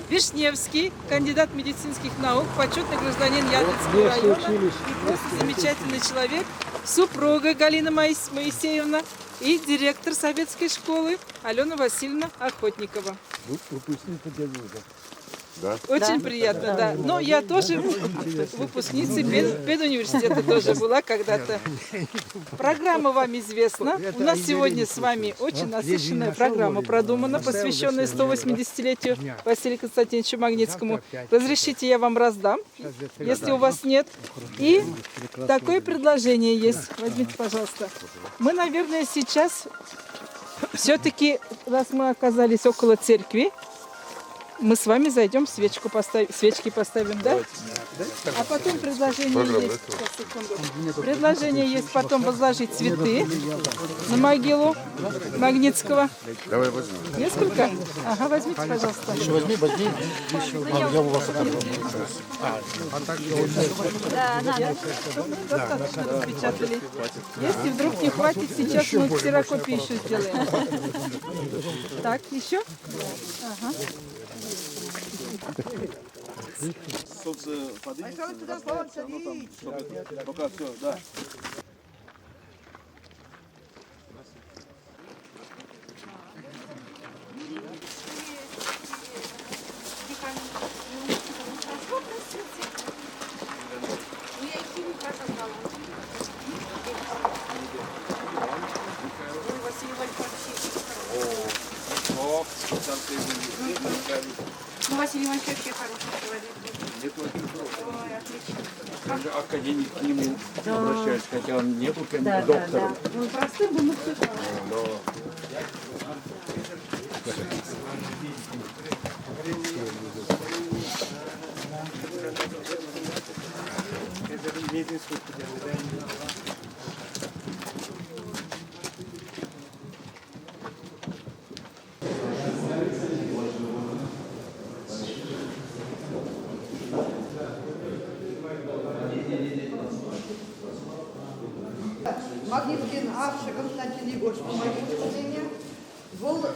Вишневский, кандидат медицинских наук, почетный гражданин Ядвинского района и просто замечательный человек, супруга Галина Моисеевна и директор советской школы Алена Васильевна Охотникова. Выпускница педвуза. Да? Очень приятно, да. Но я тоже выпускницей педуниверситета тоже была когда-то. Программа вам известна. У нас сегодня с вами очень насыщенная программа продумана, посвященная 180-летию Василию Константиновичу Магнитскому. Разрешите, я вам раздам, если у вас нет. И такое предложение есть. Возьмите, пожалуйста. Мы, наверное, сейчас все-таки, раз мы оказались около церкви, мы с вами зайдем, свечки поставим, да? А потом предложение есть. Сейчас, секунду. Предложение есть потом возложить цветы на могилу Магнитского. Давай возьмем. Несколько? Ага, возьмите, пожалуйста. Возьми. Я у вас Достаточно распечатали. Если вдруг не хватит, сейчас мы ксерокопию еще сделаем. Так, еще? Ага. Солнце поднимется, останется, оно там, чтобы пока все, да. Ну, Василий Иванович вообще хороший человек. Ой, отлично. Даже академик к нему обращаюсь, хотя он не был доктором. Он простым был, но все. Магниткин Арши Константин Егорович, по моему впечатлению, был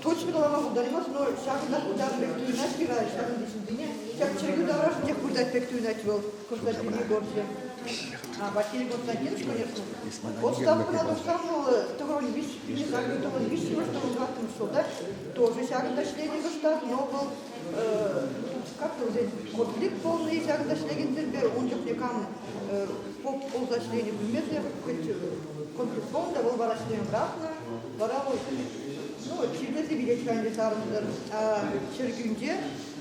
точно голова ударилась, но шагында ударил пектуйнать, бирает шагында десятине. Как череду давраш, тех будет пектуйнать был Константин Егорович. А Василий Константинович, конечно, он ставку на доставку, того не видишь, не знаю, того не видишь, что он в этом шел, да? Тоже шагында шлеген доставку, но был, как-то уже конфликт полный, шагында шлеген тербер, он же плекам по ползашлению примерно, конфликт полный, был ворошлен обратно, воровой. Ну, через видеть, конечно, а Чергюнде,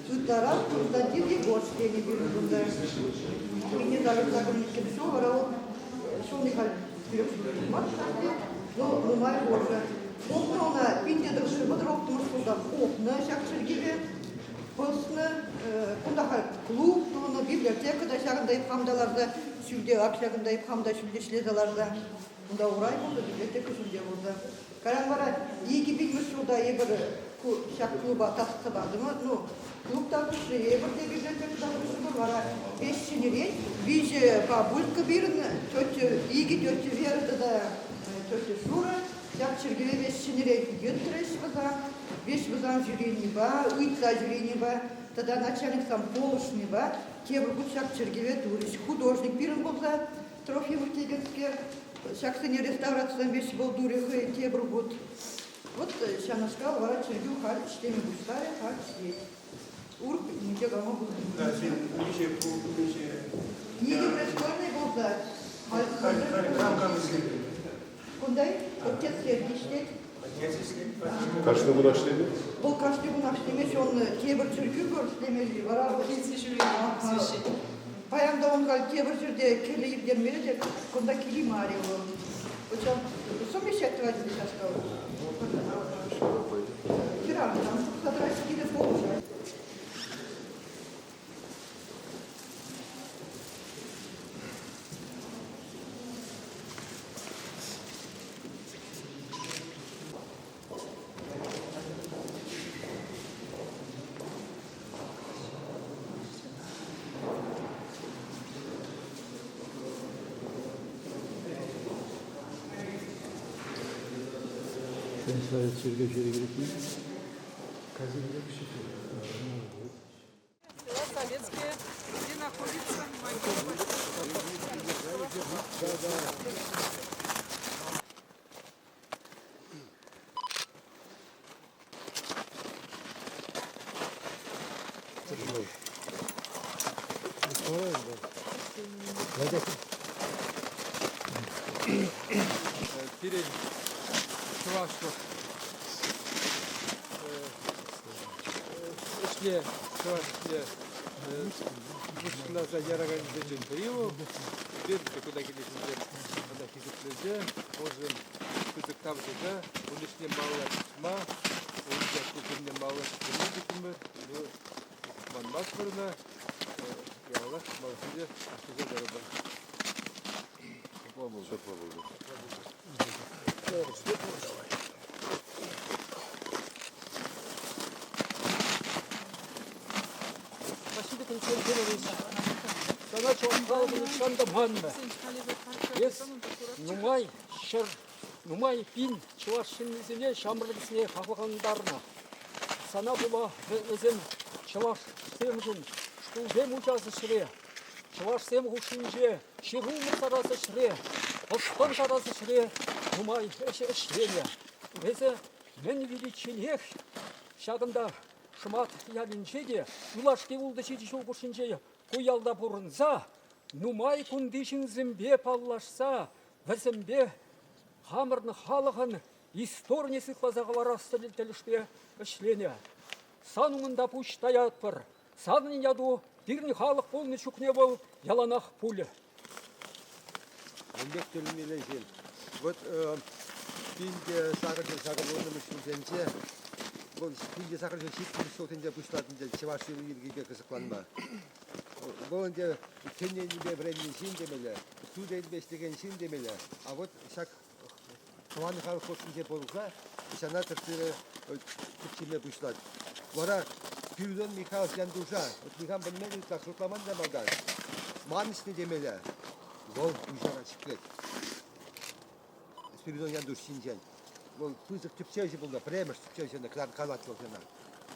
Судтаран, Константин Егорович, я не вижу, да. И не даже законники все, воровал, что не хотел, ну, моя Божия. Он на Пинде дальше бодрок, потому что да, на шаг Чергюнде, после, куда клуб, на библиотека, да, шагында ипхамдаларда, сюрде, акшагында ипхамда, сюрде шлезаларда. Онда урай болды, библиотека сюрде болды. Караңбара, екі білміш жылда ебір шақ клуба тасқы бардымы, ну, клубта күші, ебірде библиотекада күші бір бара, 5 шенерен, бейжі бабулька бірін, екі төтті верді да, төтті шура, шақ чергеле 5 шенерен гентреш біза, 5 бізан жүрені ба, ұйтса жүрені ба, тогда начальник сам полышны ба, кебір бұд шақ чергеле дұрыш, художник бірін болса, Трофим Уртегенскер, шаксыне реставрациядан беш был дурехы, тебр год. Вот шанашка вара чергю халь, штеми густаре, халь свет. Урк, ничего гамо был. Да, ниже, Ниже престольный был, да. Кундай? Отец Сергий штет. Каждый мы нашли? Был каждый у нас штемеш, он тебр чергю гор штемели, вара вот. Баянда он қаль тебір жүрде келі ебден мері де, конда келі мари ол. Очам, совмещать твои шашкалы? Вчера, потому что фотографии не получают. Sayın Sayın Sürgeci'ye gerekli. Села советские, где находится могила. Теперь чувашство. İşte çuvашство. Бұшқыласа яраған жерден тыйылу. Бір куда келесіздер, куда кезеклерде, можем күтік табжыда, оның ішіне малылар тұсма, оның көкіріне малылар тұсма кетімір, манбас бұрына, ялалар малысыды ашызы дарыба. Şapla buldu. Başımdaki çözümümüz sana çok kalbini şandaman mı? Yes, numay şır, numay bin çuvaşın izine şamrılısına kakıkanlarına. Sana bula ve özüm çuvaş sevmüşün, şu zem ucası şırıya. Çuvaş zem huşunca, şiğul sarası şırıya. Osman sarası şırıya, numay eşleğine. Veze men величиех шагында шымат ялинчеде, юлашке улды чечи шолгушинче куялда бурынса, нумай кундишинзімбе паллашса, візімбе хамырны халығын исторне сықлазаға варасты тілішпе ішлене. Сануңында пуштаят бір, санын яду дирни халық болны чукне бол яланақ пулі. Вот пинде сағырды мүшілденше, бұл пинде сағырды шеттің сотынде бұштатынде Чевашевы елгеге қызықланма. Бұл өнде кенненінде бірәнен шин демелі, студент бештеген шин демелі. А вот шак қуаны халық қосынше болуға, шана тұртыры күтшеме бұштат. Вара Пирдон Михаил Яндуша, Михан білмеді тақсыртламан да балдан. Манышны демелі, ол ұйжаға шықлет. Спиридон Яндуш Синжан. Ол пызық түпсежі болды, премеш түпсежі қалат жолдана.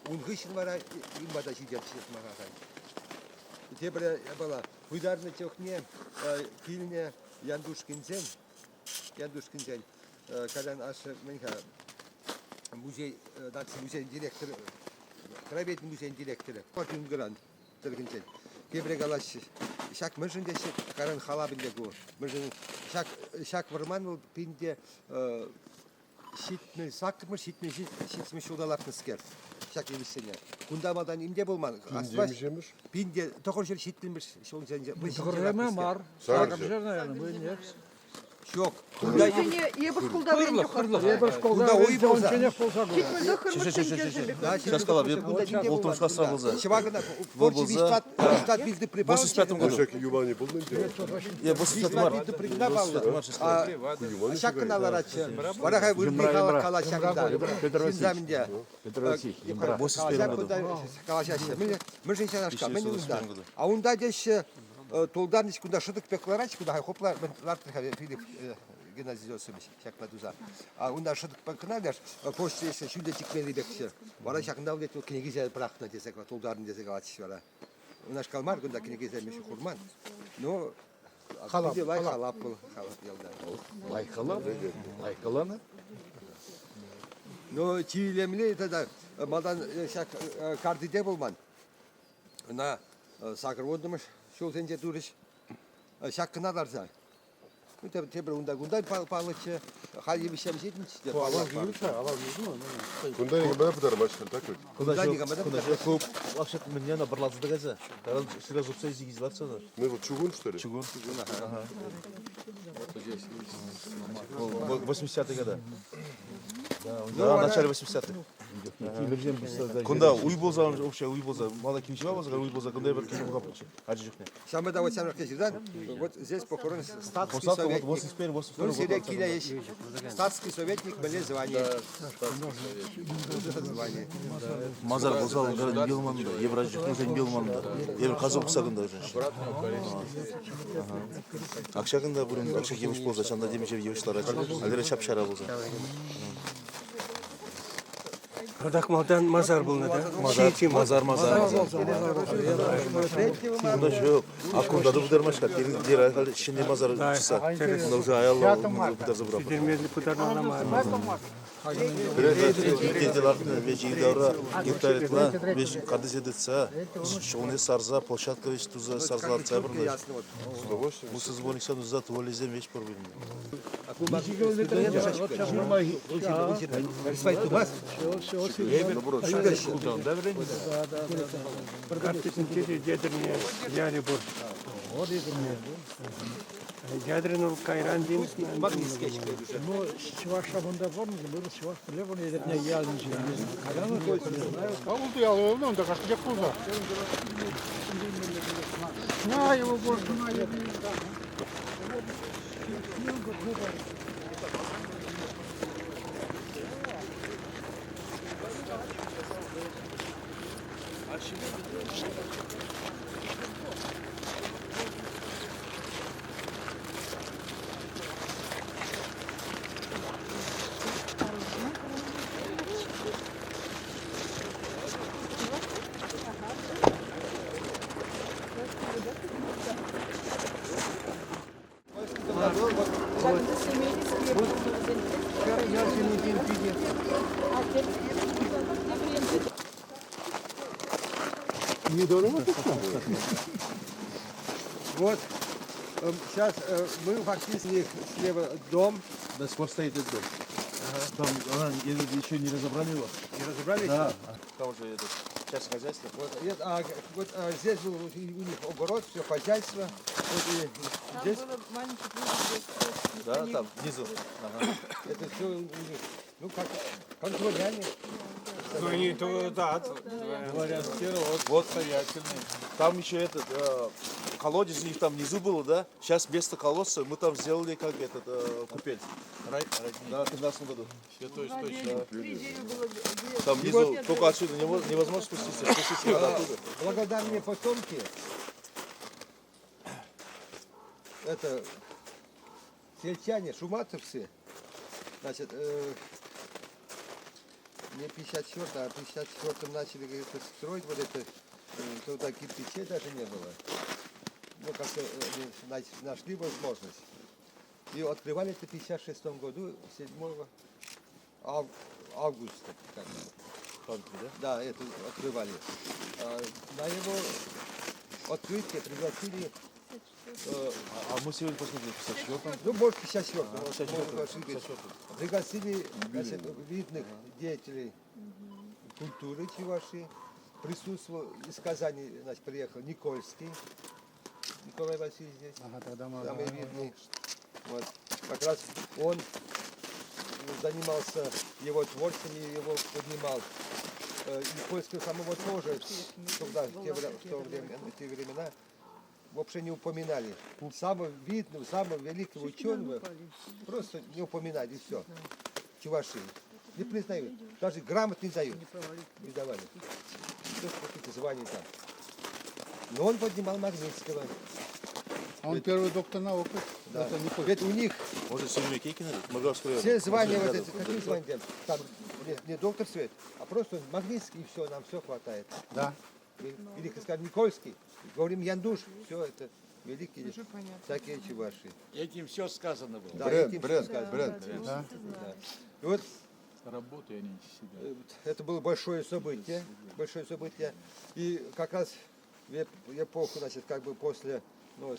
Унгышын вара имбада жиден шет мағағай. Тебірі бала, бұйдарны чоқне киліне Яндуш Кинзен, кадан ашы менха музей, музей директоры, Крабетный музей директоры. Кортин Гран, Тыргинзен. Тебірі қалаш, шак мүржінде шет, каран халабында го. Шак варман ол пинде шитмі сақтымыр, шитмі шудалапны скер. Шак емесіне. Күндамадан имде болман. Demişemiş. Пинде тоқыр жер шиттілмір. Дғырреме бар. Sadece. Жоқ. Куда ой болса. Сейчас сказал, Волтушка сразу. Шевагына, Борчеви штат билді при 85 году. Şöyle yuvani buldun diye. Я 85 мар. билді пригна балды. Шаққыналар атшы. Варағай Михаил қала шағында. Синзамінде. Калашашы. Мен женщина ашқа. Мен ұзда. А онда деші толдарнич куда шыдық пекларач, куда хоплар, лартыха Филипп Геннадий Зосович, шақла дуза. А онда шыдық пекларач, почты еші шүлде чекмелі бекші. Вара шақында олет ол кенегезе прақна десек, толдарын десек алатыш вара. Онаш калмар, күнда кенегезе меші құрман. Но, лай халап бұл, халап елдар. Лайкаланы? Но, чийлемлі, тада, мадан шақ кардиде болман. На сақыр ондымыш. Şol sence duruş şakkına darsa. Bu tabi tebir unda palıçı hali bir şey edin işte. Alan yüzü mü? Bunda ne kadar kadar başkan takır. Куда клуб вообще меня на барлазды газа. Таран сразу все изгибаться. Ne bu çugun что ли? Чугун. 80-е годы. Да, в начале 80-х. Кunda uy bolsa, вообще uy bolsa, мало кинчева болса, uy bolsa, кunda bir кинчева kapıcı. Acı yok ne. Самый давай сам рассказать. Вот здесь похоронен статский Посадка вот советник. 81-82 Ну, Сирия год. Киля есть. Статский советник, мне звание. Звание. Мазар болса, он Белманды, Евразиялық Белманды. Евр қазақ сағында уже. Ақшағында бұрын ақша кеміш болса, шанда демешев евішлар açı. Әлдері шапшара болса. Adakmal'dan mazar bulundu. Mazar. Bunda şey yok. Akunda da bu dermaşka. Diğer ayaklar şimdi mazar çıksa. Bunda uza ayarla bu tarza bırakır. Dirmeli putarmana mar. Dediler veci idara iptal ettiler. Veci kadis edilse. Onu sarza, площадка вещь туза sarza atsa bırında. Bu siz bu niksan uzat tuvalizem veç problem. Kartısın dedi cedirmeye yani bu. Cedir'in ol kayran değil. Ну, Sivas şabında var mı? Böyle Sivas telefonu edetine gelmiş yani. Кавулду я ловил, он так как пузо. На его больше на его. Вот, сейчас мы фактически слева дом. Да, сколько стоит этот дом? Там еще не разобрали его. Не разобрали? Да. Там уже этот частное хозяйство. Вот, здесь был у них огород, все хозяйство. Вот и здесь Да, там внизу. это все у них, ну как дворяне. Ну они то да. Вот там еще этот колодец у них там внизу был, да? Сейчас вместо колодца мы там сделали как этот купель. Да, в 2015 году. Там внизу только отсюда невозможно спуститься надо оттуда. Благодарные потомки, это сельчане, шуматовцы, значит, не 54, а в 54-м начали это строить, вот это, туда кирпичей даже не было. Ну, как-то нашли возможность. И открывали это в 56 году, 7 августа. Да, это открывали. На его открытие пригласили. А мы сегодня посмотрели 54-м. Ну, может, 54-м. Пригласили, значит, видных деятелей культуры Чувашии. Присутствовал из Казани, значит, приехал Никольский. Николай Васильевич здесь. Самый видный. Вот. Как раз он занимался его творчеством и его поднимал. Никольского самого тоже тогда, в те времена, вообще не упоминали. Самого видного, самого великого ученого просто не упоминали, и все. Чуваши. Не признают. Даже грамот не дают. Не давали. Какие-то звания там. Но он поднимал Магнитского. Он первый доктор наук. Да. Ведь у них Может, сегодня Кейкина? Могу все звания, вот эти, какие звания там, не доктор свет, а просто Магнитский, и все, нам все хватает. Да. Великий, скажем, Никольский, говорим Яндуш, все это великие, всякие чуваши. Этим все сказано было. Да, этим всё сказано. Да. И вот Работаю они себя. это было большое событие. И как раз в эпоху, значит, как бы после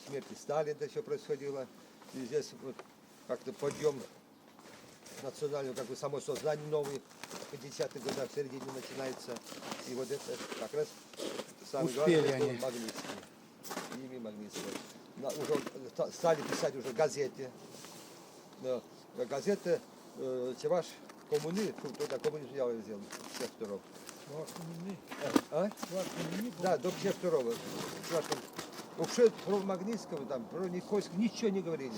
смерти Сталина это все происходило. И здесь вот как-то подъем национального, как бы самосознания новый в 50-х годах, в середине начинается. И вот это как раз самое главное, был Магнитский. Имя Магнитского. Уже стали писать уже газеты. Но газеты Чуваш коммуни, тогда коммунизм я сделал, 52-го. Да, до 52-го. Вообще про Магнитского, там, про Никольского ничего не говорили.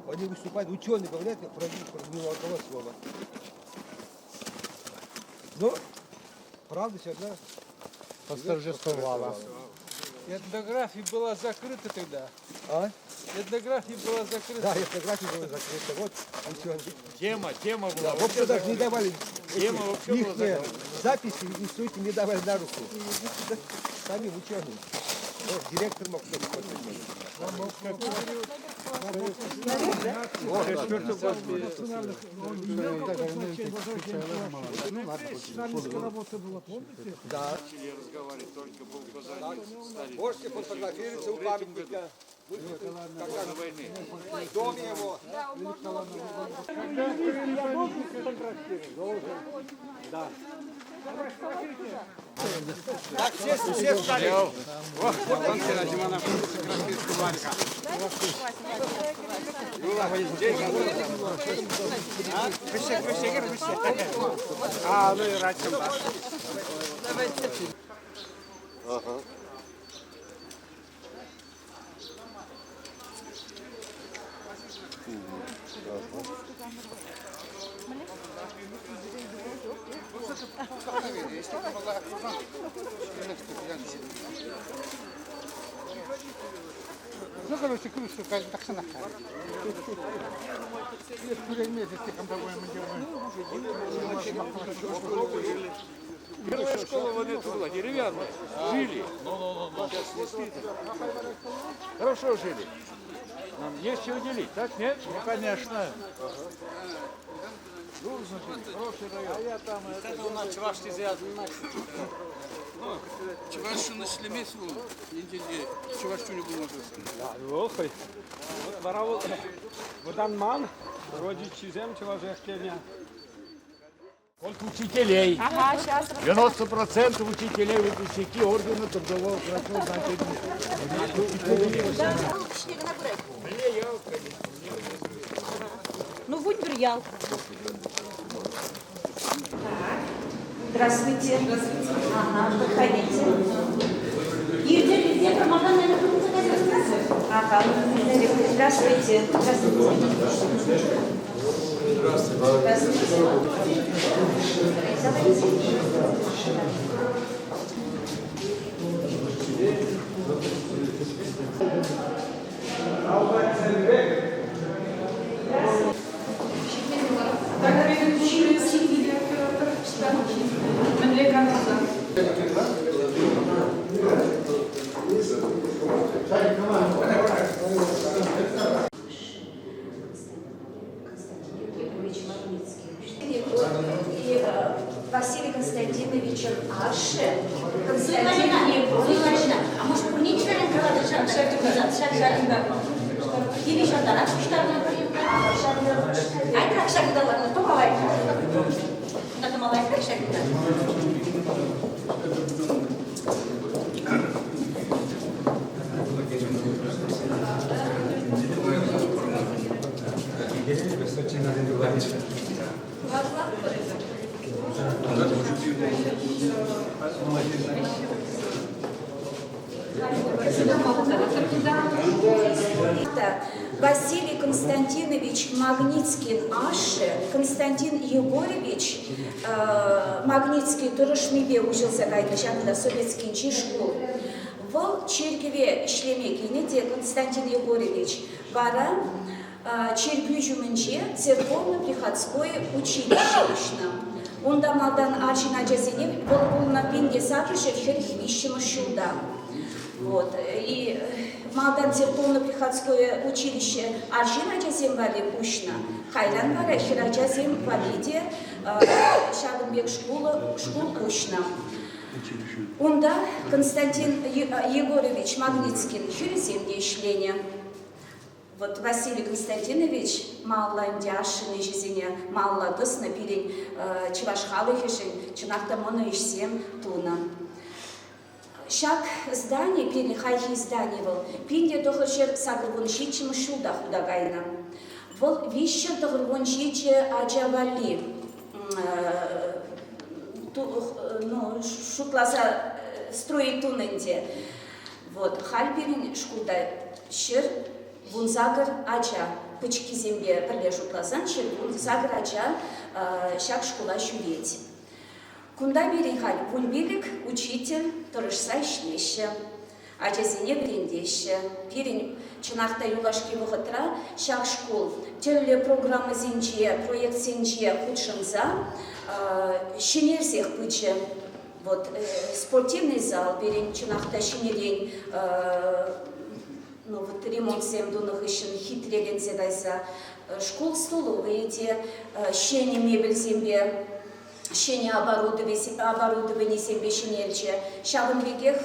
Они выступают, ученые говорят, про них ни одного слова. Но правда все равно Восторжествовала. Этнография была закрыта тогда. А? Этнография была закрыта. Да, этнография была закрыта. Вот ученые. Тема была. Да, вообще даже не давали Тема вообще была их записи в институте не давали на руку. Сами ученые. Вот, директор мог что-то подписать. Да. Можете фотографироваться у памятника. В доме его. Так, все встали. А, ну и раньше. Ага. Ну, короче, крышу так что нахай. Есть пулемет, если там такое мы делаем. Первая школа вот эта была, деревянная. Жили. Хорошо жили. Нам есть чего делить, так? Нет? Ну, конечно. Дружно жили, хороший район. А я там... Это у нас чувашки связаны. Чувашчину шлемесу, Чувашчину не было. Охай. Водан ман, родичи зем чувашки. Сколько учителей? Ага, сейчас. 90% учителей выпускники ордена трудового красного значения. Ну, будь бриял. Здравствуйте. Здравствуйте. Ага, подходите. Юрий, везде помогал, наверное, кто-то заказывает. Ага, здравствуйте. Здравствуйте. Василий Константинович Аше. Константин Егорович. А может, курничная крылата шаг назад, шаг назад. Или шаг назад, шаг назад. Ай, как шаг назад, ладно, кто малайка? Это малайка, шаг назад. Василий Константинович Магнитский Аше, Константин Егорович Магнитский Турышмибе учился кайдышанда советский школ. В Черкеве шлемекине Константин Егорович бара Черквичумынче церковно-приходское училище. Он дамалдан арчина джазине был на пинге сапришев херхвищем шуда. Вот. И Малдан церковно-приходское училище арчина джазим вали пушна. Хайдан вали хираджазим валиде Шагенбек школа пушна. Онда Константин Егорович Магнитский хириземде ишление. Вот Василий Константинович малландяшины жизни малладос на пилень чувашхалы хишин чинахтамона ишсем туна. Шаг здание пилень хайхи здание был пинде дохошер сагрвоншичим шуда худагайна. Вол вищер дохорвоншиче аджавали ну шутласа строит туненде. Вот хальпилень шкуда шер Вунзагар ача, пычки земле прилежут лазанчер, вунзагар ача, шаг школа шулеть. Кунда берихаль, вунбилик, учитель, торышса шлеща. Ачасыне брендеші, перен чынақта юлашки вғытра, шақ школ, телі программы зенче, проект зенче худшынза, шинерсех пычы, вот, спортивный зал, перен чынақта шинерен, ну, вот, ремонт земдунах ишін хитреген зедайса, школ столовые, те, щени мебель зембе, щени оборудование зембе шинерче, шағын вегех,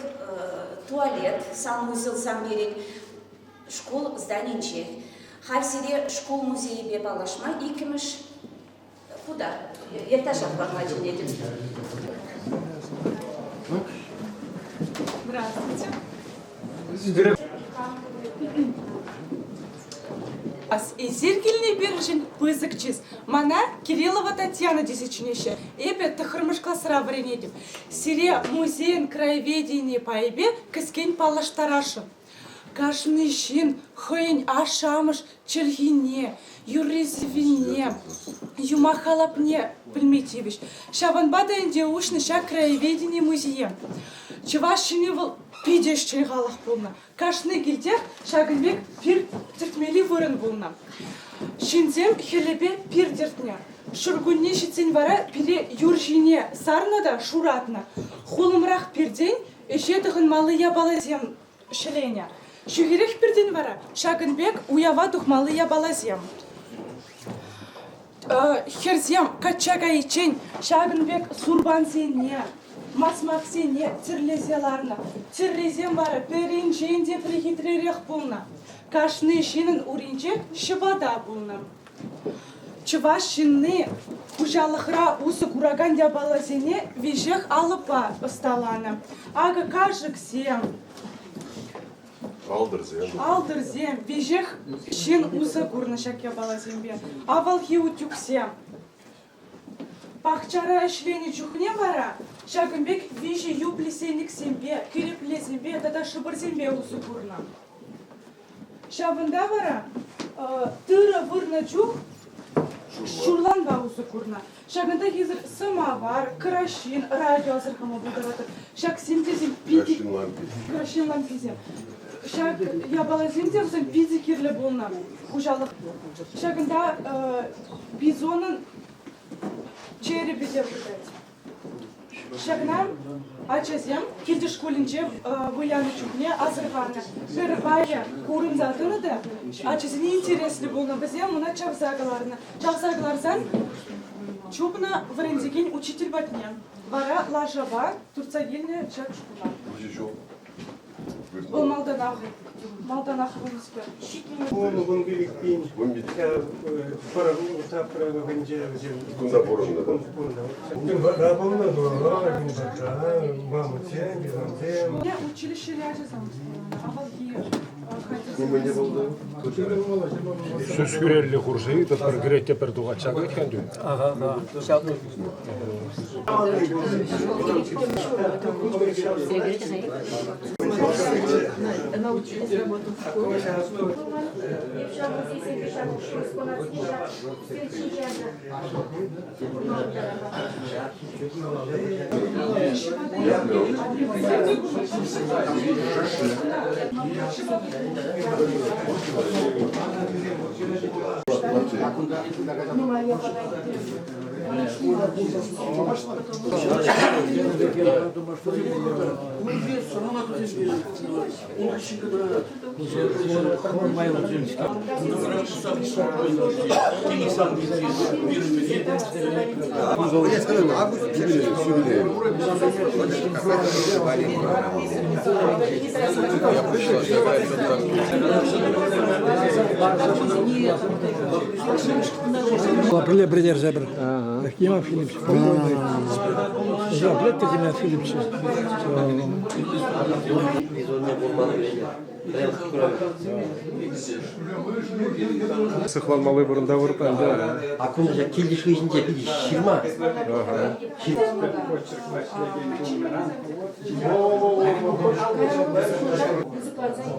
туалет, санузел замерен, школ зданинче. Харсире школ музейі бе балашма, икіміш куда? Этажах бағлачын едім. Здравствуйте. Изергельный биржин пызыкчиз. Мана Кириллова Татьяна десечнеше. Эбе тахырмыш классыра варенедим. Сире музейн краеведение пайбе кіскен палаштарашы. Кашны шин, хойн ашамыш, чергине, юррезвине, юмахалапне, пельметивиш. Шаванбада инде ушны ша краеведение музея. Чевашыны выл пидеш чайгалах болна. Кашны гильдер шагынбек пир тертмели вырын болна. Шинзем хелебе пир тертня. Шургунне шитсен вара пире юржине сарнада шуратна. Хулымрах пирден эшетығын малы ябалазем шеленя. Шүгерек пирден вара шагынбек уява тухмалы ябалазем. Херзем качага ичен шагынбек сурбансене. Масмаксене тирлезеларна. Тирлезем бары перинченде прихитререк болна. Кашны шинын уринче шыбада болна. Чыва шинны кужалықра усы кураган ябалазене вежех алыпа ысталана. Ага кажыксем. Алдырзем. Вежех шин усы курнышак ябалазембе. Авалхи утюксем. Пахчара эшлени чухне бара, шагынбек вижи юблесенник сембе, киреплесембе, тата шыбырсембе усы курна. Шабында бара, тыры вырна чух, шурланба усы курна. Шагында хизір самовар, крашин, радио азырхама бұдыраты. Шаг семдезем пиди... Крашин лампизем. Шаг ябалаземдер зем пиди кирлі болна. Хужалық. Шагында бизонын черепи держать. Шагнам, ачазем, киди школинче выляны чухне азырганы. Первая курым затыны да, ачазіне интересли болна бізем, мына чавзагаларны. Чавзагаларзан чубна варендеген учитель батне. Вара лажаба, турцавильная чак шкула. Бұл Малданах вынеспер. Оны бұнгелік пен парағын ұтапырағы ғынже Кунда борында да. Рабымна дуалар, гүнбата, мамытен, бизантен. Я училище ляжезам. Кумы не болды? Сөз көрерлі құржығы, тұтыр күретте бір дуға чағы еткен дөй. Аға, Научились работать в школе. Aprende breder bir. Yema Philips. Ya bilet de Philips. Сықланмалы бұрында бұрып әлді. Акын жа келдіш көзінде бір ширма.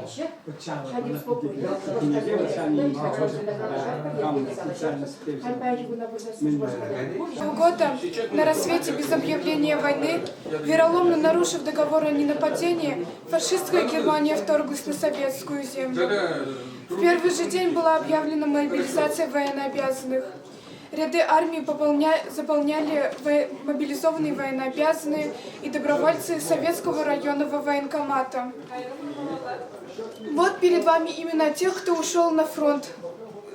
Dobrze? Żadnych spokój. Nie wiem, czy ani Года на рассвете без объявления войны, вероломно нарушив договор о ненападении, фашистская Германия вторглась на советскую землю. В первый же день была объявлена мобилизация военнообязанных. Ряды армии заполняли мобилизованные военнообязанные и добровольцы Советского районного военкомата. Вот перед вами имена тех, кто ушел на фронт,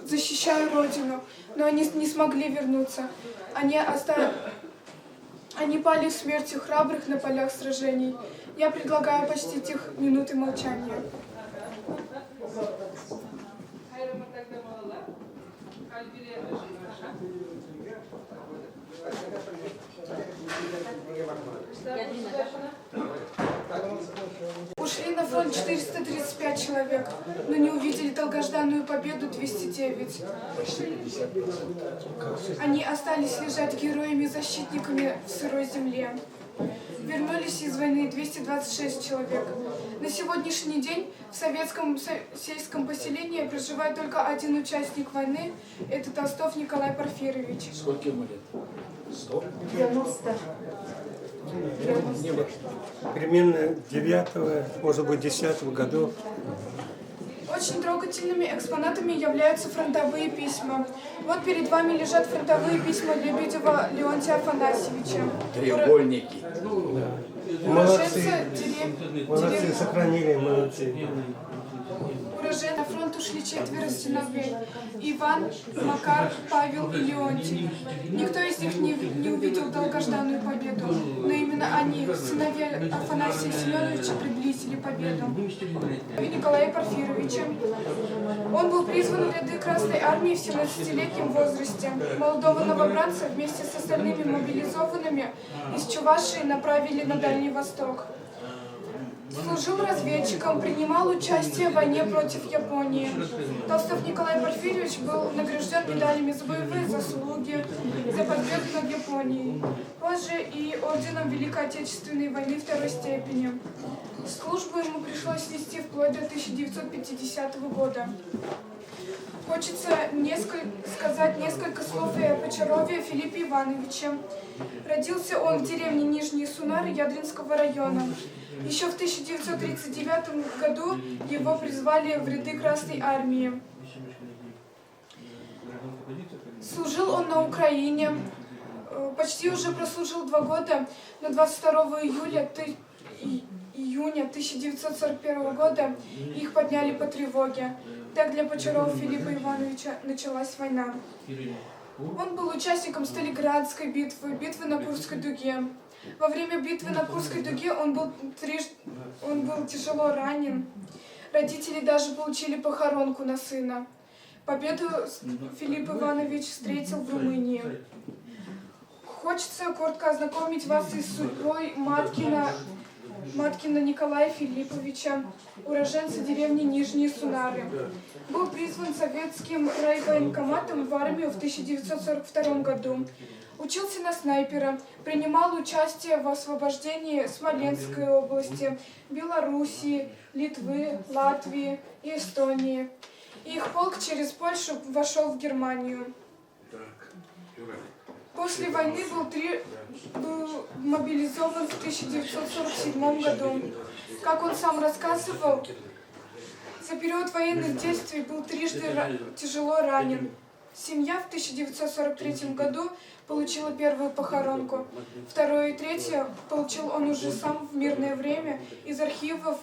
защищая Родину, но они не смогли вернуться. Они пали смертью храбрых на полях сражений. Я предлагаю почтить их минутой молчания. Ушли на фронт 435 человек, но не увидели долгожданную победу 209. Они остались лежать героями-защитниками в сырой земле. Вернулись из войны 226 человек. На сегодняшний день в советском сельском поселении проживает только один участник войны. Это Толстов Николай Порфирьевич. Сколько ему лет? 100? 90. Примерно 9-го, может быть, 10-го годов. Очень трогательными экспонатами являются фронтовые письма. Вот перед вами лежат фронтовые письма Лебедева Леонтия Афанасьевича. Треугольники. Молодцы, сохранили, молодцы. Уроженцы на фронт ушли 4 сыновей. Иван, Макар, Павел и Леонтий. Никто из них не увидел долгожданную победу, но именно они, сыновья Афанасия Семеновича, приблизили победу. Николая Порфирьевича. Он был призван в ряды Красной Армии в 17-летнем возрасте. Молодого новобранца вместе с остальными мобилизованными из Чувашии направили на Дальний Восток. Служил разведчиком, принимал участие в войне против Японии. Толстов Николай Порфирьевич был награжден медалями за боевые заслуги, за победу над Японией, позже и орденом Великой Отечественной войны второй степени. Службу ему пришлось вести вплоть до 1950 года. Хочется сказать несколько слов и о Почарове Филиппе Ивановиче. Родился он в деревне Нижние Сунары Ядринского района. Еще в 1939 году его призвали в ряды Красной Армии. Служил он на Украине, почти уже прослужил 2 года, но 22 июня 1941 года их подняли по тревоге. Так для Почарова Филиппа Ивановича началась война. Он был участником Сталинградской битвы, битвы на Курской дуге. Во время битвы на Курской дуге он был тяжело ранен. Родители даже получили похоронку на сына. Победу Филипп Иванович встретил в Румынии. Хочется коротко ознакомить вас и с судьбой Маткина Николая Филипповича, уроженца деревни Нижние Сунары. Был призван советским райвоенкоматом в армию в 1942 году. Учился на снайпера, принимал участие в освобождении Смоленской области, Белоруссии, Литвы, Латвии и Эстонии. Их полк через Польшу вошел в Германию. После войны был мобилизован в 1947 году. Как он сам рассказывал, за период военных действий был трижды тяжело ранен. Семья в 1943 году получила первую похоронку. Вторую и третью получил он уже сам в мирное время из архивов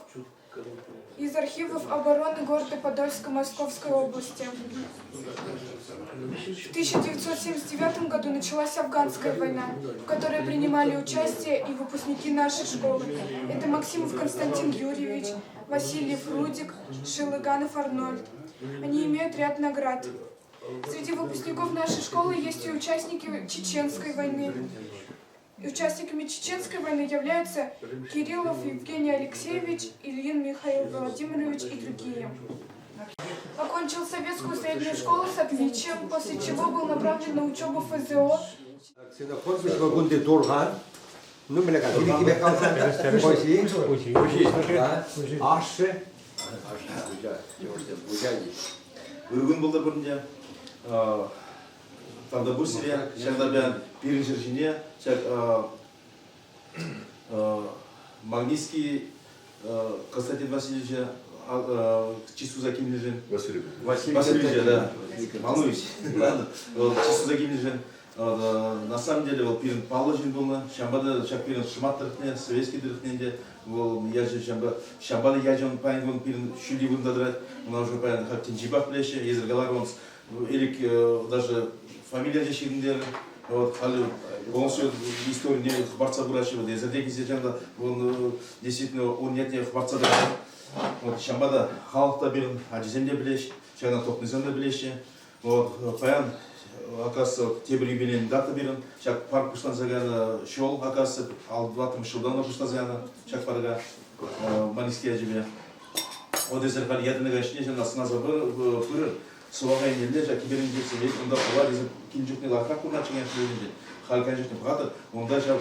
обороны города Подольска Московской области. В 1979 году началась афганская война, в которой принимали участие и выпускники нашей школы. Это Максимов Константин Юрьевич, Васильев Рудик, Шилыганов Арнольд. Они имеют ряд наград. Среди выпускников нашей школы есть и участники Чеченской войны. Участниками Чеченской войны являются Кириллов Евгений Алексеевич, Ильин Михаил Владимирович и другие. Окончил советскую среднюю школу с отличием, после чего был направлен на учебу в ФЗО. Бүгін бұлды бірінде таңда бұл сирия, шағда бән бірінші жіне, Магнитский Константин Васильевич чисту закинежен. Васильевич, да. Малович. Ладно. Чисту закинежен. На самом деле, вот пирен положен был на Шамбада, чак пирен шмат дыртне, советский дыртненде, я же Шамбада яжен пайн пирен шули вындадрать, у нас уже пайн как тинчибах плече, езергалар он или даже фамилия же ширндер, вот хали он все историю не хбарца бурачива, езердеки сечанда он действительно он нет не хбарца драть. Вот Шамбада халта пирен аджиземде плече, чайна топнеземде плече, вот пайн оказывается, те юбилейные даты берем. Сейчас парк пуштан загана шел, оказывается, ал-20 жылдан пуштан загана, сейчас парга Маниския жебе. Вот из этого я думаю, что не нас назовут пыры, словая нельзя, сейчас киберин детство, ведь он давал из кинжукни лакаку начинает люди. Хал конечно богато, он даже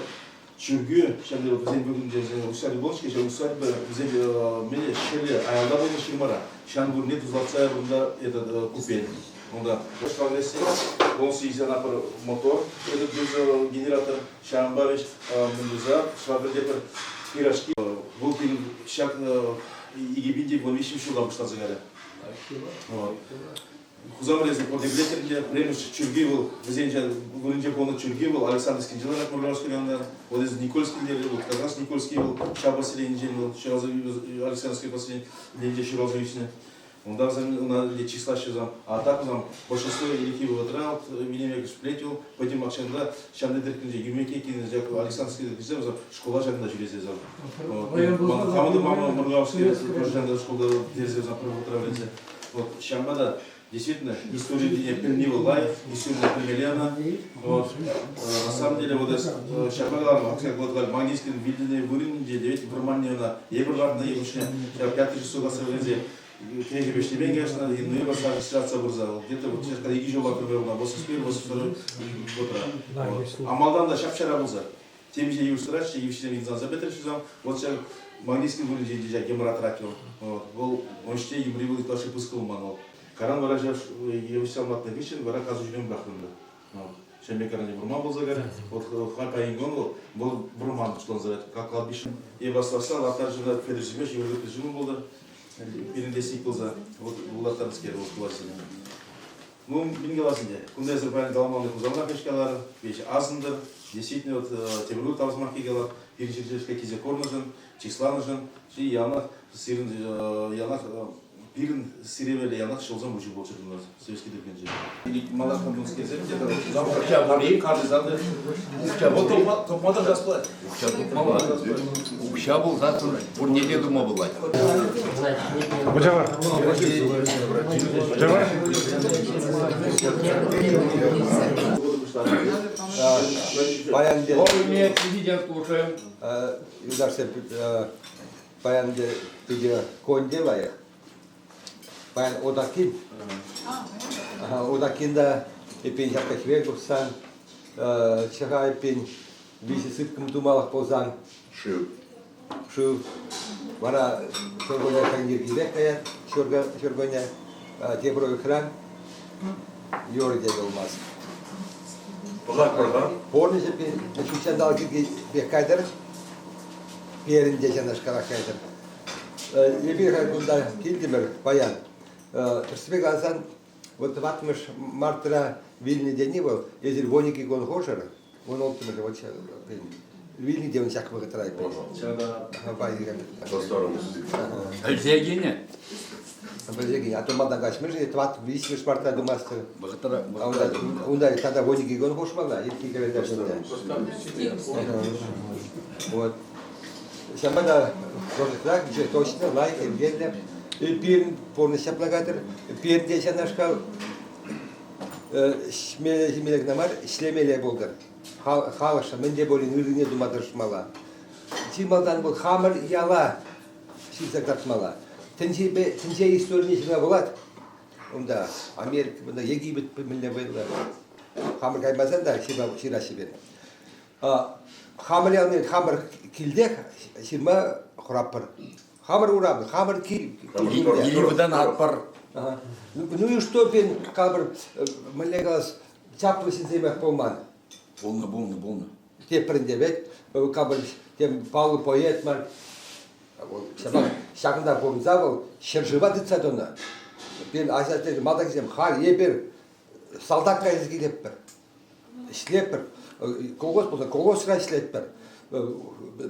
чургю, сейчас мы вот взяли бүгін усали болшки, сейчас усали взяли мели шели, а я давно не шимара. Сейчас мы не тузлаться, бунда этот купель. Онда прогрессе, он съездил на мотор, этот без генератор, Шамбавич, Мендуза, Швабердепер, пирожки. Был шаг Египинди, был вещи еще там что загоря. Хузамрезный подъявление, время Чурги был, в Индии был Чурги был, Александрский дела, как Мурганский район, вот из Никольский был, как раз Никольский был, Шабасилий Индии был, Александрский последний, Индия Широзовичный. Он дал на числа щезам, а так нам большинство реки вытрал, меня сплетил, потом акшанда, шанды дыркинде, юмеки кине, Александрский дыркинде, школа жагында жүресе зам. Хамады мама Мургавский жагында школа дерзе зам провотравлензе. Вот Шамбада действительно история дня Пернива Лайф, история Пермелена. Вот на самом деле вот Шамбада, как вот Магнитский видели вырын, где 9 Браманьена, Ебргардна Ебушня, 5 часов гасавлензе. Книги Бештебен, конечно, и ну и ситуация бурзала. Где-то вот когда я жил, например, на 81-82 год. А Малданда шапчара бурза. Тем же юрсрач, юрсиден инзан забетер шузам. Вот сейчас Магнитский вырын дежа гемора тратил. Был он что юмри был тоже пускал манол. Каран выражав евсал матный вишен, вара казу ждем бахрунда. Шембекаран не бурман был загар. Вот хапаингон был бурман, что он называет, как кладбище. И басласа, а также на федерзимеш, его режим был. Перендесник болса, вот улаттарыскер вот классика. Ну, бингеласынде. Кунда Азербайджан галаманды кузамна пешкалары, вещи азындыр. Действительно вот темру тавзмах кигала, перечерчешка кизе корнажын, числанажын, и янах сирин янах пирин сиревели янах шелзам учу болчырдынар. Советский дыркенже. Или малахам дунский зем, где-то замка бори, каждый зады. Вот топмада расплат. Укша был завтра, вот не дума была. Божавар. Баянде. Вовремя президент слушаем. Юдарсе баянде пиде конделая. Баян Одакин. Одакинда епин хапкахве гурсан. Чага епин виси сыпкам думалах позан. Шив. Вара торгоня кангиргидек каят, чоргоня теброй хран. Йори дегелмаз. Порни же пин, начучан дал гиги бекайдер. Перин дечана шкала кайдер. Ебир хайгунда килдимер баян. Перспективасан вот ватмеш мартра вильни денивал, езер воники гон хошера, он оптимер вот пин. Вильни де он всяк выготрай пин. Баян. Альзегиня. А то мадагаш, мы же тват висишь спарта думастер. Он да, когда воники гон хошмала, и ты говоришь вот. Шамбада так, же точно лайк и бедля. И пир полностью плагатор, пир десять нашкал, шмелек намар, шлемеле болгар. Халаша, менде боли нырыне думадыр шмала. Тималдан был хамар яла, шизактар шмала. Тенче история не булат. Онда Америка, онда Египет менде было. Хамар каймазан да, шира себе. Хамар ялны хамар килдек, ширма храппар. Хамар урабы, хамар ки. Или выдан отпар. Ну и что пен кабр малегалас чапы синземах полман. Полно. Те прендевет кабр тем палу поет мар. Сабак шагында помзавал шерживаты цадона. Пен асатер мадаксем хар ебер солдатка изгилеппер. Шлеппер. Колгос рашлеппер.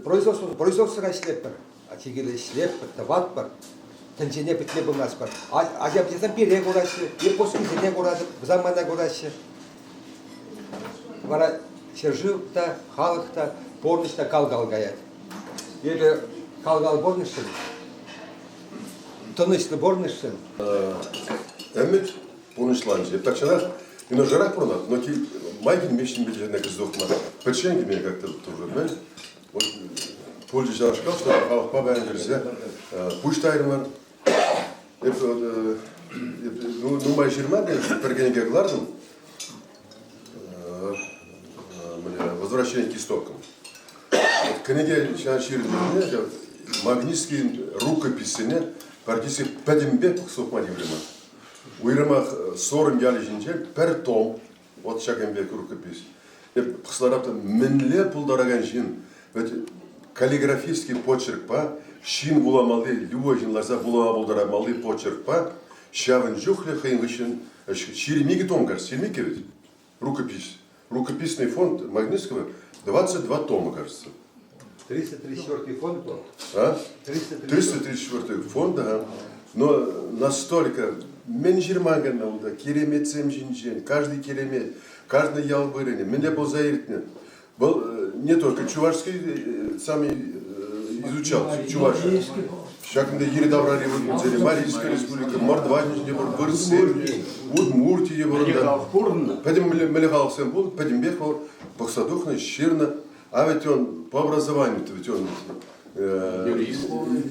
Производство рашлеппер. А тигеле шлеппер, таватпер. Тенчене петле булмаспер. А я бизем пере горасы, и после пере горасы, замана горасы. Вара шерживта, халыкта, борнышта калгал гаят. Ебе калгал борныштын. Тынышлы борныштын. Эммет понышланчы. Так чана, но жарак пронат, но ки майгин мешин бежене кыздохма. Печеньки мне как-то тоже, да? Вот пользуясь шкаф, что халык по бәйнерзе, пуштайрман. Ну май жирмады, пергенеге глардым. Возвращение к истокам. Книги сейчас магнитские рукописи, практически 5 бек сохмадим времен. У Ирамах 40 яли жинчел, пер том, вот шагом бек рукопись. Пхсларапта менле пулдараган жин, каллиграфический почерк па, шин буламалды, любой жин лаза буламалды почерк па, шавын жухле хайнгышин, ширемиги том кажется, ширемиги ведь, рукопись. Рукописный фонд Магнитского 22 тома, кажется. 334 фонд был? А? 334 фонд, да. Но настолько менжирманган науда, керемет семжинжен, каждый керемет, каждый ялбырыне, меня был заиртне. Был не только чувашский, сам изучал чувашский. Шакында Еридаврари выргензели, Марийская республика, Мордванич, Бурсы, Удмуртия, Пойдем Мелехалсен был, пойдем Бехал, Пахсадухна, Щирна, а ведь он по образованию, ведь он юрист, он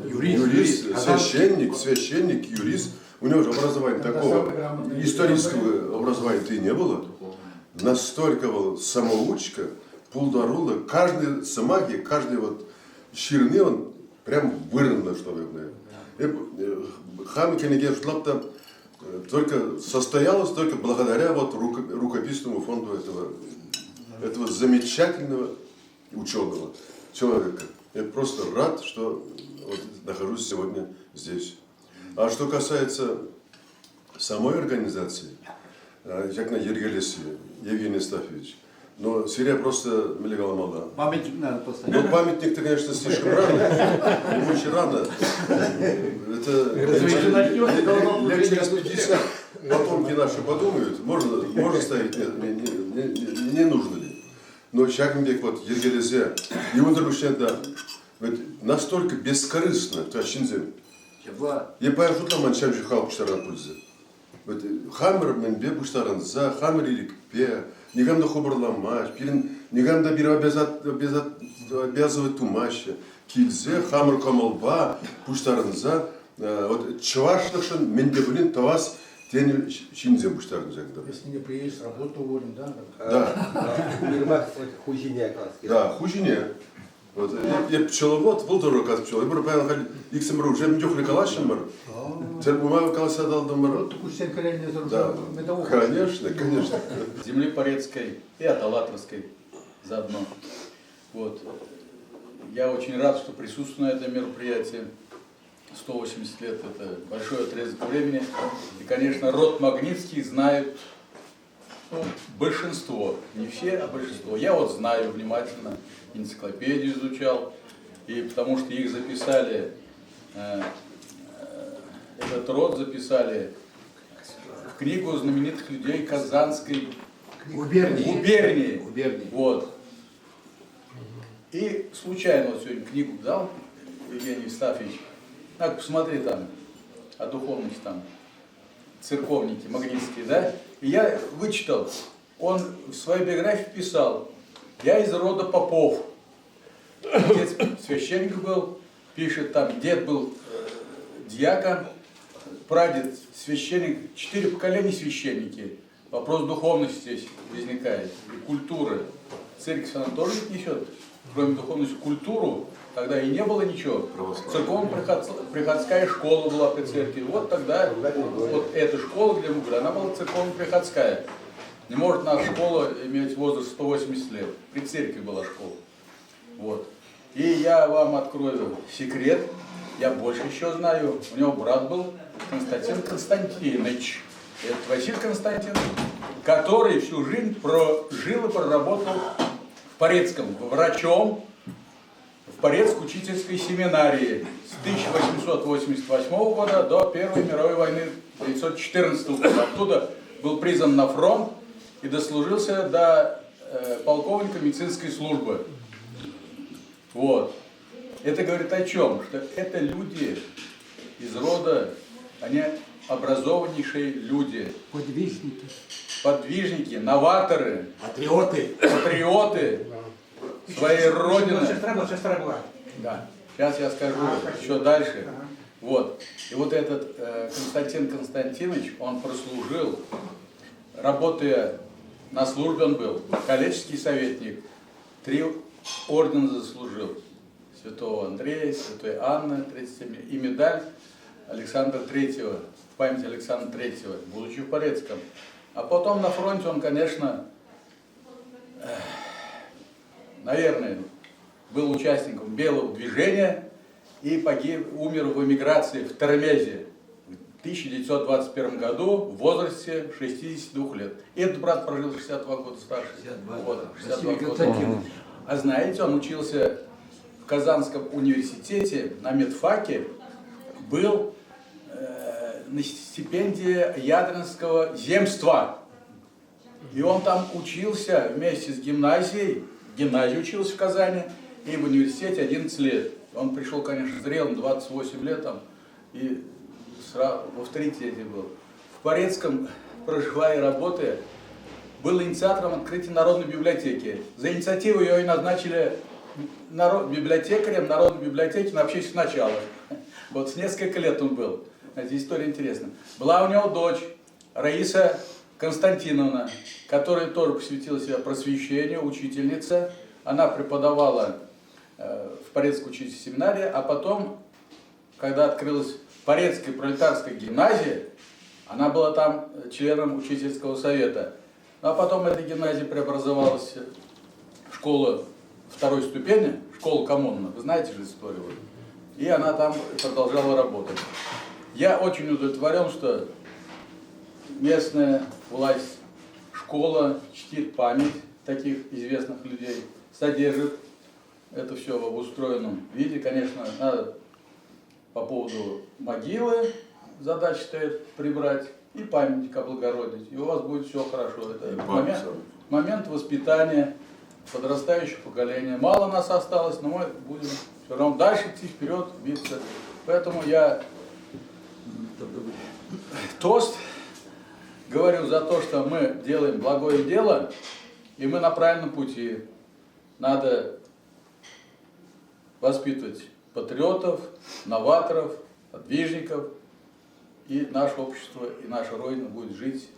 юрист, священник, юрист, у него же образования такого исторического образования-то и не было. Настолько был самоучка, пулдарула, каждый самаги, каждый вот ширны он прям вырвано, что ли. Хами Кенегеш Лапта только состоялось только благодаря вот рукописному фонду этого замечательного ученого человека. Я просто рад, что вот нахожусь сегодня здесь. А что касается самой организации, Якна Ергелеси, Евгений Стафьевич, но Сирия просто мелегала мала. Памятник надо поставить. Ну, памятник-то, конечно, слишком рано. Ему очень рано. Это лет через 50 потомки наши подумают, можно ставить, не нужно ли. Но Шагмбек, вот, Ергелезе, его да, настолько бескорыстно, то Шинзем. Я понял, что там Шамжи Халк Штаран пользы. Хамер мен бебу Штаран за, хамер или пе. Нигамда хобрламаш, нигамда бира обязывать тумаща, кильзе, хамр камалба, пуштарнза, вот чвашлышын, мендебулин, тавас, тени чинзе пуштарнза. Если не приедешь, работу уволим, да? Да. Хужине. Да, хужине. Вот, я пчеловод, был дорог от пчел. Я бы понял, иксемру, уже мдюхли калашем мар. Теперь бумагу каласа дал до мар. Да, конечно. Земли Порецкой и от Алатровской заодно. Вот. Я очень рад, что присутствую на этом мероприятии. 180 лет – это большой отрезок времени. И, конечно, род Магнитский знают большинство. Не все, а большинство. Я вот знаю внимательно, энциклопедию изучал. И потому что их записали, этот род записали в книгу знаменитых людей Казанской губернии. Вот. И случайно вот сегодня книгу дал Евгений Евстафьевич. Так, посмотри там, о духовности там, церковники, магнитские, да? И я вычитал, он в своей биографии писал, я из рода попов. Отец священник был, пишет там, дед был диакон, прадед священник, 4 поколения священники. Вопрос духовности здесь возникает, и культуры. Церковь она тоже несет, кроме духовности, культуру. тогда и не было ничего. Церковно-приходская школа была при церкви. Вот тогда вот эта школа, где мы были, она была церковно-приходская. Не может наша школа иметь возраст 180 лет. При церкви была школа. Вот. И я вам открою секрет. Я больше еще знаю. У него брат был Константин Константинович. Это Василий Константинович, который всю жизнь прожил и проработал в Порецком врачом в Порецкой учительской семинарии с 1888 года до Первой мировой войны 1914 года. Оттуда был призван на фронт и дослужился до полковника медицинской службы. Вот. Это говорит о чем? Что это люди из рода, они образованнейшие люди. Подвижники. Подвижники, новаторы. Патриоты. Патриоты своей родины. Сестра была. Да. Сейчас я скажу еще дальше. Вот. И вот этот Константин Константинович, он прослужил, работая на службе, он был коллежский советник, 3 ордена заслужил. Святого Андрея, Святой Анны, 37, и медаль Александра III, в память Александра III, будучи в Порецком. А потом на фронте он, конечно, наверное, был участником Белого движения и умер в эмиграции в Тарамезе в 1921 году в возрасте 62 лет. И этот брат прожил 62 года старше. 62 года. А знаете, он учился в Казанском университете на медфаке, был на стипендии Ядринского земства. И он там учился вместе с гимназией, в гимназии учился в Казани, и в университете 11 лет. Он пришел, конечно, зрелым, 28 лет там, и сразу в авторитете был. В Порецком, проживая и работая, был инициатором открытия Народной библиотеки. За инициативу ее и назначили библиотекарем Народной библиотеки на общественных началах. Вот с несколько лет он был. Эта история интересна. Была у него дочь Раиса Константиновна, которая тоже посвятила себя просвещению, учительница. Она преподавала в Порецкой учительской семинарии, а потом, когда открылась Порецкая пролетарская гимназия, она была там членом учительского совета. Ну, а потом эта гимназия преобразовалась в школу второй ступени, школа коммуна, вы знаете же историю. И она там продолжала работать. Я очень удовлетворен, что местная власть, школа чтит память таких известных людей, содержит это все в обустроенном виде. Конечно, надо по поводу могилы задача стоит прибрать и памятник облагородить, и у вас будет все хорошо. Это момент воспитания подрастающего поколения. Мало нас осталось, но мы будем все равно дальше идти вперед, двигаться. Поэтому я тост говорю за то, что мы делаем благое дело, и мы на правильном пути. Надо воспитывать патриотов, новаторов, подвижников, и наше общество, и наша Родина будет жить.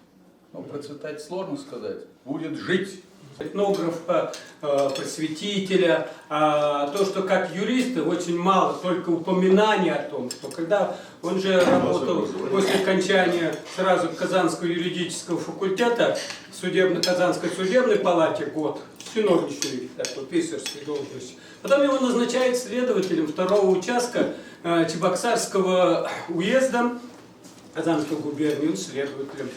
Ну, процветать сложно сказать, будет жить. Этнографа, просветителя, то, что как юристы очень мало, только упоминания о том, что когда он же работал после окончания сразу Казанского юридического факультета в Казанской судебной палате год, чиновничной такой писарской должности. Потом его назначают следователем 2-го участка Чебоксарского уезда Казанской губернии, следователем.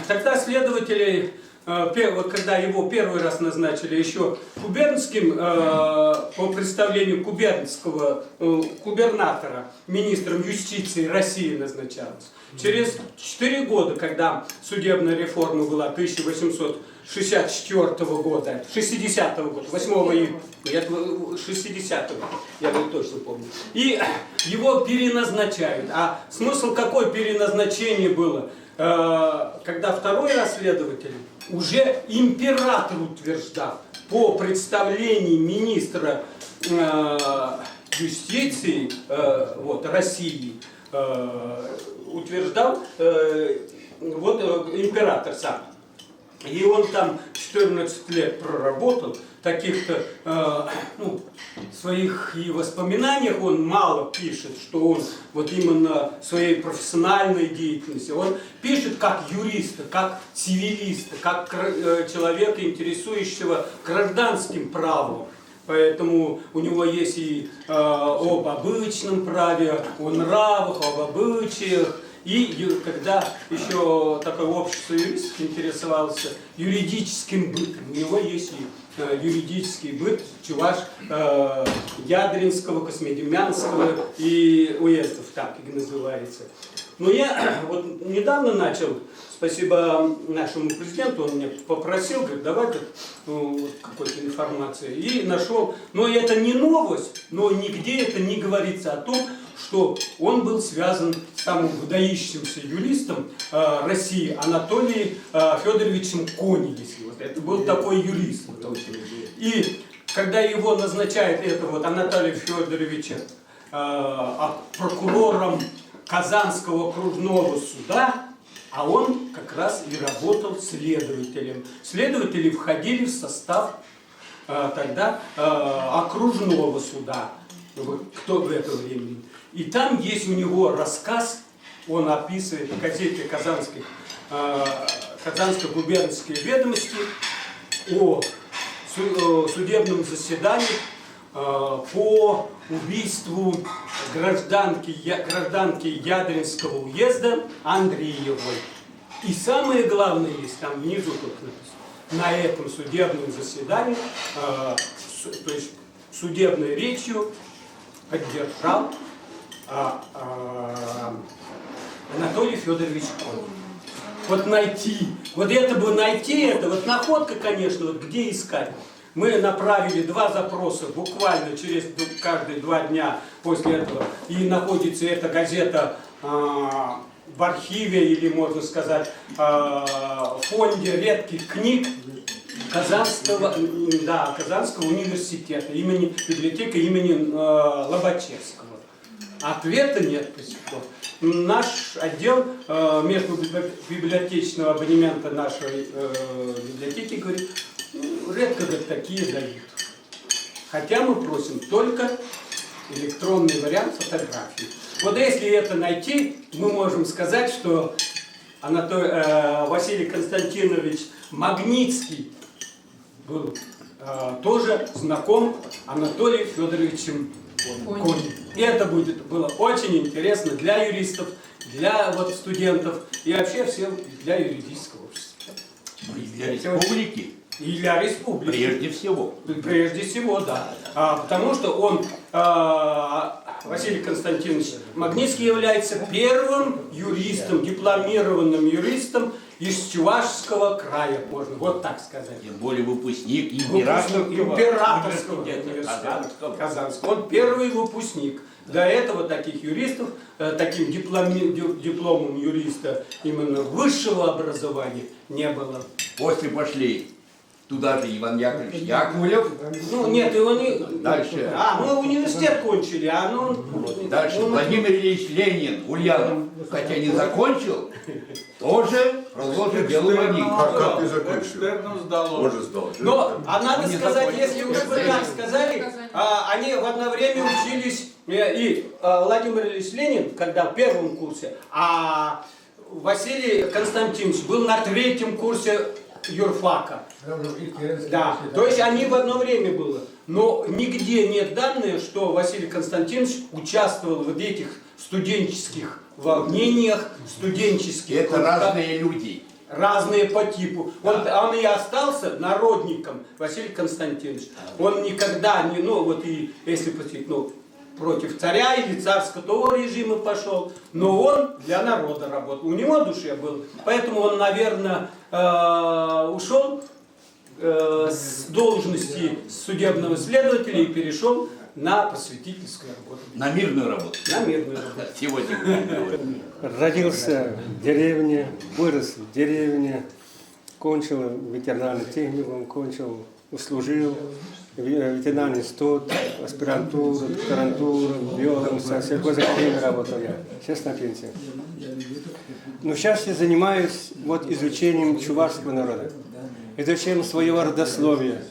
Тогда следователи, когда его первый раз назначили еще губернским, по представлению губернского губернатора, министром юстиции России назначалось. Через 4 года, когда судебная реформа была 1864 года, 60-го года, 8 июня, 60-го, я точно помню, и его переназначают. А смысл какой переназначение было? Когда второй раз следователь уже император утверждал по представлению министра юстиции России, утверждал император сам. И он там 14 лет проработал, таких-то своих и воспоминаниях он мало пишет, что он вот именно в своей профессиональной деятельности. Он пишет как юриста, как цивилиста, как человека, интересующего гражданским правом. Поэтому у него есть и об обычном праве, о нравах, об обычаях. И когда еще такое общество юристов интересовался юридическим бытом, у него есть и юридический быт чуваш Ядринского, Космодемьянского и уездов, так и называется. Но я вот недавно начал, спасибо нашему президенту, он меня попросил, говорит, давай какой-то информации, и нашел. Но это не новость, но нигде это не говорится о том, что он был связан с самым выдающимся юристом России Анатолием Федоровичем Кони, если вот это был такой юрист. И когда его назначает Анатолия Федоровича прокурором Казанского окружного суда, а он как раз и работал следователем. Следователи входили в состав тогда окружного суда. Кто в это время? И там есть у него рассказ, он описывает в газете Казанской губернские ведомости о судебном заседании по убийству гражданки Ядринского уезда Андреевой. И самое главное есть, там внизу тут написано, на этом судебном заседании, то есть судебной речью поддержал Анатолий Федорович Конь. Вот найти, вот находка, конечно, вот где искать. Мы направили 2 запроса буквально через каждые 2 дня после этого. И находится эта газета в архиве, или можно сказать, в фонде редких книг Казанского университета, библиотека имени Лобачевского. Ответа нет до сих пор. Наш отдел межбиблиотечного абонемента нашей библиотеки говорит, редко такие дают. Хотя мы просим только электронный вариант фотографии. Вот если это найти, мы можем сказать, что Василий Константинович Магнитский был тоже знаком Анатолием Федоровичем Конем. И это было очень интересно для юристов, для студентов и вообще всем для юридического общества. И для республики. И для республики. Прежде всего. Прежде всего, да. Потому что он, Василий Константинович Магнитский, является первым юристом, дипломированным юристом из Чувашского края, можно вот так сказать. Тем более выпускник Императорского университета Казанского. Он первый выпускник. До этого таких юристов, таким дипломом юриста именно высшего образования не было. После пошли туда же Иван Яковлевич Яковлев. Ну нет, Иван... Дальше. Мы университет кончили, Дальше Владимир Ильич Ленин, Ульянов, хотя не закончил, тоже продолжил дело Иваника. Как ты закончил? Он же сдал. Но, надо сказать, если уж вы так сказали, они в одно время учились, и Владимир Ильич Ленин, когда в первом курсе, а Василий Константинович был на 3-м курсе юрфака. Да, то есть они в одно время было. Но нигде нет данных, что Василий Константинович участвовал в этих студенческих волнениях, студенческих... Это разные люди. Разные по типу. Да. Он и остался народником, Василий Константинович. Он никогда не, если против царя или царского режима пошел, но он для народа работал. У него в душе был. Поэтому он, наверное, ушел с должности судебного следователя и перешел на просветительскую работу. На мирную работу. На мирную работу. Сегодня. Родился в деревне, вырос в деревне, кончил ветеринарный техникум, служил в ветеринарный институт, аспирантуру, докторантуру, биологом, сельхозакадемией работал я. Сейчас на пенсии. Но сейчас я занимаюсь изучением чувашского народа, изучением своего родословия,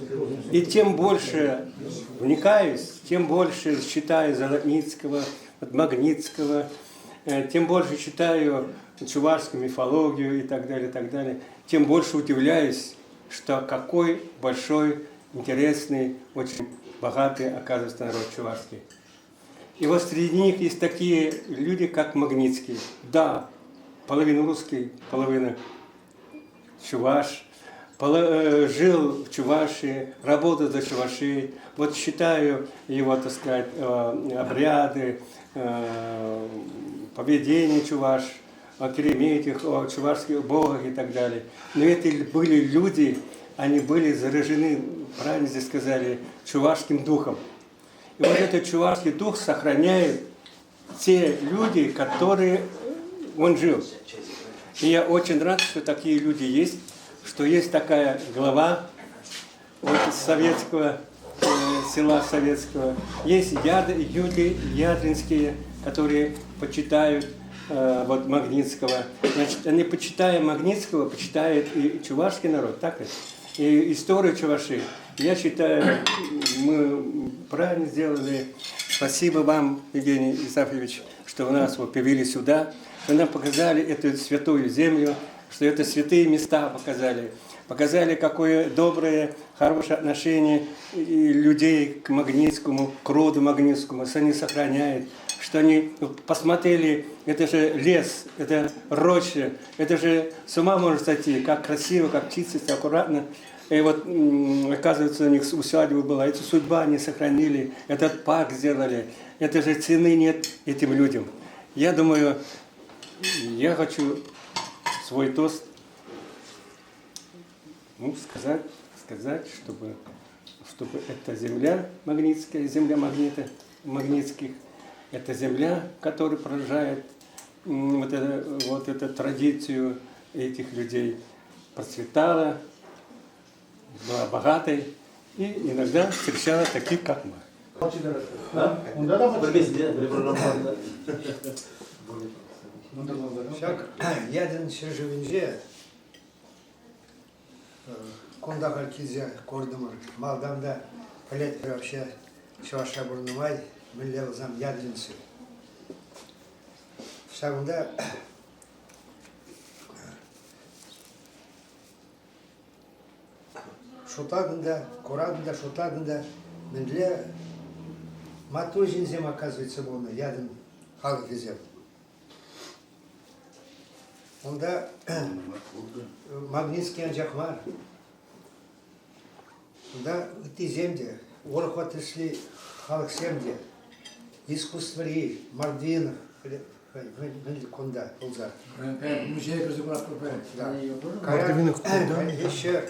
И тем больше вникаюсь, тем больше читаю Золотницкого, Магнитского, тем больше читаю чувашскую мифологию и так далее, тем больше удивляюсь, что какой большой, интересный, очень богатый, оказывается, народ чувашский. И вот среди них есть такие люди, как Магнитский. Да, половина русский, половина чуваш. Жил в Чувашии, работал за Чувашией. Вот читаю его, так сказать, обряды, поведение чуваш, о кереметях, о чувашских богах и так далее. Но это были люди, они были заражены, правильно здесь сказали, чувашским духом. И вот этот чувашский дух сохраняет те люди, которые он жил. И я очень рад, что такие люди есть, что есть такая глава вот из советского, села советского. Есть люди ядринские, которые почитают вот Магнитского. Значит, они, почитая Магнитского, почитают и чувашский народ, так ведь? И историю Чуваши. Я считаю, мы правильно сделали. Спасибо вам, Евгений Исафьевич, что вы нас вот привели сюда, что нам показали эту святую землю, что это святые места показали. Показали, какое доброе, хорошее отношение людей к Магнитскому, к роду Магнитскому, что они сохраняют, что они посмотрели, это же лес, это роща, это же с ума можно сойти, как красиво, как чисто, аккуратно. И вот, оказывается, у них усадьба была, эту судьбу они сохранили, этот парк сделали. Это же цены нет этим людям. Я думаю, я хочу свой тост сказать, чтобы эта земля магнитская, земля магнитских, это земля, которая поражает вот эту традицию этих людей, процветала, была богатой и иногда встречала таких, как мы. Яден шежевинже, кондагар кизе кордумар, малдамда палет вообще шаша бурнумай, миллел зам яденсы. Шагунда шутагында, корадында, шутагында, милле матужин зем оказывается было, яден хал кизе. Онда Магнитский анжахмар. Онда эти земли, орхот шли халық семде, искусствори, мардин, конда, ползар. Музей разобрал, Еще,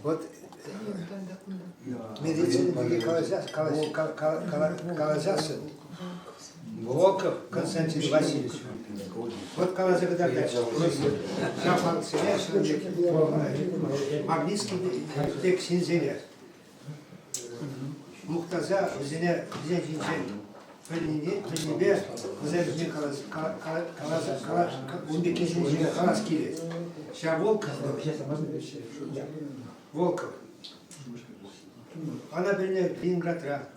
вот медицинские колозасы, Волков Константин Васильевич. Вот когда загадали, Магнитский тек синзеля. Мухтаза, Зеня, Пельнебе, Зельбе Каласкили. Сейчас Волков. Она была Ленинградра,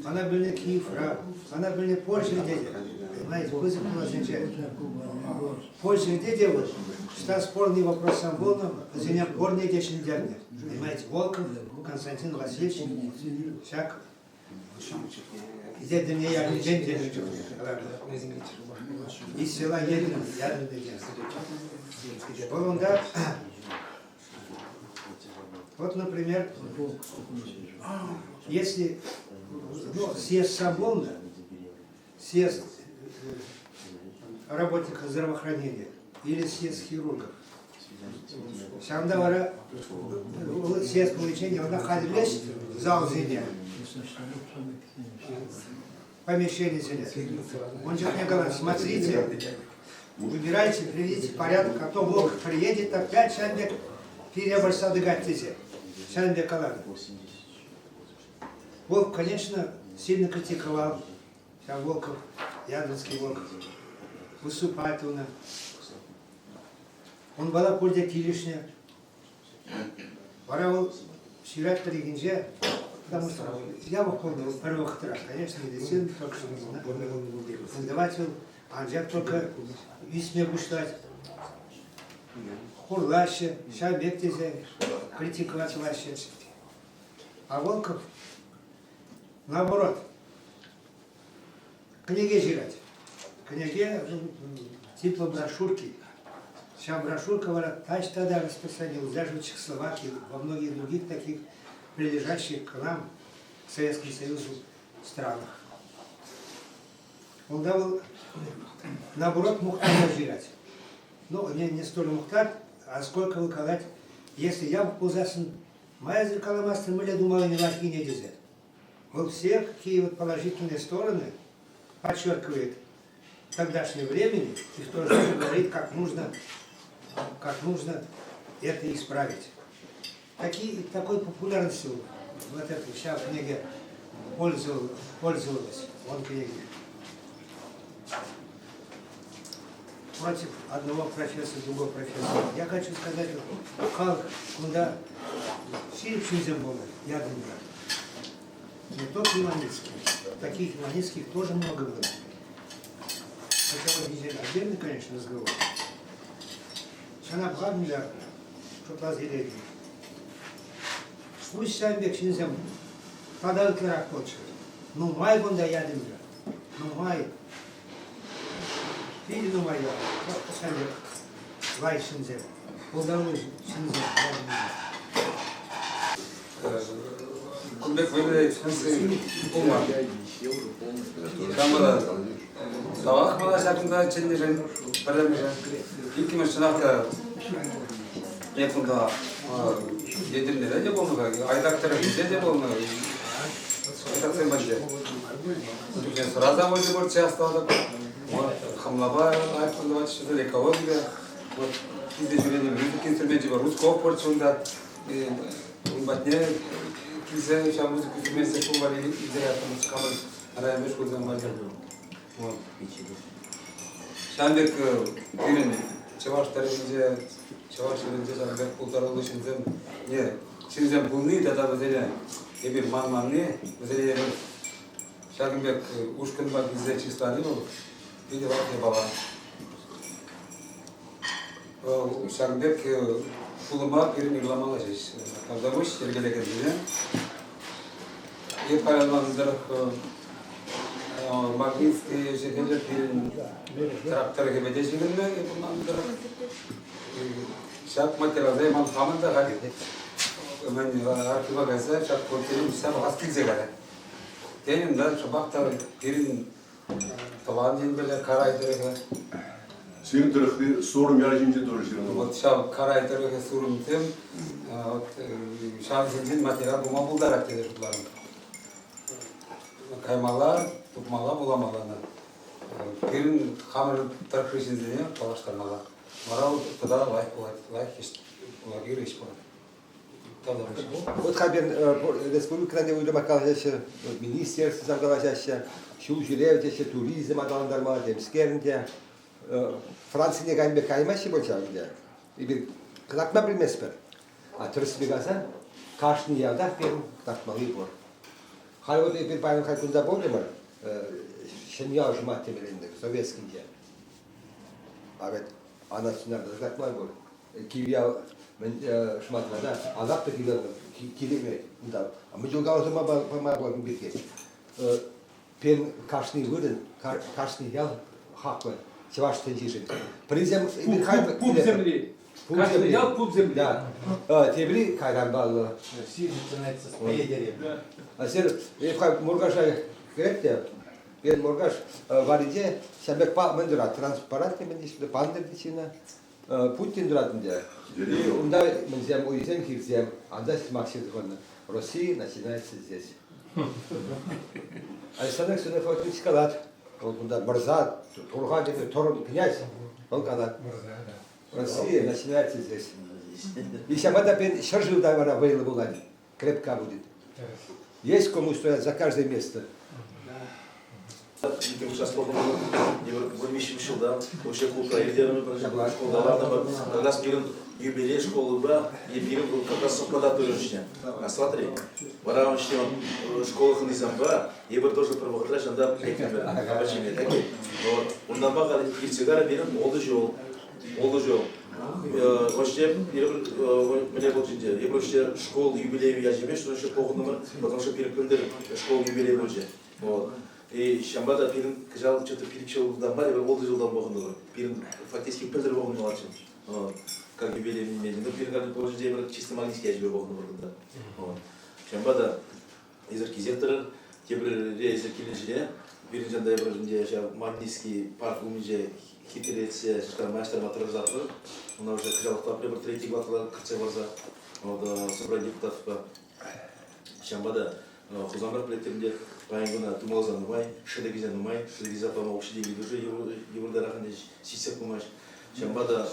она была Киевра, она была Польша, дети. Знаете, вы положение. Польша, дети, что спорный вопрос с Амбоном, за ним порные дети не дернет. Понимаете, Волков, Константин Васильевич, всяк. Где-то мне я день из села Един, я Волонда. Вот, например, если съезд Самбона, съезд работников здравоохранения или съезд хирургов, Шандавара, съезд получения, он находились в зал зрения, помещение зрения. Он же мне говорит, смотрите, выбирайте, приведите порядок, а то Волк приедет, опять Шандек переборса догадьтесь. Шандек Калан. Волк, конечно, сильно критиковал. Сейчас Волков, Ядринский Волков, выступательно. Он была польза килишня. Воровал сюрет перегинже, потому что я выполнил в первых трах, конечно, медицину, только что преподаватель, анжак только висме буштать, хурлаще, шабек тезе, критиковать лаще. А Волков, наоборот, книги жрать. Книги типа брошюрки. Сейчас брошюрка, говорят, тач тогда распространил, даже в Чехословакии, во многих других таких прилежащих к нам, к Советскому Союзу, странах. Он давал, наоборот, мухтар жрать. Ну, не столь мухтар, а сколько выколоть. Если я ползасен, моя зеркала мастер, мы думали, не лайки не дизет. Вот все какие вот положительные стороны подчеркивает тогдашнее времени и в то же время говорит, как нужно это исправить. Такой популярностью вот эта вся книга пользовалась, он книги. Против одного профессора, другого профессора. Я хочу сказать, как, куда Сирипшинзем был, я думаю, не только Иваницкий, таких Иваницких тоже много было. Хотя бы отдельный, конечно, разговор. Шана Бхагмиля, что разделили. Пусть сам бек шинзем, подал клерак почвы. Ну, май гонда ядем же. Ну, май. Видно мое, как посадил. Лай шинзем. Удалось шинзем, ядем же. Кубек выглядит ума. Камера. Савах мала шакында чендежен бардамжа. Икки машинака якында единде де болмага. Айдактары де болмага. Айтаксен баджа. Мен сразу войде бор часто хамлаба айтканда бачыды экология. Вот изде жүргенде музыка инструменти бар. Русского порчунда батне кизе шам музыка инструменти кубали идея музыкамыз араймеш кузен баджа. Вот. Шамбек бирин чаваш тарихинде чаваш тарихинде шамбек полторалы шинзем не шинзем пулны дата базеля ебир манманне базеля шамбек ушкан бак изде чистани был видел как бала шамбек пулма бирин игламала здесь когда выше сергелеген дине и параллельно Магнитский житель трактор гибедежиген ме yapılmandır. Şak materyalde man hamında hadi. Men arkıma gelse şak kortelim sen haskil zegale. Denin de şabakta birin tavanın böyle karaytırı. Senin tarafı sorun yarışınca doğru şey. Вот şab karaytırı sorun tem. Şak zincin materyal bu mabuldarak gelir bunların. Kaymalar tutmalar bulamalarına. Birin hamur tarkışınızı paylaştırmalar. Maral kadar layık işte. Olabilir iş bu. Вот хабен республикада уйдырма калжашы, министерство замгалажашы, шул жүревдеші туризм адаландарма демскерінде, Францияне гайнбек каймашы болчағында. Bir kılatma bilmez ben. Atırısı bir gazan, karşını yağdak benim kılatmalı bu. Halbuki bir bayan hakkında boldu mu? Şenya Cumhuriyeti temelinde, Sovyetski'nde. Evet, anasından da kılatmalı bu. Kivya Şumatla'da azap da kilimi. Ama çok ağzıma bakın bir kez. Ben karşını vurdum, karşını yağ haklı. Çavaş tencişin. Prizem bir kayıp. Pub земли. Karşını yağ pub земли. Tebrik kayran bağlı. Sen Murgaş'a gerekti. Ben Murgaş var idi. Sebek mandıra transparentli ben işte pandır içine. Putin duratınca. Onda мы уезжаем к Ирзем, а дальше Максим Ивановна. Россия начинается здесь. Александр Ксенофович Калат. Onda Мырза, Турган dedi, Torun князь. Он Калат. Россия начинается здесь. И сейчас ben шаржил давара вейла была. Крепка будет. Есть кому стоять за каждое место. Сейчас по-моему, не вышел, да, вообще клуб, елдерами, школаларда, когда с юбилей школы ба, и бирим был как раз совпадает тоже. А смотри, вара что школа хнизам ба, и бы тоже провокаторы, анда обучение такой. Вот, он нам багал и всегда бирим олды жол. Вообще, мне вот идея, я просто школу юбилею я тебе, что еще полный, потому что перепрыгнул школу юбилею уже. Вот. И шамбада пирин, казал, что-то перечел в дома, я олды жол дом богнул. Пирин фактически пилдер богнул очень. Как юбилей не имеет. Но пирин тоже день чисто магический я тебе богнул. Шамбада из архитектора, те были из архитектора, пирин жанда я просто где магический парк умеет хитрее, что мастер моторизатор. Он уже сказал, что апрель 3 год в барза, собрание депутатов по Шамбада, Хузамбар плетенде, Паингуна, Тумалза Нумай, Шедегиза Нумай, Шедегиза помог Шедеги души, Евурдараханде, Сисек Кумаш, Шамбада,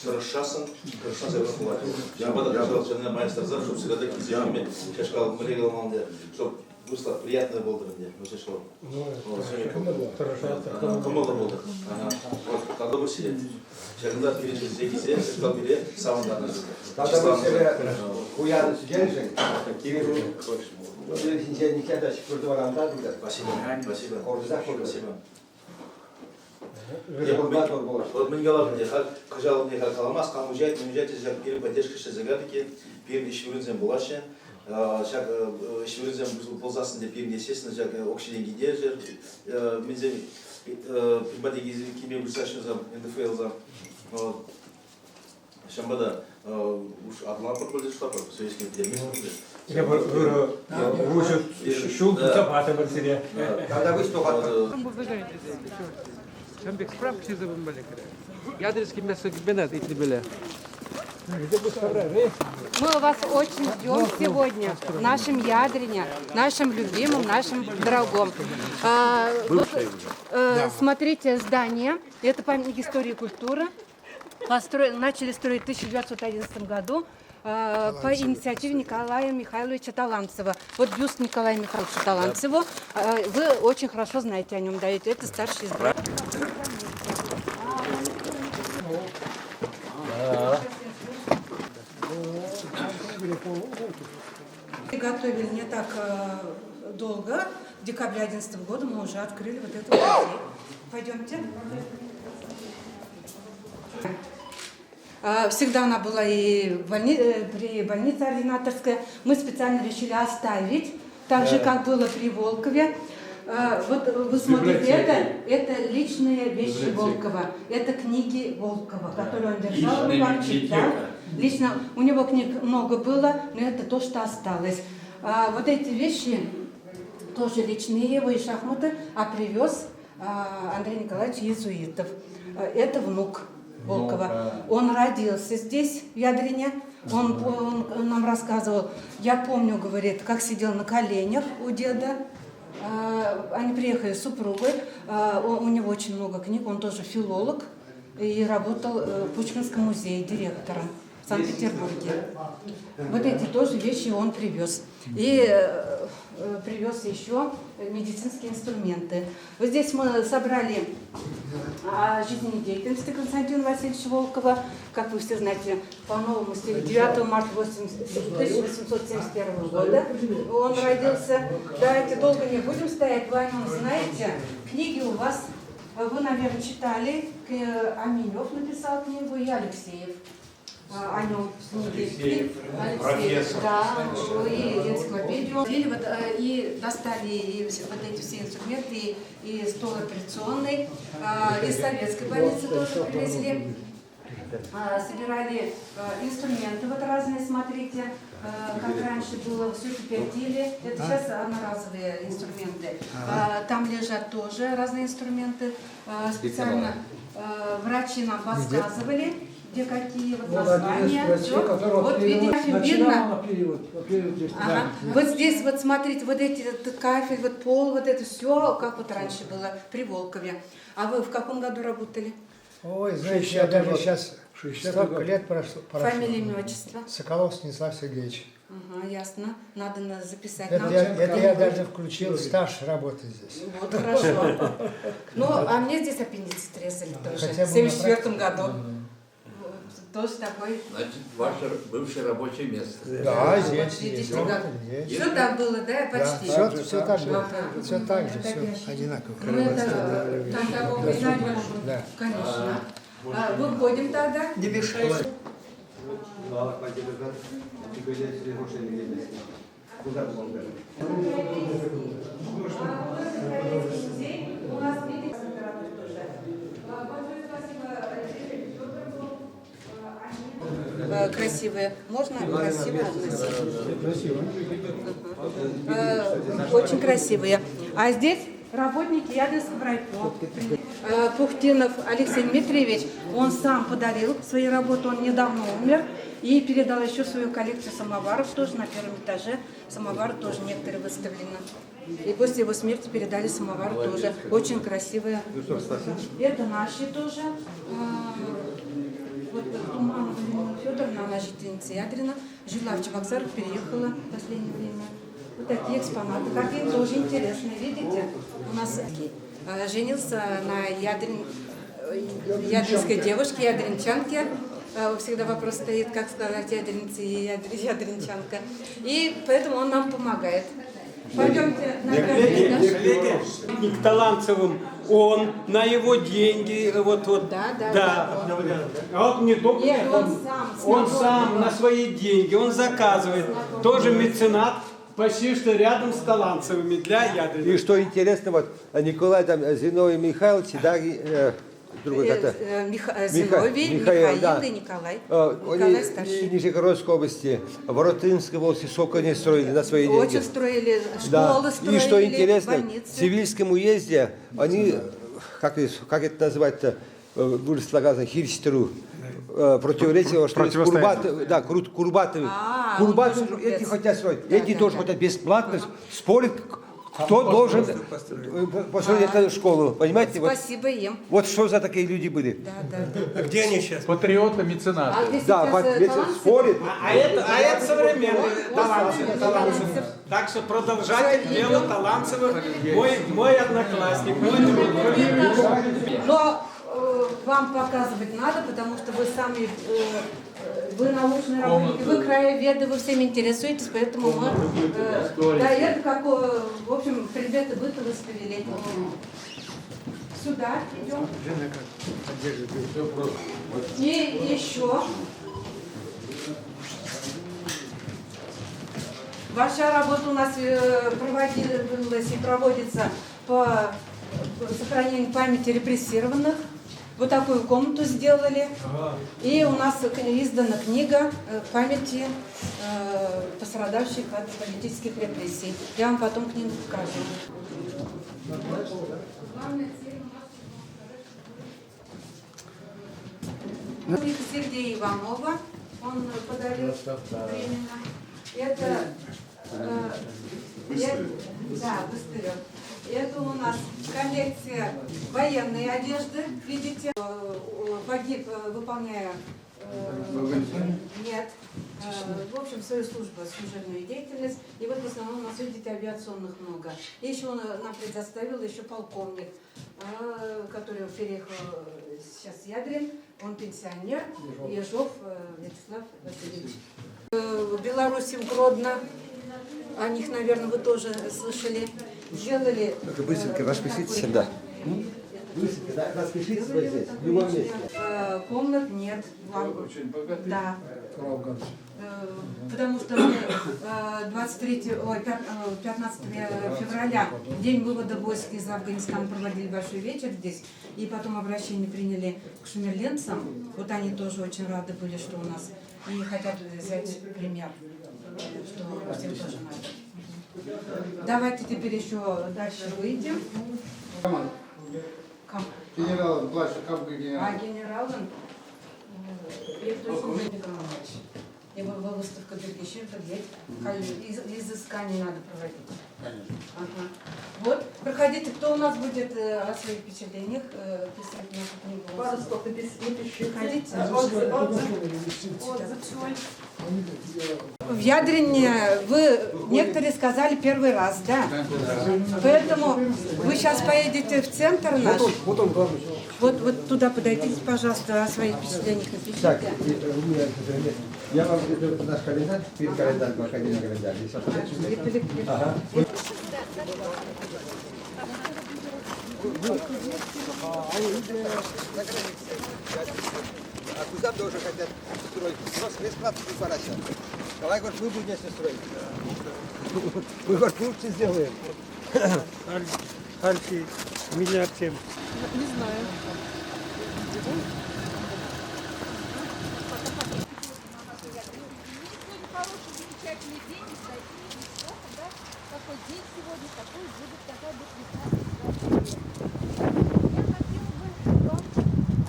Крашасан, Крашасан Еврохулат. Шамбада сказал, что она мастер зам, чтобы всегда такие зимами, Шашкал Мрегал Малде, чтобы вышло приятное было мне, ну что. Комода было. Когда вы сидели? Когда перешли здесь, сказал пере, сам данный. Когда вы себе хуяны сидели же, вы сидели не когда чуть продавали. Спасибо. Спасибо. Вот мы не говорим, каждый мне как каламас, кому уезжает, не уезжает, если перед поддержкой что загадки, перед еще врызем булаше, сейчас еще врызем ползасын для перед естественно, сейчас окшиден гидержер, медзем прибадки кими высашен за НДФЛ за Шамбада уж одна пропадет штапа, все есть где. Я говорю, уже шум запата в арсене. Когда вы что хотите? Шамбек справка все забыли. Ядринский мясо гибенат и требеля. Мы вас очень ждем сегодня в нашем Ядрине, нашем любимом, нашем дорогом. Смотрите, здание, это памятник истории и культуры. Начали строить в 1911 году по инициативе Николая Михайловича Таланцева. Вот бюст Николая Михайловича Таланцева. Вы очень хорошо знаете о нем, даете. Это старший из братьев. Готовили не так долго. В декабре 2011 года мы уже открыли вот эту музей. Пойдемте. Всегда она была и при больнице ординаторская. Мы специально решили оставить, так же, как было при Волкове. Вот вы смотрите, это личные вещи Волкова. Это книги Волкова, которые он держал в руках, читал. Лично у него книг много было, но это то, что осталось. Вот эти вещи тоже личные его и шахматы, привез Андрей Николаевич Иезуитов. Это внук Волкова. Он родился здесь, в Ядрине. Он нам рассказывал, я помню, говорит, как сидел на коленях у деда. Они приехали с супругой, у него очень много книг, он тоже филолог и работал в Пушкинском музее директором в Санкт-Петербурге. Вот эти тоже вещи он привез. И привез еще медицинские инструменты. Вот здесь мы собрали о жизнедеятельности Константина Васильевича Волкова. Как вы все знаете, по новому стилю 9 марта 1871 года он родился. Давайте долго не будем стоять, вы о нем знаете. Книги у вас, вы, наверное, читали. Аминев написал книгу и Алексеев. О нем книги. Алексеев, да, и энциклопедию. И достали вот эти все инструменты, и стол операционный, из советской больницы тоже привезли. Собирали инструменты вот разные, смотрите, как раньше было, все теперь делили. Это сейчас одноразовые инструменты. Там лежат тоже разные инструменты. Специально врачи нам подсказывали, где какие вот названия. Вот видите, видно. Ага. Вот здесь вот смотрите, вот эти кафель, вот пол, вот это все, как вот раньше было при Волкове. А вы в каком году работали? Ой, знаешь, я даже сейчас столько лет прошло. Фамилия, имя, отчество? Соколов Станислав Сергеевич. Ага, ясно. Надо записать. Это я даже включил стаж работы здесь. Вот, хорошо. Ну, а мне здесь аппендицит резали тоже. В 1974 году. тоже такой. Значит, ваше бывшее рабочее место. Да, Вот здесь видите, есть. как. Есть. Все так было, да, почти. Да, все так же, Ага. все так же, Это все конечно. одинаково. Ну, это там того времени, Да. конечно. Выходим тогда. Не мешай. У нас видите, красивые. Можно красиво относить? Очень красивые. А здесь работники Ядинского райкома. Пухтинов Алексей Дмитриевич, он сам подарил свои работы, он недавно умер. И передал еще свою коллекцию самоваров, тоже на первом этаже. Самовары тоже некоторые выставлены. И после его смерти передали самовары тоже. Очень красивые. Это наши тоже. Вот Туманова Елена Федоровна, она жительница Ядрина, жила в Чебоксарах, переехала в последнее время. Вот такие экспонаты. Какие тоже интересные, видите? У нас женился на ядринской девушке, ядринчанке. Всегда вопрос стоит, как сказать ядринцы и ядринчанка. И поэтому он нам помогает. Пойдемте на Коллеги, к Таланцевым, он на его деньги, вот. Да. А вот не только Нет, он сам на свои деньги, он заказывает. Тоже меценат, почти что рядом с Таланцевыми для ядерных. И что интересно, вот Николай там, Зиновий Михайлович, да, другой как-то. Зиновий, Михаил да. и Николай. Они Николай старший. в Нижегородской области, Воротынской области, сколько они строили на свои деньги. Очень строили, Да. школы строили, И что интересно, больницы. в Цивильском уезде они, как это называется, будет слагаться, хильстеру, противоречило, что есть Курбатов, да, Курбатовы. Курбатовы эти хотят строить, эти тоже хотят бесплатно, спорят, кто должен построить эту школу, понимаете? Спасибо им. Вот что за такие люди были. Да. Где они сейчас? Патриоты, меценаты. А здесь Да, сейчас спорят. А это современный Таланцев. Так что продолжатель дела Таланцевых, мой одноклассник, мой друг. Но вам показывать надо, потому что вы сами, вы научные работники, вы краеведы, вы всеми интересуетесь, поэтому мы, да, это как, в общем, предметы быта выставили. Сюда идем. И еще. Большая работа у нас проводилась и проводится по сохранению памяти репрессированных. Вот такую комнату сделали. И у нас издана книга памяти пострадавших от политических репрессий. Я вам потом книгу покажу. Сергея Иванова. Он подарил временно. Это Быстров. Это у нас коллекция военной одежды, видите, погиб, выполняя нет, в общем, свою службу, служебную деятельность. И вот в основном у нас, видите, авиационных много. И еще он нам предоставил еще полковник, который переехал сейчас в Ядрин, он пенсионер, Ежов Вячеслав Васильевич. В Беларуси, в Гродно, о них, наверное, вы тоже слышали, сделали... Только быстренько распишитесь, да. Быстренько, да, распишитесь вот здесь, в любом месте. Комнат нет. Очень богатый. Да. Потому что мы 15 февраля, день вывода войск из Афганистана, проводили большой вечер здесь, и потом обращение приняли к шумерленцам. Вот они тоже очень рады были, что у нас, и хотят взять пример, что всем тоже надо. Давайте теперь еще дальше выйдем. Генерал, младший генерал. А генерал он? Его выставка Бергищенко, изыскание надо проводить. Конечно. Ага. Вот, проходите, кто у нас будет о своих впечатлениях писать нашу книгу? Пару слов напишите. Ходите. Отзыв. В Ядрине вы, некоторые сказали, первый раз, да? Поэтому вы сейчас поедете в центр наш. Вот туда подойдите, пожалуйста, о своих впечатлениях напишите. Так, я вам приду наш календарь, перед календарь, академия календарь. Ага. А куда тоже хотят строить? У нас бесплатно препарация. Давай, говорит, мы будем вместе строить. Мы, говорит, лучше сделаем. Альфи, миллиард тем. Не знаю. Хороший, замечательный день, такой день сегодня, такой будет, такая будет весна. Я хотела бы вам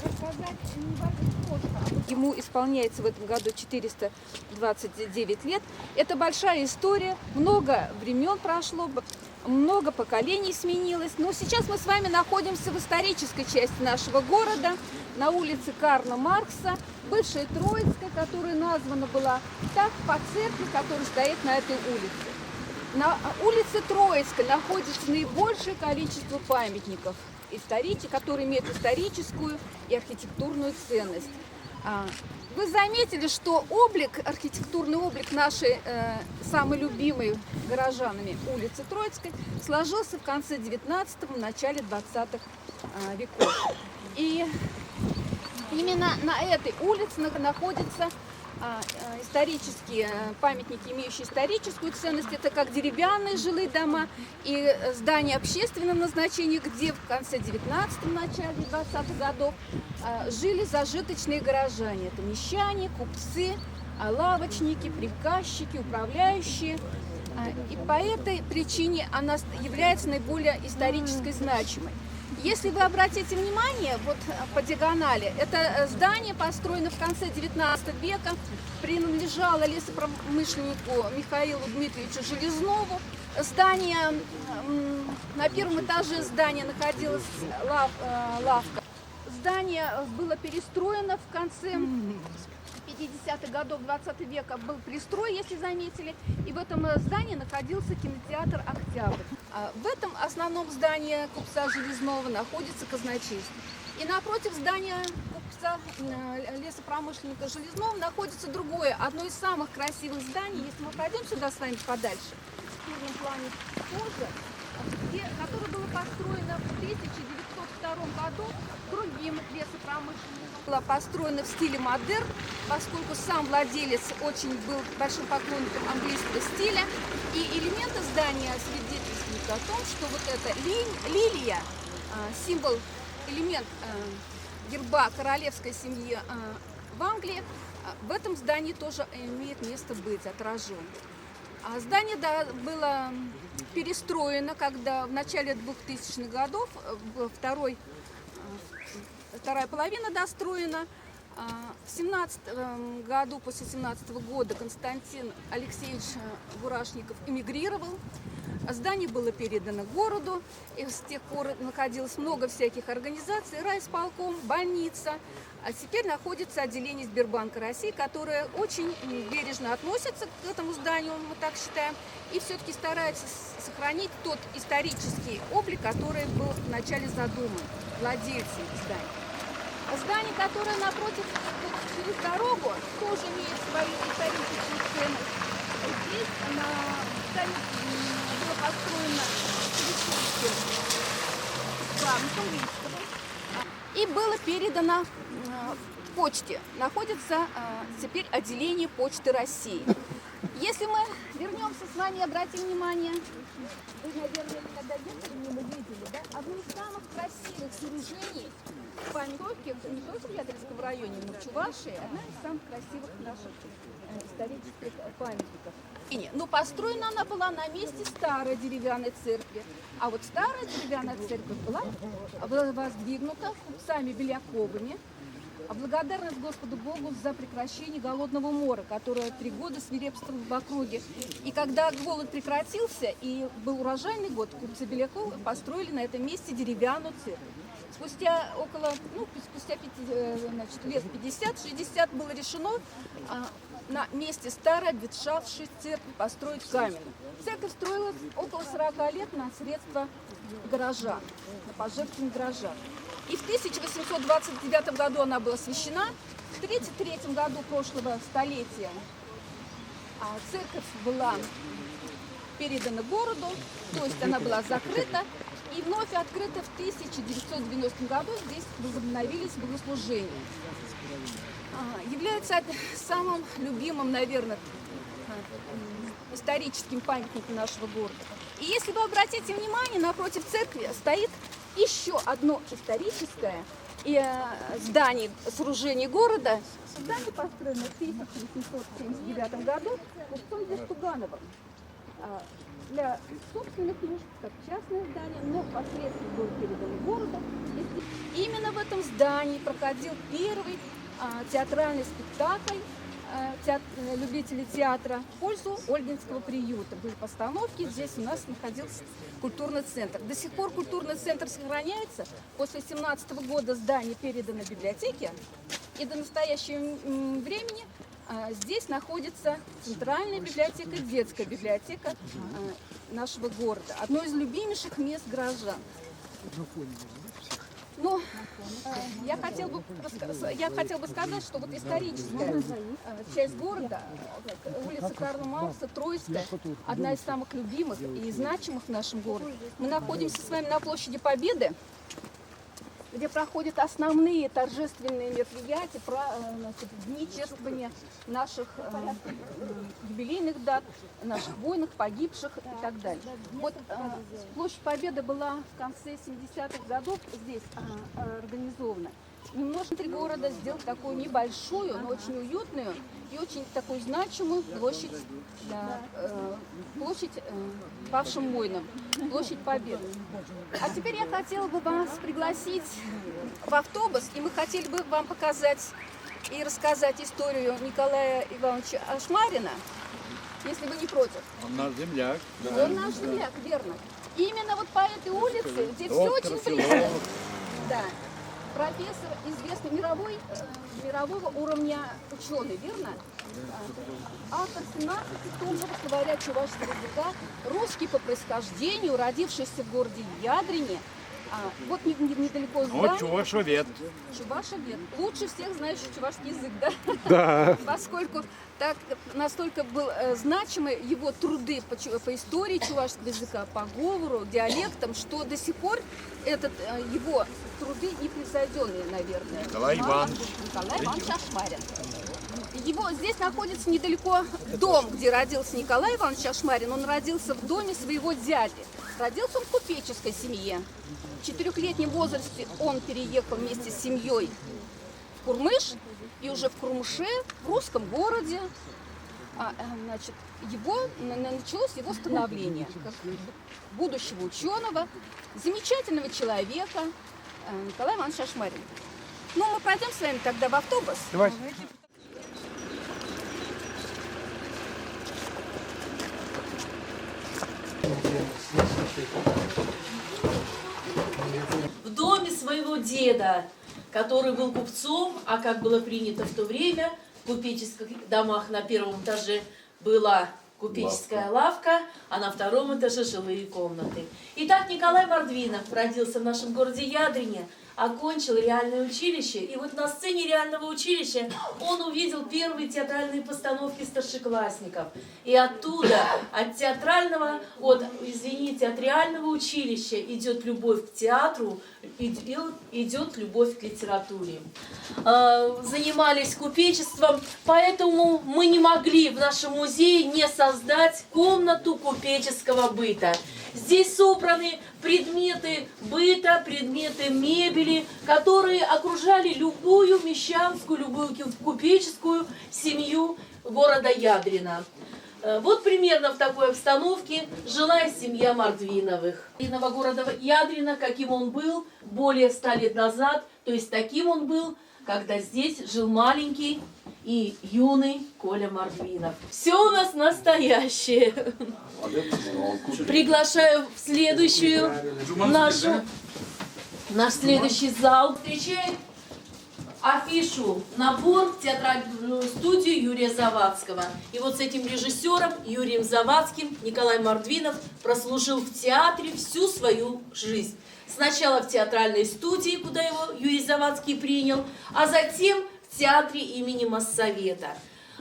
рассказать немножко. Ему исполняется в этом году 429 лет. Это большая история, много времен прошло, много поколений сменилось. Но сейчас мы с вами находимся в исторической части нашего города, на улице Карла Маркса, бывшая Троицкая, которая названа была так по церкви, которая стоит на этой улице. На улице Троицкой находится наибольшее количество памятников, которые имеют историческую и архитектурную ценность. Вы заметили, что архитектурный облик нашей самой любимой горожанами улицы Троицкой сложился в конце 19-го, начале 20-х веков. И именно на этой улице находятся исторические памятники, имеющие историческую ценность. Это как деревянные жилые дома и здания общественного назначения, где в конце 19-го, начале 20-х годов жили зажиточные горожане. Это мещане, купцы, лавочники, приказчики, управляющие. И по этой причине она является наиболее исторически значимой. Если вы обратите внимание, вот по диагонали, это здание построено в конце 19 века, принадлежало лесопромышленнику Михаилу Дмитриевичу Железнову. Здание, на первом этаже здания находилась лавка. Здание было перестроено в конце 50-х годов 20 века, был пристрой, если заметили, и в этом здании находился кинотеатр «Октябрь». В этом основном здании купца Железнова находится казначейство. И напротив здания купца лесопромышленника Железнова находится другое, одно из самых красивых зданий, если мы пройдем сюда с вами подальше, в первом плане тоже, которое было построено в 1902 году другим лесопромышленником. Было построено в стиле модерн, поскольку сам владелец очень был большим поклонником английского стиля. И элементы здания свидетельствуют о том, что вот эта лилия, символ, элемент герба королевской семьи в Англии, в этом здании тоже имеет место быть отражен. Здание было перестроено, когда в начале 2000-х годов, вторая половина достроена. В 17 году, после 17 года, Константин Алексеевич Бурашников эмигрировал. Здание было передано городу, и с тех пор находилось много всяких организаций, райисполком, больница. А теперь находится отделение Сбербанка России, которое очень бережно относится к этому зданию, мы так считаем, и все-таки старается сохранить тот исторический облик, который был вначале задуман владельцем здания. Здание, которое напротив, через дорогу, тоже имеет свою историческую ценность. Здесь здание было построено и было передано почте. Находится теперь отделение Почты России. Если мы вернемся с вами, обратим внимание, вы, наверное, когда ехали, мимо видели, да? Одно из самых красивых сооружений памятники, не только в Ядринском районе, но в Чувашии, одна из самых красивых наших исторических памятников. Но построена она была на месте старой деревянной церкви. А вот старая деревянная церковь была воздвигнута купцами Беляковыми а благодарность Господу Богу за прекращение голодного мора, которое 3 года свирепствовало в округе. И когда голод прекратился и был урожайный год, купцы Белякова построили на этом месте деревянную церковь. Спустя лет 50-60 было решено на месте старой обветшавшей церкви построить каменную. Церковь строилась около 40 лет на средства горожан, на пожертвования горожан. И в 1829 году она была освящена. В 1933 году прошлого столетия церковь была передана городу, то есть она была закрыта. И вновь открыта в 1990 году. Здесь возобновились богослужения. Является самым любимым, наверное, историческим памятником нашего города. И если вы обратите внимание, напротив церкви стоит еще одно историческое здание сооружения города. Здание построено в 1879 году купцом Дестугановым. Для собственных нужд, как частное здание, но впоследствии было передано городу. Именно в этом здании проходил первый театральный спектакль любителей театра в пользу Ольгинского приюта. Были постановки, здесь у нас находился культурный центр. До сих пор культурный центр сохраняется. После 1917 года здание передано библиотеке, и до настоящего времени здесь находится центральная библиотека, детская библиотека нашего города. Одно из любимейших мест горожан. Но я хотела бы сказать, что вот историческая часть города, улица Карла Маркса, Троицкая, одна из самых любимых и значимых в нашем городе. Мы находимся с вами на площади Победы, где проходят основные торжественные мероприятия, дни чествования наших юбилейных дат, наших воинов, погибших и так далее. Вот площадь Победы была в конце 70-х годов здесь организована. Немножко внутри города сделать такую небольшую, но очень уютную и очень такую значимую площадь, площадь павшим воинам, площадь Победы. А теперь я хотела бы вас пригласить в автобус, и мы хотели бы вам показать и рассказать историю Николая Ивановича Ашмарина, если вы не против. Он наш земляк. Он наш земляк, верно. И именно вот по этой улице, где все очень близко. Да. Профессор, известный мирового уровня ученый, верно? Автор 17 томов словаря чувашского языка, русский по происхождению, родившийся в городе Ядрине. Вот недалеко здания. Чувашовед. Чувашовед. Лучше всех знающий чувашский язык, да? Да. Поскольку настолько был значимы его труды по истории чувашского языка, по говору, диалектам, что до сих пор его труды непревзойденные, наверное. Николай Иванович Ашмарин. Здесь находится недалеко дом, где родился Николай Иванович Ашмарин. Он родился в доме своего дяди. Родился он в купеческой семье. В 4-летнем возрасте он переехал вместе с семьей в Курмыш, и уже в Курмыше, в русском городе, началось его становление как будущего ученого, замечательного человека Николая Ивановича Ашмарина. Ну, мы пойдем с вами тогда в автобус. Давайте. В доме своего деда, который был купцом, а как было принято в то время, в купеческих домах на первом этаже была купеческая лавка, а на втором этаже жилые комнаты. Итак, Николай Мордвинов родился в нашем городе Ядрине, окончил реальное училище, и вот на сцене реального училища он увидел первые театральные постановки старшеклассников. И оттуда, от реального училища идет любовь к театру, идет любовь к литературе. Занимались купечеством, поэтому мы не могли в нашем музее не создать комнату купеческого быта. Здесь собраны предметы быта, предметы мебели, которые окружали любую мещанскую, любую купеческую семью города Ядрина. Вот примерно в такой обстановке жила семья Мордвиновых. Города Ядрина, каким он был более 100 лет назад, то есть таким он был когда здесь жил маленький и юный Коля Мордвинов. Все у нас настоящее. Приглашаю в следующую наш следующий зал. Встречает афишу «Набор» в театральную студию Юрия Завадского. И вот с этим режиссером Юрием Завадским Николай Мордвинов прослужил в театре всю свою жизнь. Сначала в театральной студии, куда его Юрий Завадский принял, а затем в театре имени Моссовета.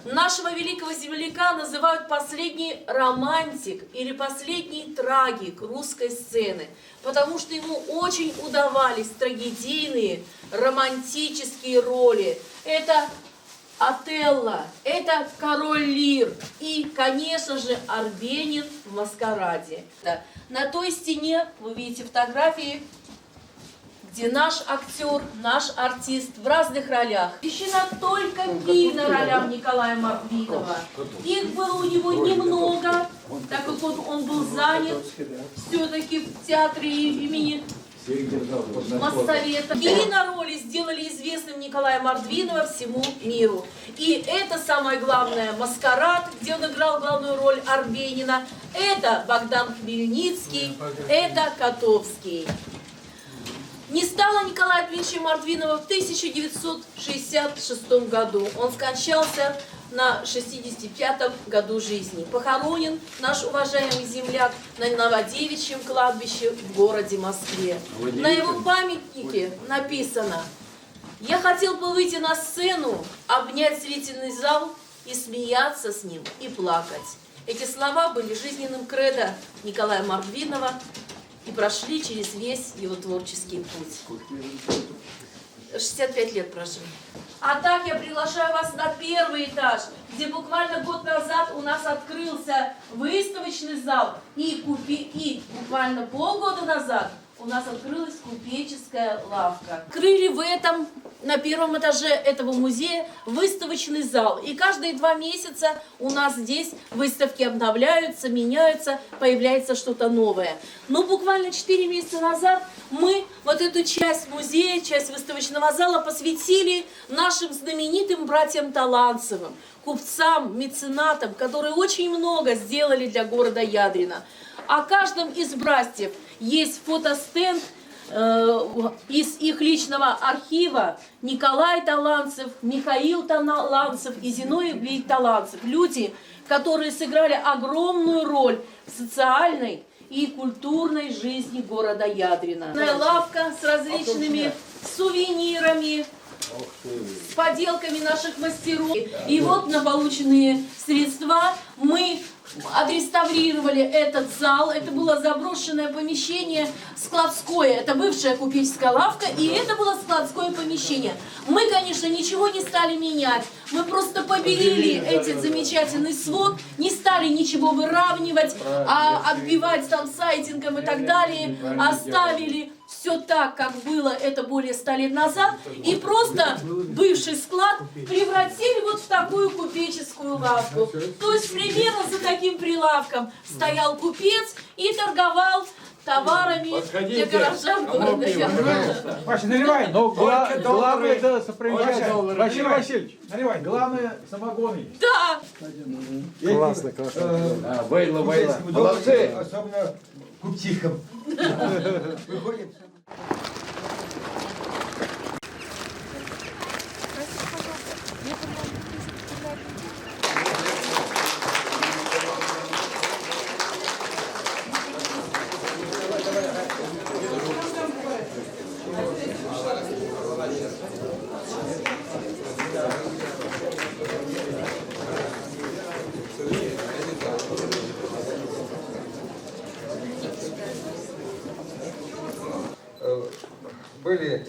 Нашего великого земляка называют последний романтик или последний трагик русской сцены, потому что ему очень удавались трагедийные, романтические роли. Это Отелло, это Король Лир и, конечно же, Арбенин в «Маскараде». На той стене вы видите фотографии, где наш актер, наш артист в разных ролях. Освещена только на ролях Николая Мордвинова. Их было у него немного, так как он был занят все-таки в театре имени Моссовета. Кинороли сделали известным Николая Мордвинова всему миру. И это самое главное, «Маскарад», где он играл главную роль Арбенина. Это Богдан Хмельницкий, это Котовский. Не стало Николая Дмитриевича Мордвинова в 1966 году. Он скончался на 65-м году жизни. Похоронен наш уважаемый земляк на Новодевичьем кладбище в городе Москве. На его памятнике написано: «Я хотел бы выйти на сцену, обнять зрительный зал и смеяться с ним, и плакать». Эти слова были жизненным кредо Николая Мордвинова и прошли через весь его творческий путь. 65 лет прожил. А так я приглашаю вас на первый этаж, где буквально год назад у нас открылся выставочный зал, и буквально полгода назад у нас открылась купеческая лавка. Открыли на первом этаже этого музея выставочный зал. И каждые 2 месяца у нас здесь выставки обновляются, меняются, появляется что-то новое. Но буквально 4 месяца назад мы вот эту часть музея, часть выставочного зала посвятили нашим знаменитым братьям Таланцевым, купцам, меценатам, которые очень много сделали для города Ядрина. О каждом из братьев есть фотостенд из их личного архива. Николай Таланцев, Михаил Таланцев и Зиновий Таланцев. Люди, которые сыграли огромную роль в социальной и культурной жизни города Ядрина. Лавка с различными сувенирами, с поделками наших мастеров. И вот на полученные средства мы отреставрировали этот зал. Это было заброшенное помещение складское. Это бывшая купеческая лавка, и это было складское помещение. Мы, конечно, ничего не стали менять. Мы просто побелили этот замечательный свод, не стали ничего выравнивать, оббивать там сайдингом и так далее. Оставили все так, как было это более 100 лет назад, и просто бывший склад превратили вот в такую купеческую лавку. То есть примерно за таким прилавком стоял купец и торговал товарами для горожан города Ядрина. Паша, наливай. Но главное это сопровождение. Василий Васильевич, наливай. Главное самогоны. Да. Классно, классно. Вейла. Молодцы. Особенно купчихам. Выходим. Были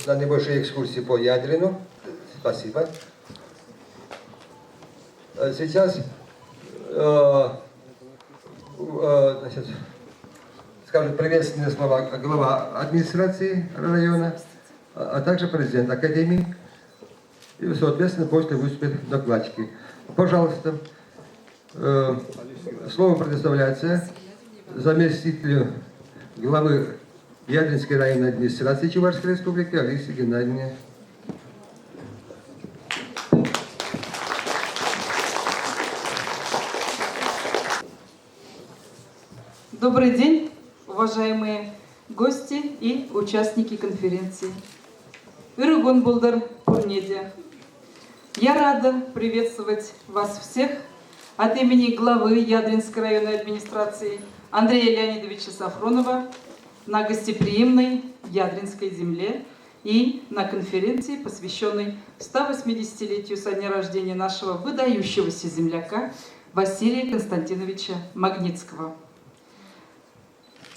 на небольшой экскурсии по Ядрину. Спасибо. Сейчас скажем приветственные слова глава администрации района, а также президент академии. И, соответственно, после выступят докладчики. Пожалуйста, слово предоставляется заместителю главы Ядринской районной администрации Чувашской республики Алисе Геннадьевне Добрый день, уважаемые гости и участники конференции. Ирыгон Булдар Пурнеде. Я рада приветствовать вас всех от имени главы Ядринской районной администрации Андрея Леонидовича Сафронова на гостеприимной Ядринской земле и на конференции, посвященной 180-летию со дня рождения нашего выдающегося земляка Василия Константиновича Магнитского.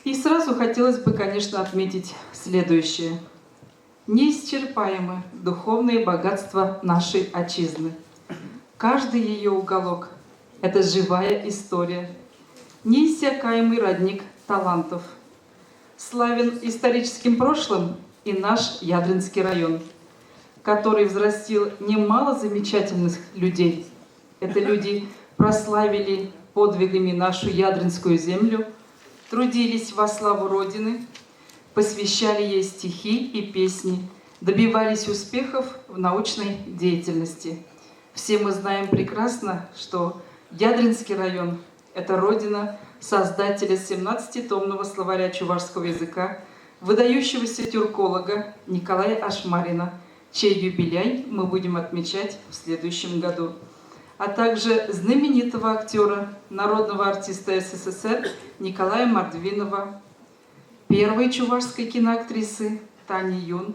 И сразу хотелось бы, конечно, отметить следующее. Неисчерпаемы духовные богатства нашей отчизны. Каждый ее уголок – это живая история, неиссякаемый родник талантов. Славен историческим прошлым и наш Ядринский район, который взрастил немало замечательных людей. Это люди прославили подвигами нашу Ядринскую землю, трудились во славу Родины, посвящали ей стихи и песни, добивались успехов в научной деятельности. Все мы знаем прекрасно, что Ядринский район – это родина создателя 17-томного словаря чувашского языка, выдающегося тюрколога Николая Ашмарина, чей юбилей мы будем отмечать в следующем году, а также знаменитого актера, народного артиста СССР Николая Мордвинова, первой чувашской киноактрисы Тани Юн.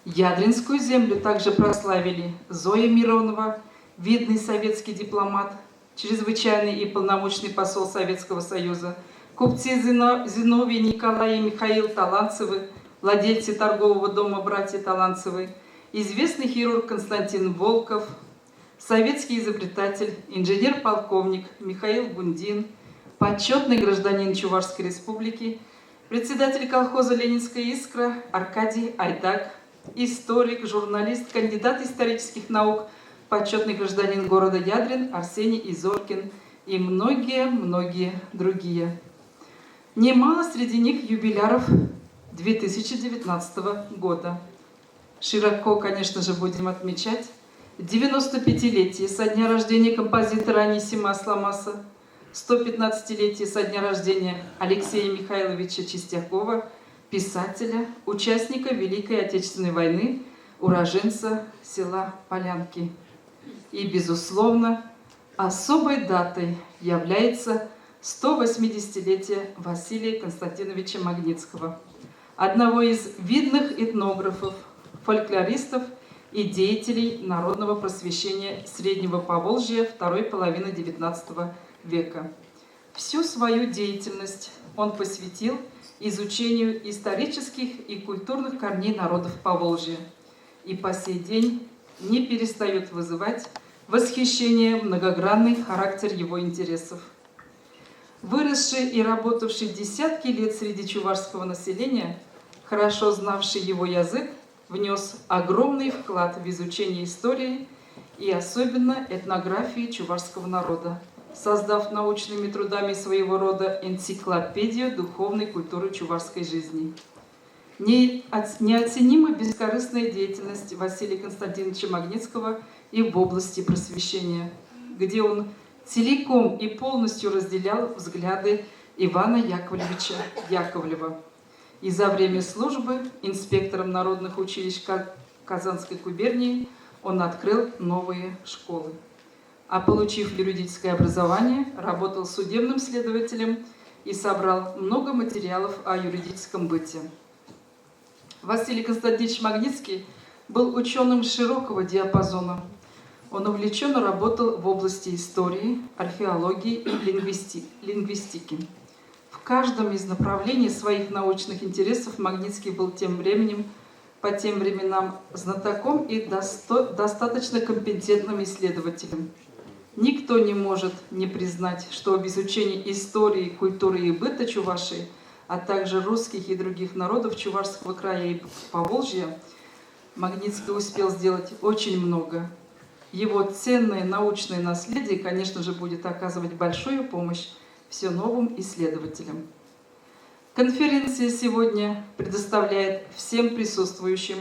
Ядринскую землю также прославили Зоя Миронова, видный советский дипломат, чрезвычайный и полномочный посол Советского Союза, купцы Зиновий, Николай и Михаил Таланцевы, владельцы торгового дома «Братья Таланцевы», известный хирург Константин Волков, советский изобретатель, инженер-полковник Михаил Гундин, почетный гражданин Чувашской республики, председатель колхоза «Ленинская искра» Аркадий Айдак, историк, журналист, кандидат исторических наук, почетный гражданин города Ядрин Арсений Изоркин и многие-многие другие. Немало среди них юбиляров 2019 года. Широко, конечно же, будем отмечать 95-летие со дня рождения композитора Анисима Асламаса, 115-летие со дня рождения Алексея Михайловича Чистякова, писателя, участника Великой Отечественной войны, уроженца села Полянки. И, безусловно, особой датой является 180-летие Василия Константиновича Магнитского, одного из видных этнографов, фольклористов и деятелей народного просвещения Среднего Поволжья второй половины XIX века. Всю свою деятельность он посвятил изучению исторических и культурных корней народов Поволжья и по сей день не перестает вызывать восхищение многогранный характер его интересов. Выросший и работавший десятки лет среди чувашского населения, хорошо знавший его язык, внес огромный вклад в изучение истории и особенно этнографии чувашского народа, создав научными трудами своего рода энциклопедию духовной культуры чувашской жизни. Неоценима бескорыстная деятельность Василия Константиновича Магнитского и в области просвещения, где он целиком и полностью разделял взгляды Ивана Яковлевича Яковлева. И за время службы инспектором народных училищ Казанской губернии он открыл новые школы. А получив юридическое образование, работал судебным следователем и собрал много материалов о юридическом быте. Василий Константинович Магнитский был ученым широкого диапазона. Он увлеченно работал в области истории, археологии и лингвистики. В каждом из направлений своих научных интересов Магнитский был по тем временам знатоком и достаточно компетентным исследователем. Никто не может не признать, что об изучении истории, культуры и быта Чувашии, а также русских и других народов Чувашского края и Поволжья, Магнитский успел сделать очень много. Его ценное научное наследие, конечно же, будет оказывать большую помощь все новым исследователям. Конференция сегодня предоставляет всем присутствующим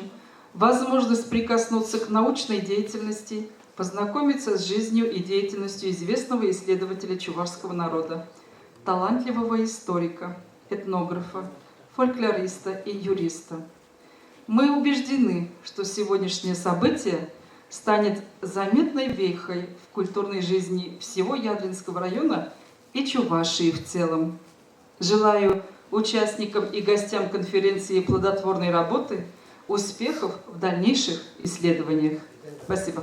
возможность прикоснуться к научной деятельности, познакомиться с жизнью и деятельностью известного исследователя чувашского народа, талантливого историка, этнографа, фольклориста и юриста. Мы убеждены, что сегодняшнее событие станет заметной вехой в культурной жизни всего Ядринского района и Чувашии в целом. Желаю участникам и гостям конференции плодотворной работы успехов в дальнейших исследованиях. Спасибо.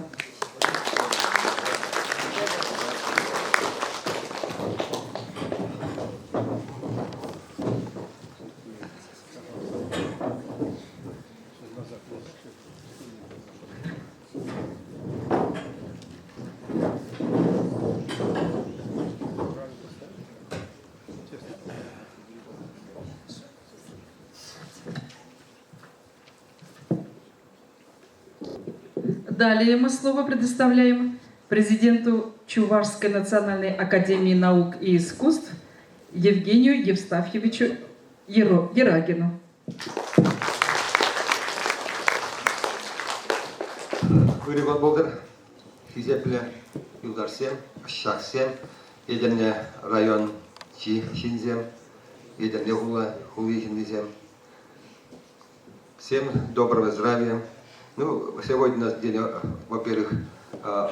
Далее мы слово предоставляем президенту Чувашской национальной академии наук и искусств Евгению Евстафьевичу Ерагину. Урегон болдыр, хизепле, юлдарсем, шахсем, еденне район чинзем, еденне хулихинзем. Всем доброго здравия. Ну, сегодня у нас день, во-первых,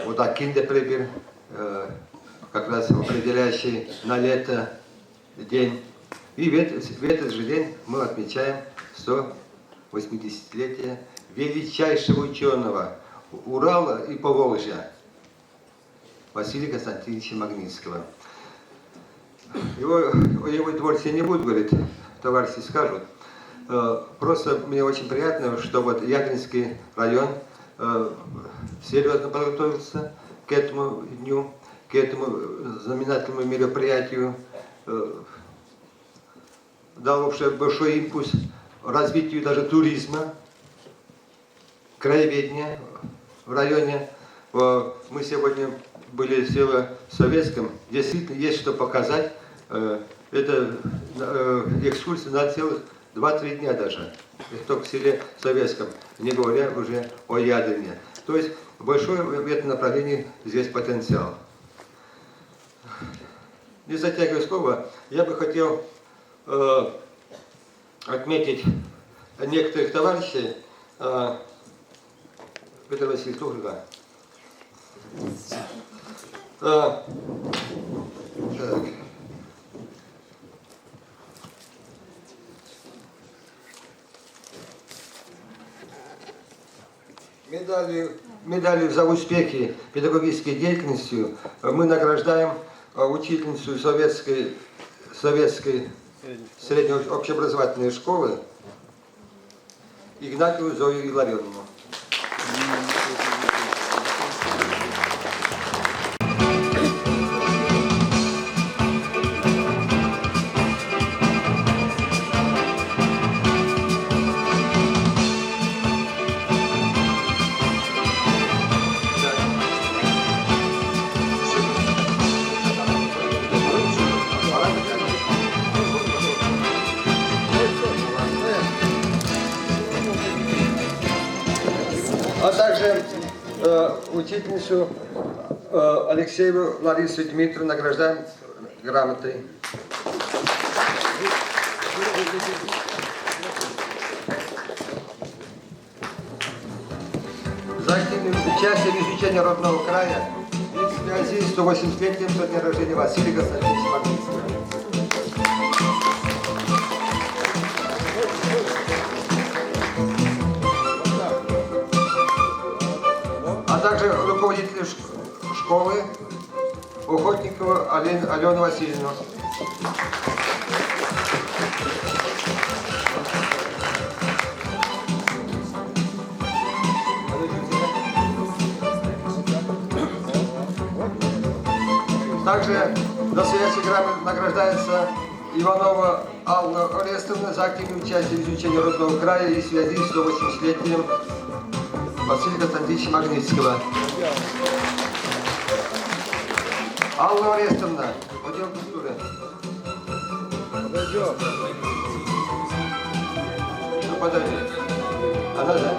вот так киндепрепер, как раз определяющий на лето день. И в этот же день мы отмечаем 180-летие величайшего ученого Урала и Поволжья Василия Константиновича Магнитского. Его творчество не буду говорить, товарищи скажут. Просто мне очень приятно, что вот Ядринский район серьезно подготовился к этому дню, к этому знаменательному мероприятию, дал вообще большой импульс развитию даже туризма, краеведения в районе. Мы сегодня были в селе Советском, действительно есть что показать. Это экскурсия на целых 2-3 дня даже, только в селе Советском, не говоря уже о Ядрине. То есть большой в этом направлении здесь потенциал. Не затягивая слово, я бы хотел отметить некоторых товарищей. Петр Васильевич Тухрика. Медалью за успехи педагогической деятельностью мы награждаем учительницу советской средней общеобразовательной школы Игнатьеву Зою Илларионовну. А также учительницу Алексееву Ларису Дмитриевну награждаем грамотой. За активное участие в изучении родного края и в связи с 180-летием со дня рождения Василия Константиновича Магнитского. А также руководитель школы Охотникова Алену Васильевну. Также настоящей грамотой награждается Иванова Алла Орестовна за активное участие в изучении родного края и связи с 180-летием Василия Константиновича Магнитского. Алла Орестовна, отдел культуры. Ну, подойди. Она, да?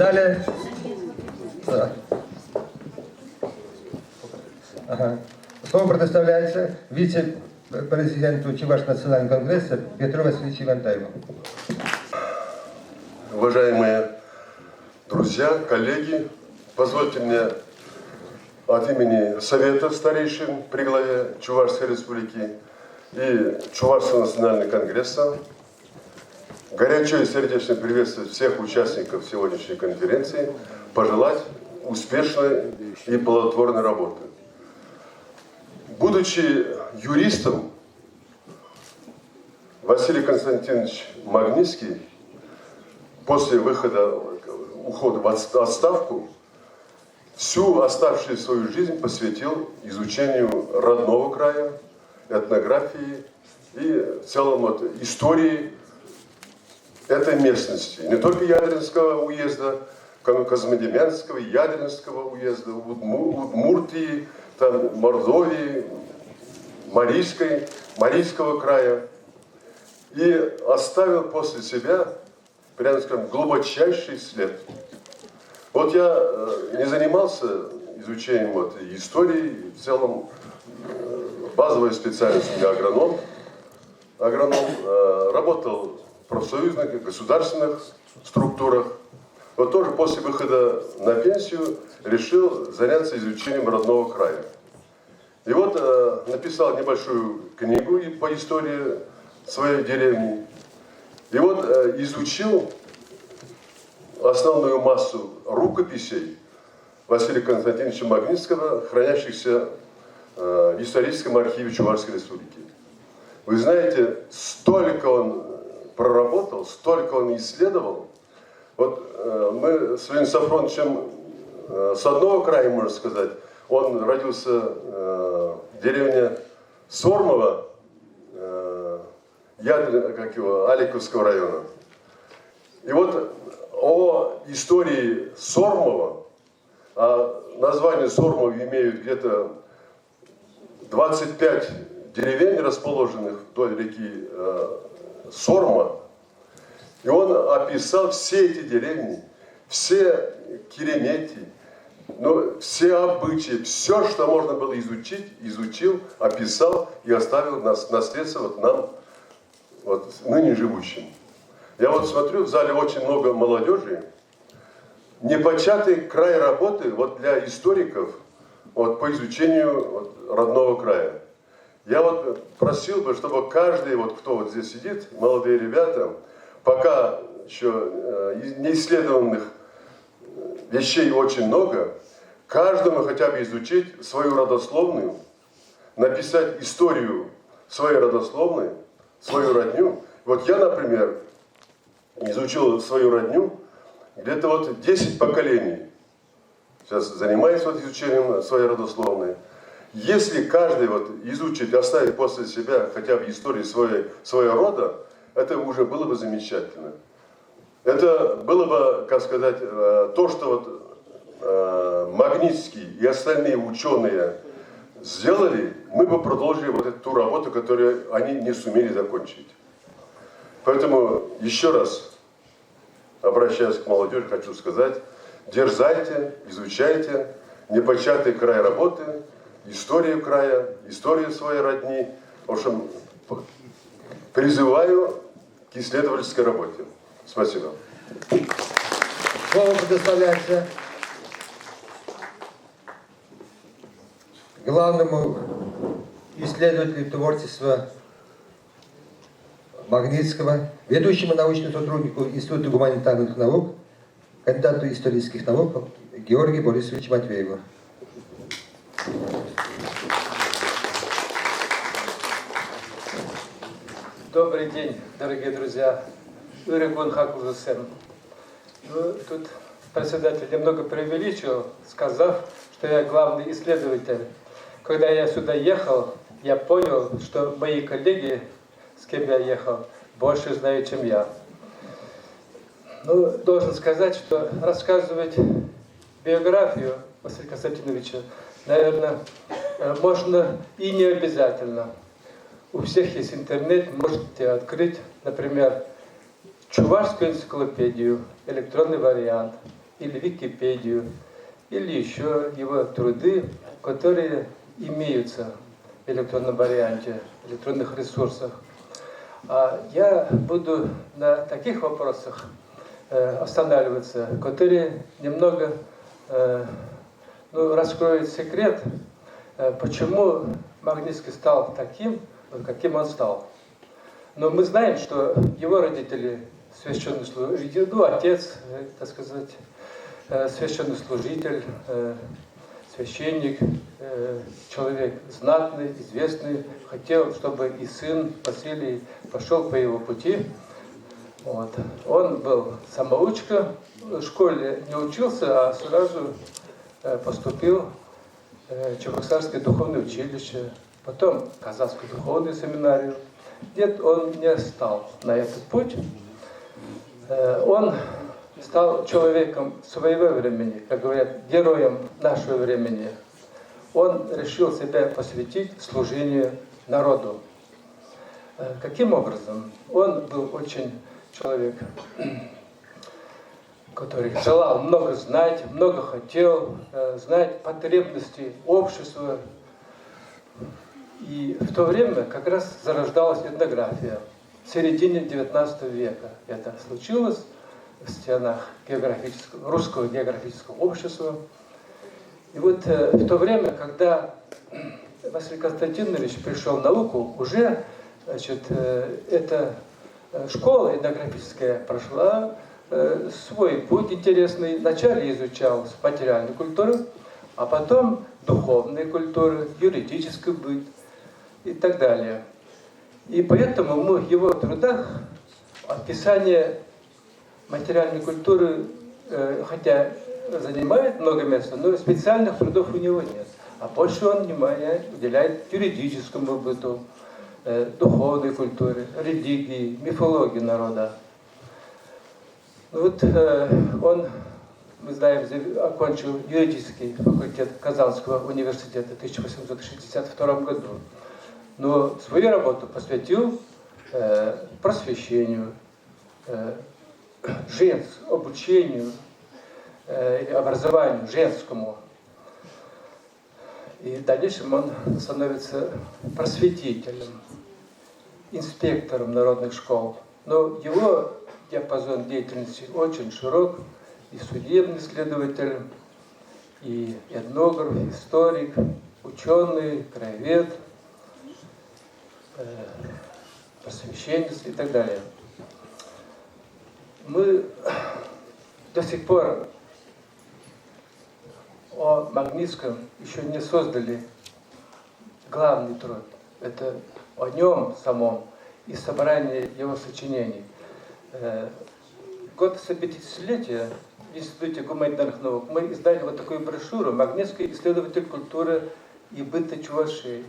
Далее. Да. Ага. Слово предоставляется вице-президенту Чувашского национального конгресса Петру Васильевичу Ивантаеву. Уважаемые друзья, коллеги, позвольте мне от имени Совета старейшин при главе Чувашской Республики и Чувашского национального конгресса горячо и сердечно приветствовать всех участников сегодняшней конференции, пожелать успешной и плодотворной работы. Будучи юристом, Василий Константинович Магнитский после ухода в отставку всю оставшуюся свою жизнь посвятил изучению родного края, этнографии и в целом истории этой местности. Не только Ядринского уезда, Козмодемьянского, Ядринского уезда, Удмуртии, там, Мордовии, Марийского края. И оставил после себя, прямо скажем, глубочайший след. Вот я не занимался изучением истории, в целом базовой специальность у меня агроном, работал в профсоюзных, государственных структурах. Вот тоже после выхода на пенсию решил заняться изучением родного края. И вот написал небольшую книгу по истории своей деревни. И вот изучил основную массу рукописей Василия Константиновича Магнитского, хранящихся в историческом архиве Чувашской Республики. Вы знаете, столько он проработал, столько он исследовал. Вот мы с Владимиром Сафроновичем с одного края, можно сказать, он родился в деревне Сормово, Аликовского района. И вот о истории Сормова, а название Сормова имеют где-то 25 деревень, расположенных вдоль реки Сорма. И он описал все эти деревни, все киремети, все обычаи, все, что можно было изучить, изучил, описал и оставил наследство нам, ныне живущим. Я смотрю, в зале очень много молодежи. Непочатый край работы для историков по изучению родного края. Я просил бы, чтобы каждый, кто здесь сидит, молодые ребята, пока еще неисследованных вещей очень много, каждому хотя бы изучить свою родословную, написать историю своей родословной, свою родню. Я, например, изучил свою родню где-то 10 поколений. Сейчас занимаюсь изучением своей родословной. Если каждый изучить, оставить после себя хотя бы историю своего рода, это уже было бы замечательно. Это было бы, как сказать, то, что Магнитский и остальные ученые сделали, мы бы продолжили ту работу, которую они не сумели закончить. Поэтому еще раз, обращаясь к молодежи, хочу сказать, дерзайте, изучайте непочатый край работы, историю края, историю своей родни. В общем, призываю к исследовательской работе. Спасибо. Слово предоставляется главному исследователю творчества Магнитского, ведущему научному сотруднику Института гуманитарных наук, кандидату исторических наук Георгию Борисовичу Матвееву. Добрый день, дорогие друзья. Иригон Хакузусен. Тут председатель немного преувеличил, сказав, что я главный исследователь. Когда я сюда ехал, я понял, что мои коллеги, с кем я ехал, больше знают, чем я. Должен сказать, что рассказывать биографию Василия Константиновича, наверное, можно и не обязательно. У всех есть интернет, можете открыть, например, Чувашскую энциклопедию, электронный вариант, или Википедию, или еще его труды, которые имеются в электронном варианте, в электронных ресурсах. А я буду на таких вопросах останавливаться, которые немного раскроют секрет, почему Магнитский стал таким, каким он стал. Но мы знаем, что его родители священнослужитель, отец, так сказать, священнослужитель, священник, человек знатный, известный, хотел, чтобы и сын Василий пошел по его пути. Вот. Он был самоучка, в школе не учился, а сразу поступил в Чебоксарское духовное училище, потом в Казанскую духовную семинарию. Нет, он не стал на этот путь. Он стал человеком своего времени, как говорят, героем нашего времени. Он решил себя посвятить служению народу. Каким образом? Он был очень человек, который желал много знать, много хотел знать потребности общества. И в то время как раз зарождалась этнография. В середине XIX века это случилось в стенах русского географического общества. И вот в то время, когда Василий Константинович пришел в науку, уже эта школа этнографическая прошла свой путь интересный. Вначале изучалась материальная культура, а потом духовная культура, юридический быт и так далее. И поэтому мы в его трудах описание материальной культуры, хотя занимает много места, но специальных трудов у него нет. А больше он внимания уделяет юридическому быту, духовной культуре, религии, мифологии народа. Вот он, мы знаем, окончил юридический факультет Казанского университета в 1862 году. Но свою работу посвятил просвещению, обучению, образованию женскому. И в дальнейшем он становится просветителем, инспектором народных школ. Но его диапазон деятельности очень широк. И судебный следователь, и этнограф, историк, ученый, краевед, просвещенец и так далее. Мы до сих пор о Магнитском еще не создали главный труд. Это о нем самом и собрание его сочинений. Год 50-летия в Институте гуманитарных наук мы издали вот такую брошюру «Магнитский исследователь культуры и быта Чувашии».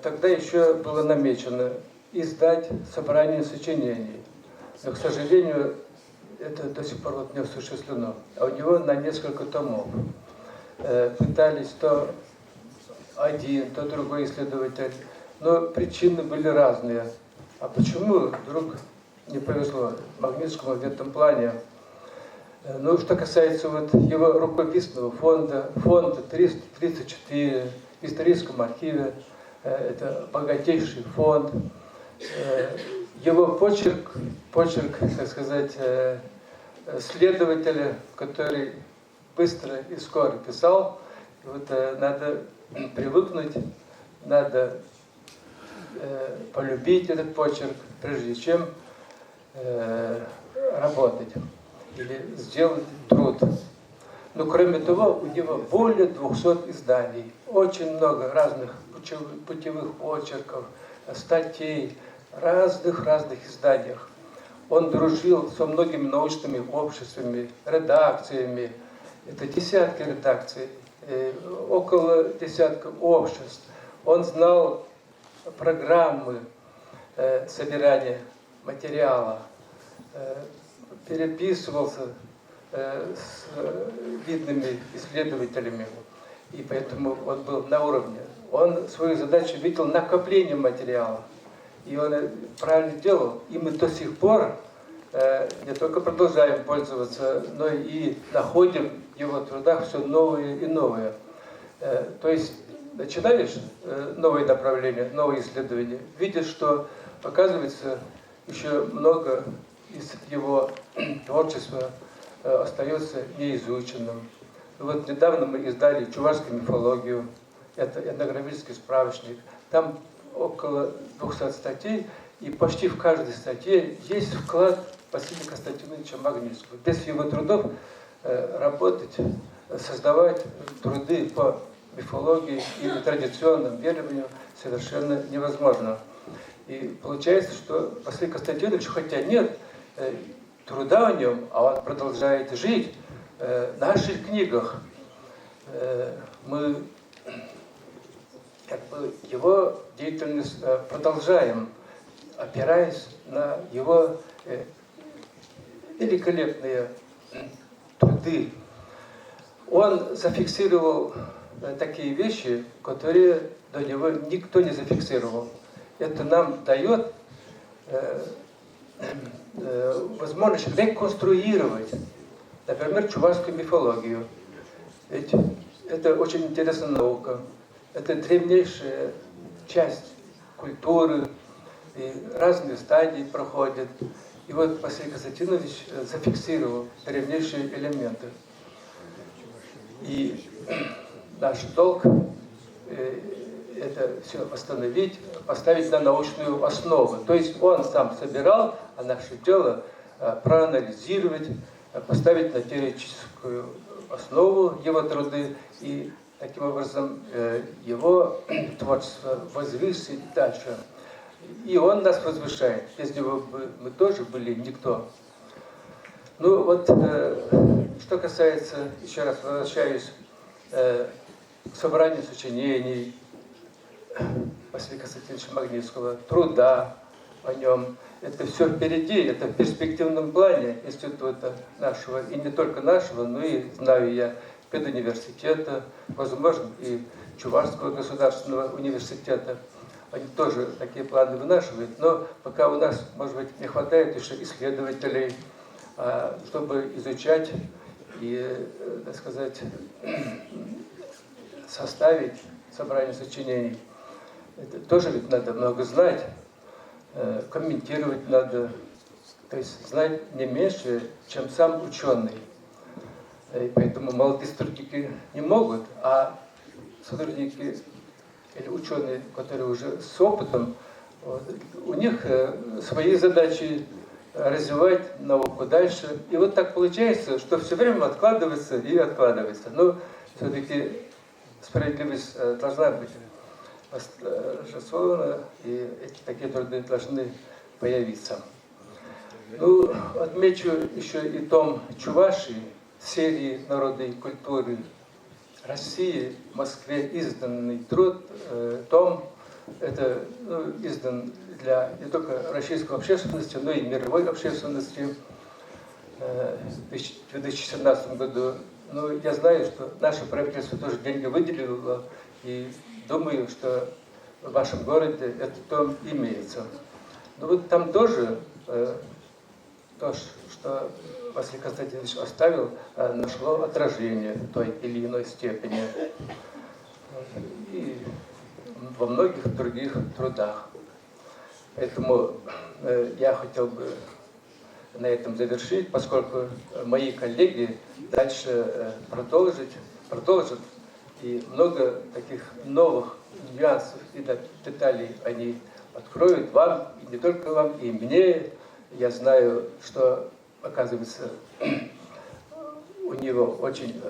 Тогда еще было намечено издать собрание сочинений. Но, к сожалению, это до сих пор не осуществлено. А у него на несколько томов. Пытались то один, то другой исследователь. Но причины были разные. А почему вдруг не повезло Магнитскому в этом плане? Ну, что касается вот его рукописного фонда 334 в историческом архиве, это богатейший фонд. Его почерк, так сказать, следователя, который быстро и скоро писал. Вот надо привыкнуть, надо полюбить этот почерк, прежде чем работать или сделать труд. Но кроме того, у него более 200 изданий, очень много разных путевых очерков, статей, разных изданиях. Он дружил со многими научными обществами, редакциями. Это десятки редакций, около десятка обществ. Он знал программы собирания материала, переписывался с видными исследователями, и поэтому он был на уровне. Он свою задачу видел накоплением материала, и он правильно делал. И мы до сих пор не только продолжаем пользоваться, но и находим в его трудах все новые и новые. То есть начинаешь новые направления, новые исследования, видишь, что, оказывается, еще много из его творчества остается неизученным. Вот недавно мы издали чувашскую мифологию, это этнографический справочник. Там около 200 статей, и почти в каждой статье есть вклад Василия Константиновича Магнитского. Без его трудов работать, создавать труды по мифологии и традиционным верованиям совершенно невозможно. И получается, что Василий Константинович, хотя нет труда в нем, а он продолжает жить в наших книгах. Мы как бы его деятельность продолжаем, опираясь на его великолепные труды. Он зафиксировал такие вещи, которые до него никто не зафиксировал. Это нам дает возможность реконструировать, например, чувашскую мифологию. Ведь это очень интересная наука. Это древнейшая часть культуры, и разные стадии проходят. И вот Василий Константинович зафиксировал древнейшие элементы. И наш долг это все восстановить, поставить на научную основу. То есть он сам собирал, а наше дело проанализировать, поставить на теоретическую основу его труды и таким образом его творчество возвысить дальше. И он нас возвышает. Без него бы мы тоже были никто. Ну вот, что касается, еще раз возвращаюсь к собранию сочинений Василия Константиновича Магнитского, труда о нем. Это все впереди, это в перспективном плане института нашего, и не только нашего, но и, знаю я, педуниверситета, возможно, и Чувашского государственного университета. Они тоже такие планы вынашивают, но пока у нас, может быть, не хватает еще исследователей, чтобы изучать и, так сказать, составить собрание сочинений. Это тоже ведь надо много знать, комментировать надо, то есть знать не меньше, чем сам ученый. И поэтому молодые сотрудники не могут, а сотрудники или ученые, которые уже с опытом, вот, у них свои задачи развивать науку дальше. И вот так получается, что все время откладывается и откладывается. Но все-таки справедливость должна быть восторжествована, и такие труды должны появиться. Ну, отмечу еще и том Чувашии, серии народа и культуры России в Москве изданный труд, том, это издан для не только российской общественности, но и мировой общественности в 2017 году. Но я знаю, что наше правительство тоже деньги выделило, и думаю, что в вашем городе этот том имеется. Но вот там тоже то, что Василий Константинович оставил, нашло отражение в той или иной степени и во многих других трудах. Поэтому я хотел бы на этом завершить, поскольку мои коллеги дальше продолжат, и много таких новых нюансов и деталей они откроют вам, и не только вам, и мне. Я знаю, что, оказывается, у него очень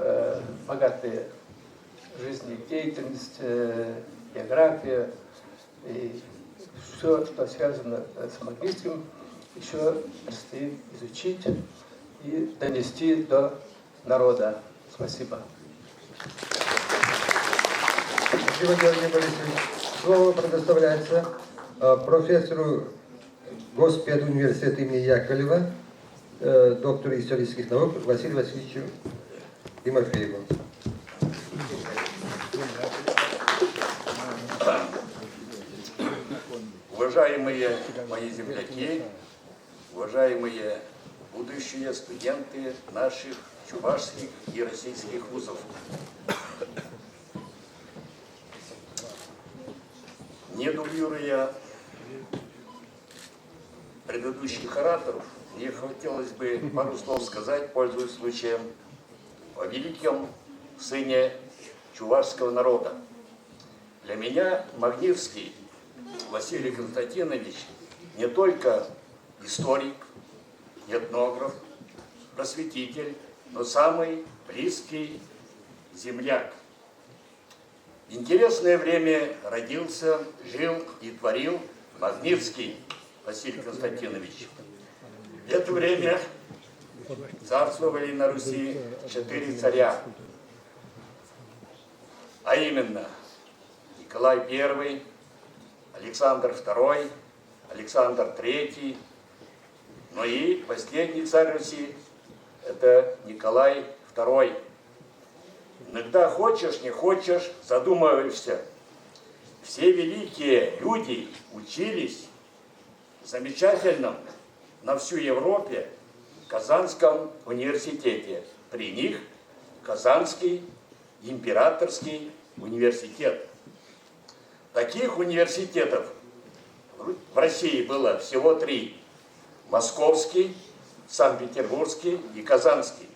богатая жизнедеятельность, география, и все, что связано с Магнитским, еще предстоит изучить и донести до народа. Спасибо. Спасибо, Георгий Борисович. Слово предоставляется профессору Госпедуниверситета имени Яковлева, доктору исторических наук Василию Васильевичу Тимофееву. Уважаемые мои земляки, уважаемые будущие студенты наших чувашских и российских вузов. Не дублируя предыдущих ораторов, мне хотелось бы пару слов сказать, пользуясь случаем, о великом сыне чувашского народа. Для меня Магнитский Василий Константинович не только историк, этнограф, просветитель, но самый близкий земляк. В интересное время родился, жил и творил Магнитский Василий Константинович. В это время царствовали на Руси 4 царя, а именно Николай I, Александр II, Александр III, но и последний царь Руси – это Николай II. Иногда хочешь, не хочешь, задумываешься. Все великие люди учились в замечательном на всю Европе Казанском университете. При них Казанский императорский университет. Таких университетов в России было всего 3. Московский, Санкт-Петербургский и Казанский.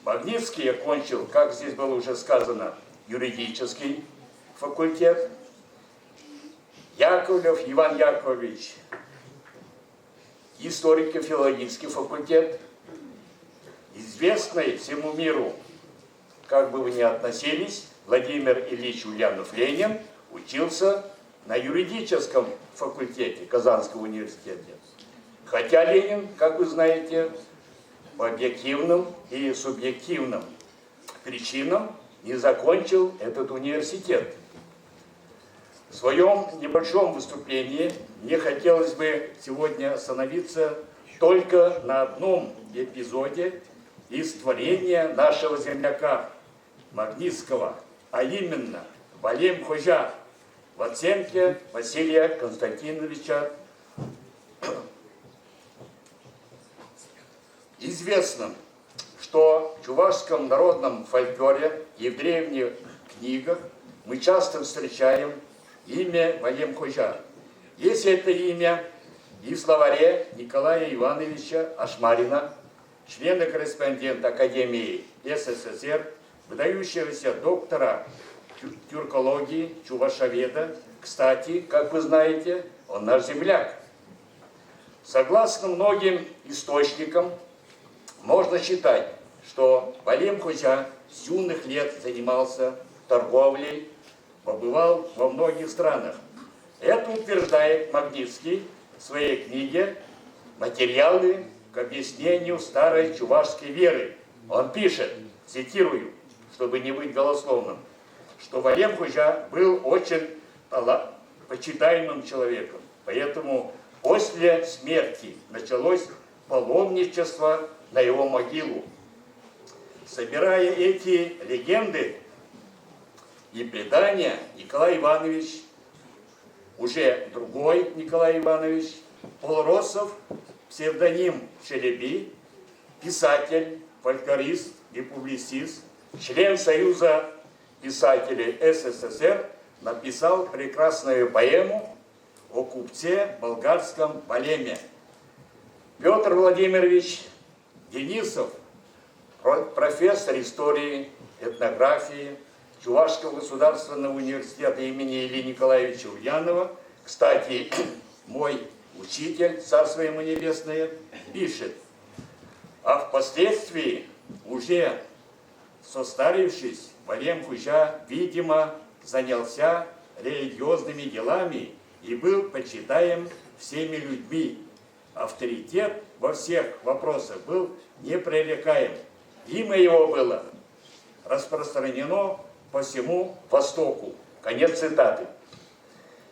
Магнитский окончил, как здесь было уже сказано, юридический факультет. Яковлев Иван Яковлевич, историко-филологический факультет. Известный всему миру, как бы вы ни относились, Владимир Ильич Ульянов-Ленин учился на юридическом факультете Казанского университета. Хотя Ленин, как вы знаете, по объективным и субъективным причинам не закончил этот университет. В своем небольшом выступлении мне хотелось бы сегодня остановиться только на одном эпизоде из творения нашего земляка Магнитского, а именно Балем-Хожа в оценке Василия Константиновича. Известно, что в чувашском народном фольклоре и в древних книгах мы часто встречаем имя Балем-Хожа. Есть это имя и в словаре Николая Ивановича Ашмарина, члена-корреспондента Академии СССР, выдающегося доктора тюркологии, чувашеведа. Кстати, как вы знаете, он наш земляк. Согласно многим источникам, можно считать, что Балем-Хожа с юных лет занимался торговлей, побывал во многих странах. Это утверждает Магнитский в своей книге «Материалы к объяснению старой чувашской веры». Он пишет, цитирую, чтобы не быть голословным, что Балем-Хожа был очень почитаемым человеком, поэтому после смерти началось паломничество на его могилу. Собирая эти легенды и предания, Николай Иванович, уже другой Николай Иванович, Полросов, псевдоним Челеби, писатель, фольклорист и публицист, член Союза писателей СССР, написал прекрасную поэму о купце болгарском Балеме. Петр Владимирович Денисов, профессор истории, этнографии Чувашского государственного университета имени Ильи Николаевича Ульянова, кстати, мой учитель, царство ему небесное, пишет, а впоследствии, уже состарившись, Балем-Хожа, видимо, занялся религиозными делами и был почитаем всеми людьми. Авторитет во всех вопросах был непререкаем. Имя его было распространено по всему Востоку. Конец цитаты.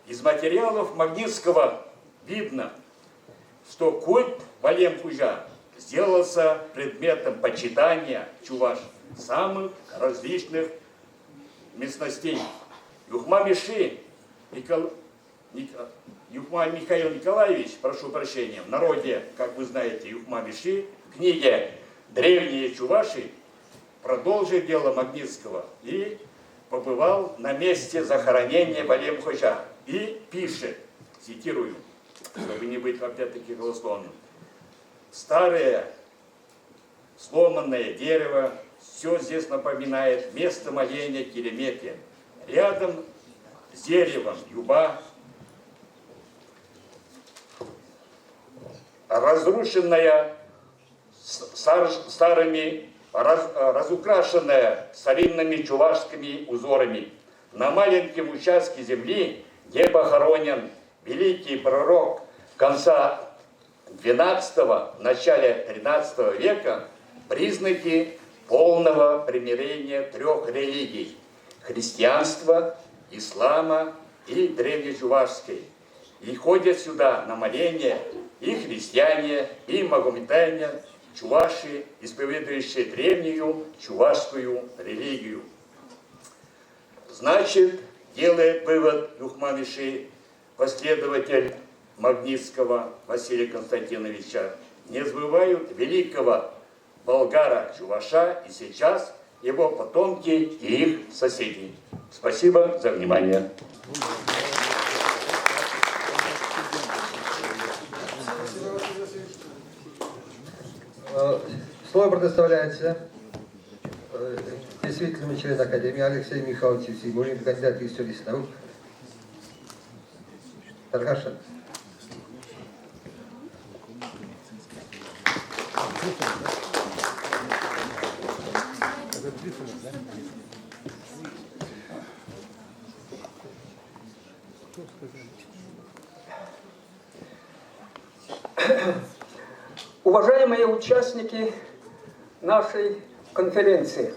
Из материалов Магнитского видно, что культ Балем-Хожа сделался предметом почитания чуваш самых различных местностей. Юхма Миши Юхма Михаил Николаевич, прошу прощения, в народе, как вы знаете, Юхма Миши, в книге «Древние чуваши» продолжил дело Магнитского и побывал на месте захоронения Балем Хожа. И пишет, цитирую, чтобы не быть опять-таки голословным: «Старое сломанное дерево, все здесь напоминает место моления Керемети. Рядом с деревом юба, разрушенная разукрашенная старинными чувашскими узорами. На маленьком участке земли, где похоронен великий пророк конца XII, начале XIII века, признаки полного примирения трех религий – христианства, ислама и древнечувашской. И ходят сюда на моление и христиане, и магометане, чуваши, исповедующие древнюю чувашскую религию. Значит, делает вывод Юхма Миши, последователь Магнитского Василия Константиновича, не забывают великого болгара-чуваша и сейчас его потомки и их соседи. Спасибо за внимание. Слово предоставляется действительному члену Академии Алексею Михайловичу Симонину, кандидату исторических наук. Таргаша. Уважаемые участники нашей конференции,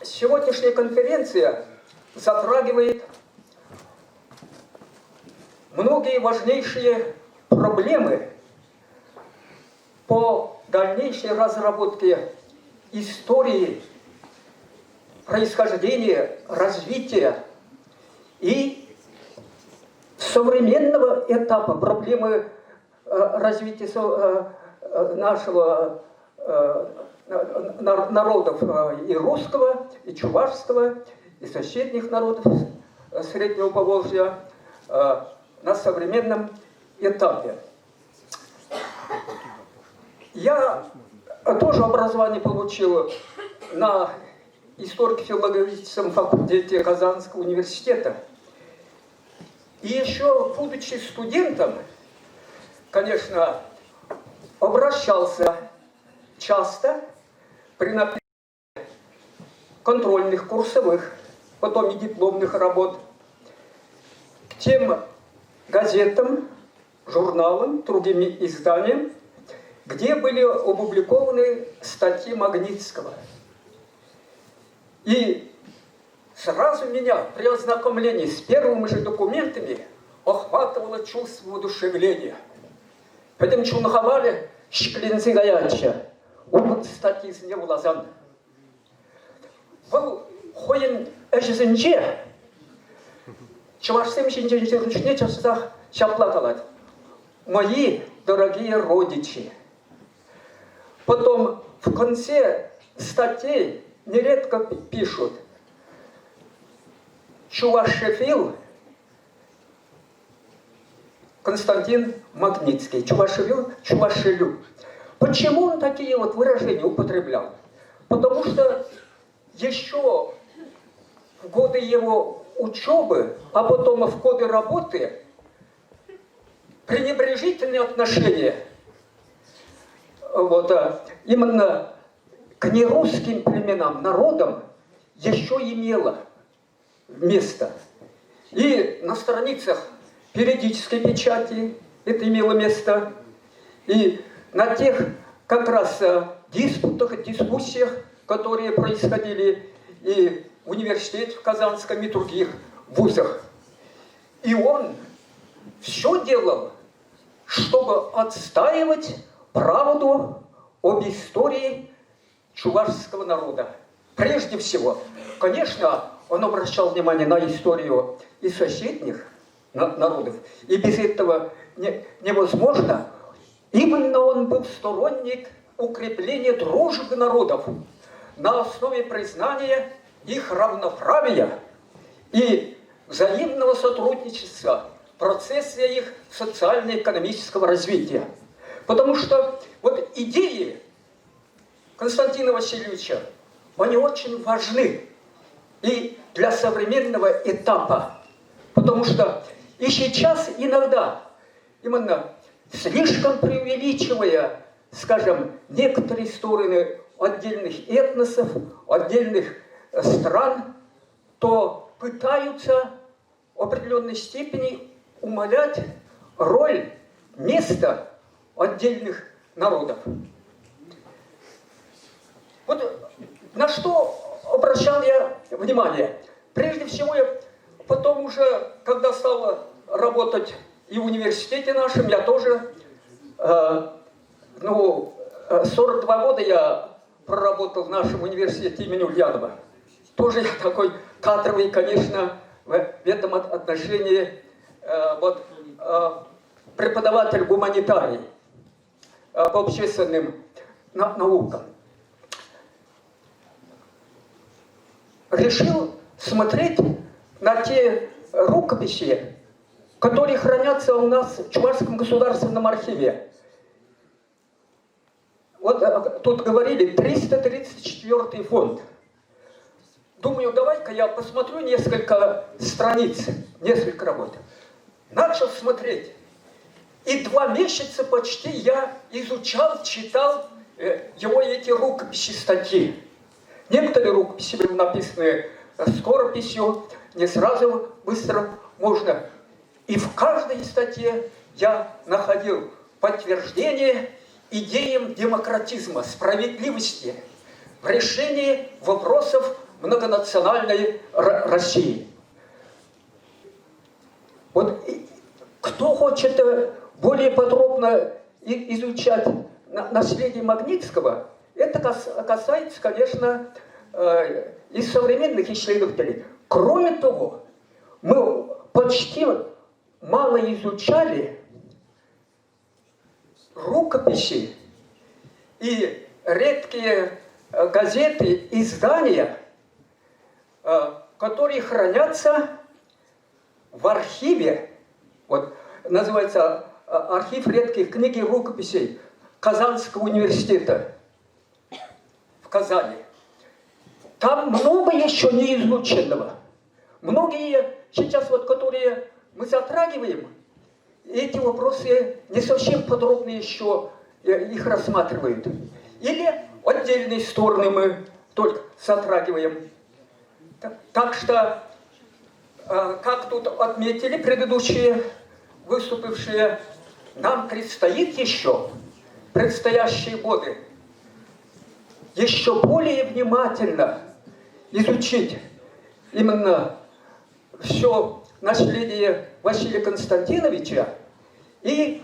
сегодняшняя конференция затрагивает многие важнейшие проблемы по дальнейшей разработке истории, происхождения, развития и современного этапа проблемы развития нашего народов и русского, и чувашского, и соседних народов Среднего Поволжья на современном этапе. Я тоже образование получил на историко-филологическом факультете Казанского университета. И еще, будучи студентом, конечно, обращался часто при написании контрольных, курсовых, потом и дипломных работ к тем газетам, журналам, другим изданиям, где были опубликованы статьи Магнитского. И сразу меня при ознакомлении с первыми же документами охватывало чувство воодушевления. Потом чунхавали шклинцы гаяча, умут статьи с него лазан. Был хоен эжизенче, чувашсем шинченчернчне часто чаплаталат. Мои дорогие родичи. Потом в конце статей нередко пишут: Чувашефил Константин Магнитский. Чувашевил, Чувашелю. Почему он такие вот выражения употреблял? Потому что еще в годы его учебы, а потом в годы работы, пренебрежительные отношения именно к нерусским племенам, народам еще имело место. И на страницах периодической печати это имело место. И на тех как раз диспутах, дискуссиях, которые происходили и в университете в Казанском, и других вузах. И он все делал, чтобы отстаивать правду об истории чувашского народа. Прежде всего, конечно, он обращал внимание на историю и соседних народов, и без этого невозможно. Именно он был сторонник укрепления дружбы народов на основе признания их равноправия и взаимного сотрудничества в процессе их социально-экономического развития. Потому что вот идеи Константина Васильевича, они очень важны и для современного этапа. Потому что и сейчас иногда, именно слишком преувеличивая, скажем, некоторые стороны отдельных этносов, отдельных стран, то пытаются в определенной степени умалять роль, место отдельных народов. Вот на что обращал я внимание? Прежде всего, я потом уже, когда стал работать и в университете нашем, я тоже, 42 года я проработал в нашем университете имени Ульянова. Тоже я такой кадровый, конечно, в этом отношении преподаватель гуманитарий по общественным наукам. Решил смотреть на те рукописи, которые хранятся у нас в Чувашском государственном архиве. Вот тут говорили 334 фонд. Думаю, давай-ка я посмотрю несколько страниц, несколько работ. Начал смотреть. И 2 месяца почти я изучал, читал его эти рукописи, статьи. Некоторые рукописи были написаны скорописью, не сразу, быстро можно. И в каждой статье я находил подтверждение идеям демократизма, справедливости в решении вопросов многонациональной России. Вот кто хочет более подробно изучать наследие Магнитского, это касается, конечно, и современных исследователей. Кроме того, мы почти мало изучали рукописи и редкие газеты, издания, которые хранятся в архиве, вот называется архив редких книг и рукописей Казанского университета в Казани. Там много еще не изученного. Многие сейчас, вот, которые мы затрагиваем, эти вопросы не совсем подробно еще их рассматривают. Или отдельные стороны мы только затрагиваем. Так что, как тут отметили предыдущие выступившие, нам предстоит еще, предстоящие годы, еще более внимательно изучить именно все наследие Василия Константиновича и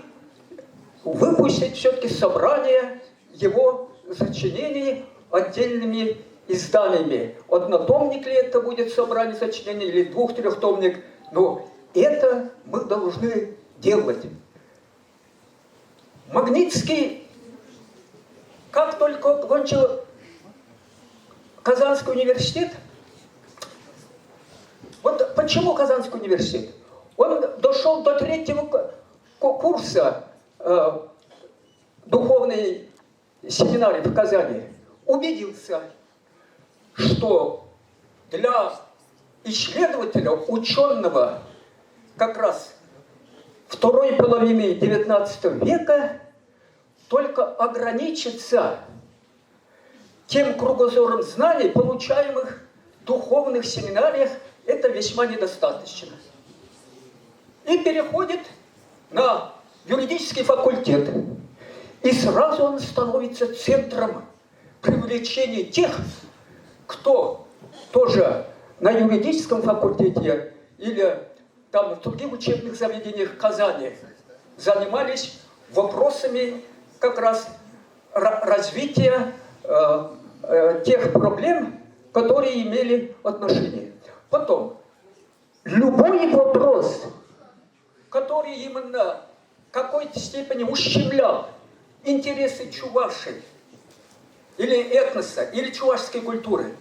выпустить все-таки собрание его сочинений отдельными изданиями. Однотомник ли это будет собрание сочинений или 2-3-томник, но это мы должны делать. Магнитский, как только окончил Казанский университет, вот почему Казанский университет? Он дошел до 3-го курса духовной семинарии в Казани, убедился, что для исследователя, ученого как раз второй половины XIX века только ограничится тем кругозором знаний, получаемых в духовных семинариях, это весьма недостаточно. И переходит на юридический факультет. И сразу он становится центром привлечения тех, кто тоже на юридическом факультете или там в других учебных заведениях Казани занимались вопросами как раз развития тех проблем, которые имели отношение. Потом, любой вопрос, который именно в какой-то степени ущемлял интересы чувашей, или этноса, или чувашской культуры,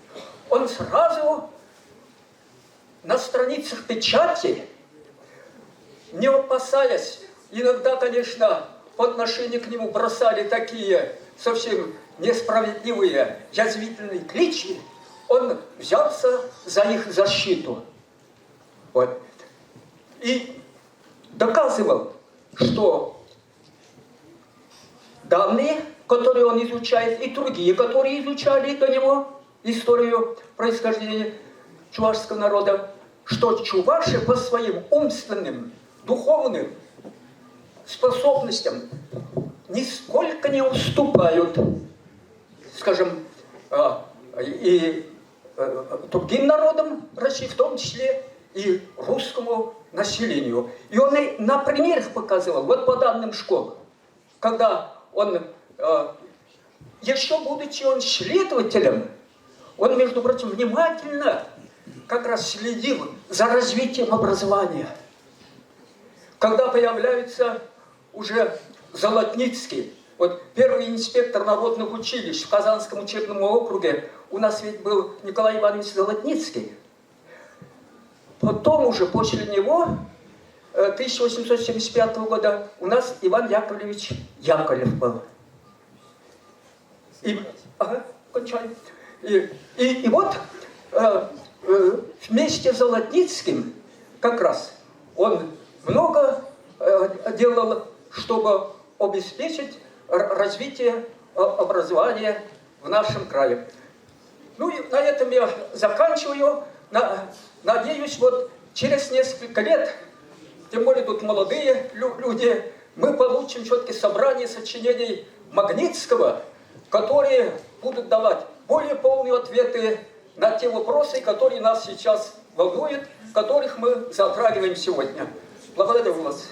он сразу на страницах печати, не опасаясь, иногда, конечно, по отношению к нему бросали такие совсем несправедливые, язвительные клички, он взялся за их защиту. Вот. И доказывал, что данные, которые он изучает, и другие, которые изучали до него историю происхождения чувашского народа, что чуваши по своим умственным, духовным способностям нисколько не уступают, скажем, и другим народам России, в том числе и русскому населению. И он и на примерах показывал, вот по данным школ, когда он, еще будучи он следователем, он, между прочим, внимательно как раз следил за развитием образования. Когда появляются уже Золотницкий, вот первый инспектор народных училищ в Казанском учебном округе, у нас ведь был Николай Иванович Золотницкий. Потом уже после него, 1875 года, у нас Иван Яковлевич Яковлев был. Кончаем. И вот вместе с Золотницким как раз он много делал, чтобы обеспечить развитие образования в нашем крае. Ну и на этом я заканчиваю. Надеюсь, вот через несколько лет, тем более тут молодые люди, мы получим все-таки собрание сочинений Магнитского, которые будут давать более полные ответы на те вопросы, которые нас сейчас волнуют, которых мы затрагиваем сегодня. Благодарю вас.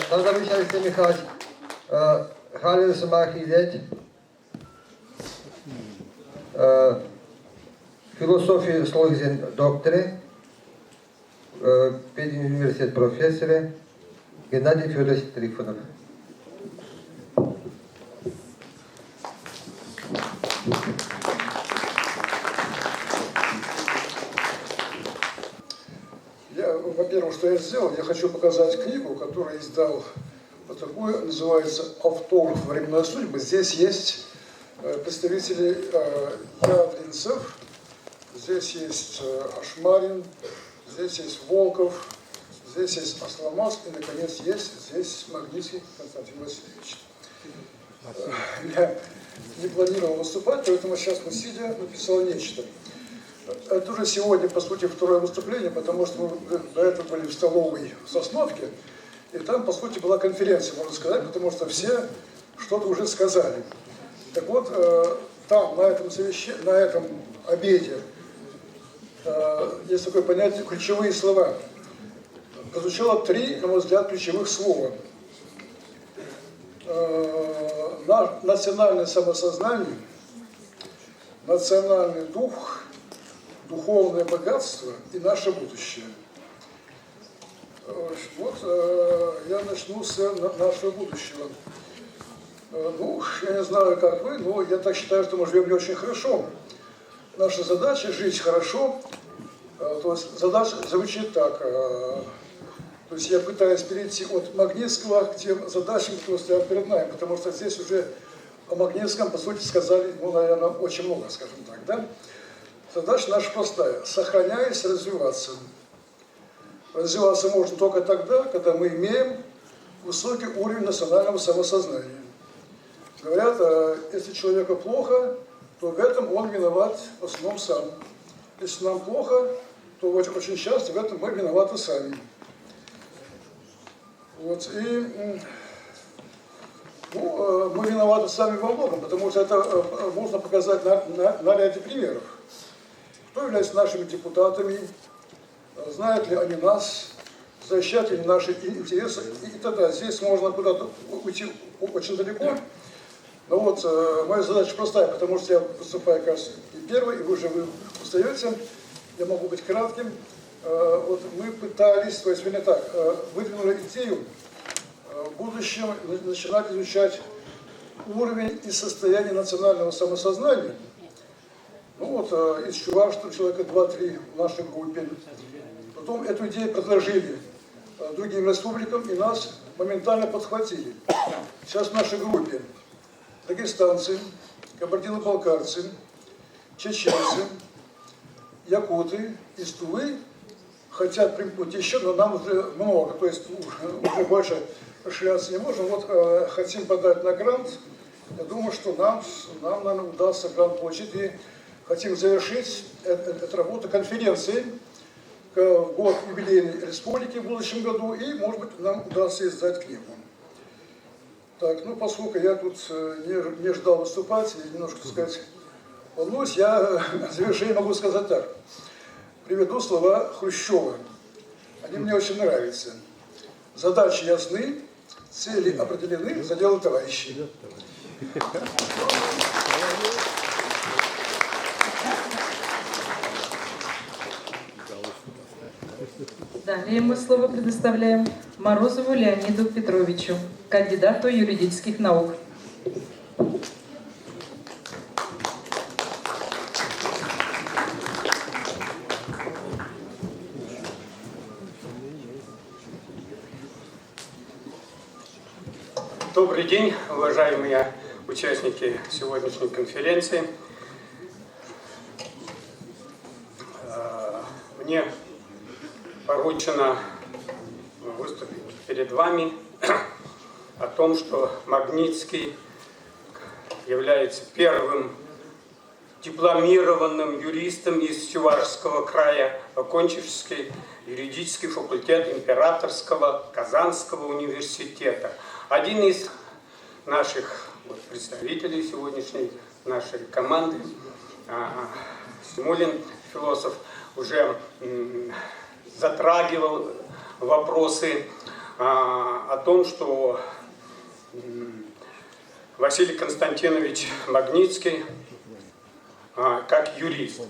Тогда Михаил Михайлович, Халил Самахилет, философия слогизен докторе, Педин университет профессоре, Геннадий Федорович Трифонов. Во-первых, что я сделал, я хочу показать книгу, которую издал вот такую, называется «Автограф временной судьбы». Здесь есть представители явлинцев, здесь есть Ашмарин, здесь есть Волков, здесь есть Асламас и, наконец, есть здесь Магнитский Константин Васильевич. Я не планировал выступать, поэтому сейчас мы сидя написал нечто. Это уже сегодня, по сути, второе выступление, потому что мы до этого были в столовой в Сосновке, и там, по сути, была конференция, можно сказать, потому что все что-то уже сказали. Так вот, там, на этом обеде, есть такое понятие «ключевые слова». Прозвучало 3, на мой взгляд, ключевых слова. Национальное самосознание, национальный дух, духовное богатство и наше будущее. Вот я начну с нашего будущего. Ну, я не знаю, как вы, но я так считаю, что мы живем не очень хорошо. Наша задача – жить хорошо. То есть задача звучит так. То есть я пытаюсь перейти от Магнитского к тем задачам, которые стоят перед нами, потому что здесь уже о Магнитском, по сути, сказали, ну, наверное, очень много, скажем так, да? Задача наша простая – сохраняясь, развиваться. Развиваться можно только тогда, когда мы имеем высокий уровень национального самосознания. Говорят, если человеку плохо, то в этом он виноват в основном сам. Если нам плохо, то очень часто в этом мы виноваты сами. Вот, и мы виноваты сами во многом, потому что это можно показать на ряде примеров. Кто является нашими депутатами, знают ли они нас, защищают ли наши интересы и так далее. Здесь можно куда-то уйти очень далеко. Ну вот, моя задача простая, потому что я выступаю, кажется, и первый, и вы устаете. Я могу быть кратким. Вот мы пытались, то есть, вернее так, выдвинули идею в будущем начинать изучать уровень и состояние национального самосознания. Ну вот, из чувашства человека 2-3 в нашей группе. Потом эту идею предложили другим республикам, и нас моментально подхватили. Сейчас в нашей группе дагестанцы, кабардино-балкарцы, чеченцы, якуты из Тувы хотят примкнуть еще, но нам уже много, то есть уже больше расширяться не можем. Вот хотим подать на грант. Я думаю, что нам, наверное, удастся грант получить. И хотим завершить эту работу конференции в год юбилейной республики в будущем году. И, может быть, нам удастся издать книгу. Так, ну, поскольку я тут не ждал выступать, и немножко, так сказать, волнуюсь, я в завершении могу сказать так. Приведу слова Хрущева. Они мне очень нравятся. Задачи ясны, цели определены, за дело товарищи. Далее мы слово предоставляем Морозову Леониду Петровичу, кандидату юридических наук. Добрый день, уважаемые участники сегодняшней конференции. Мне поручено выступить перед вами о том, что Магнитский является первым дипломированным юристом из Чувашского края, окончивший юридический факультет Императорского Казанского университета. Один из наших представителей сегодняшней нашей команды, Смолин, философ, уже затрагивал вопросы о том, что Василий Константинович Магнитский как юрист.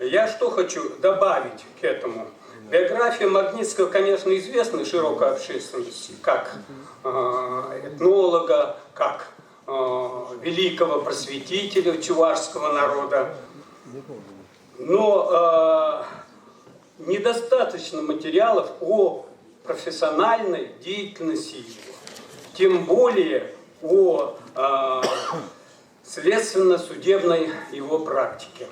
Я что хочу добавить к этому? Биография Магнитского, конечно, известна широкой общественности, как этнолога, как великого просветителя чувашского народа. Но недостаточно материалов о профессиональной деятельности его, тем более о следственно-судебной его практике.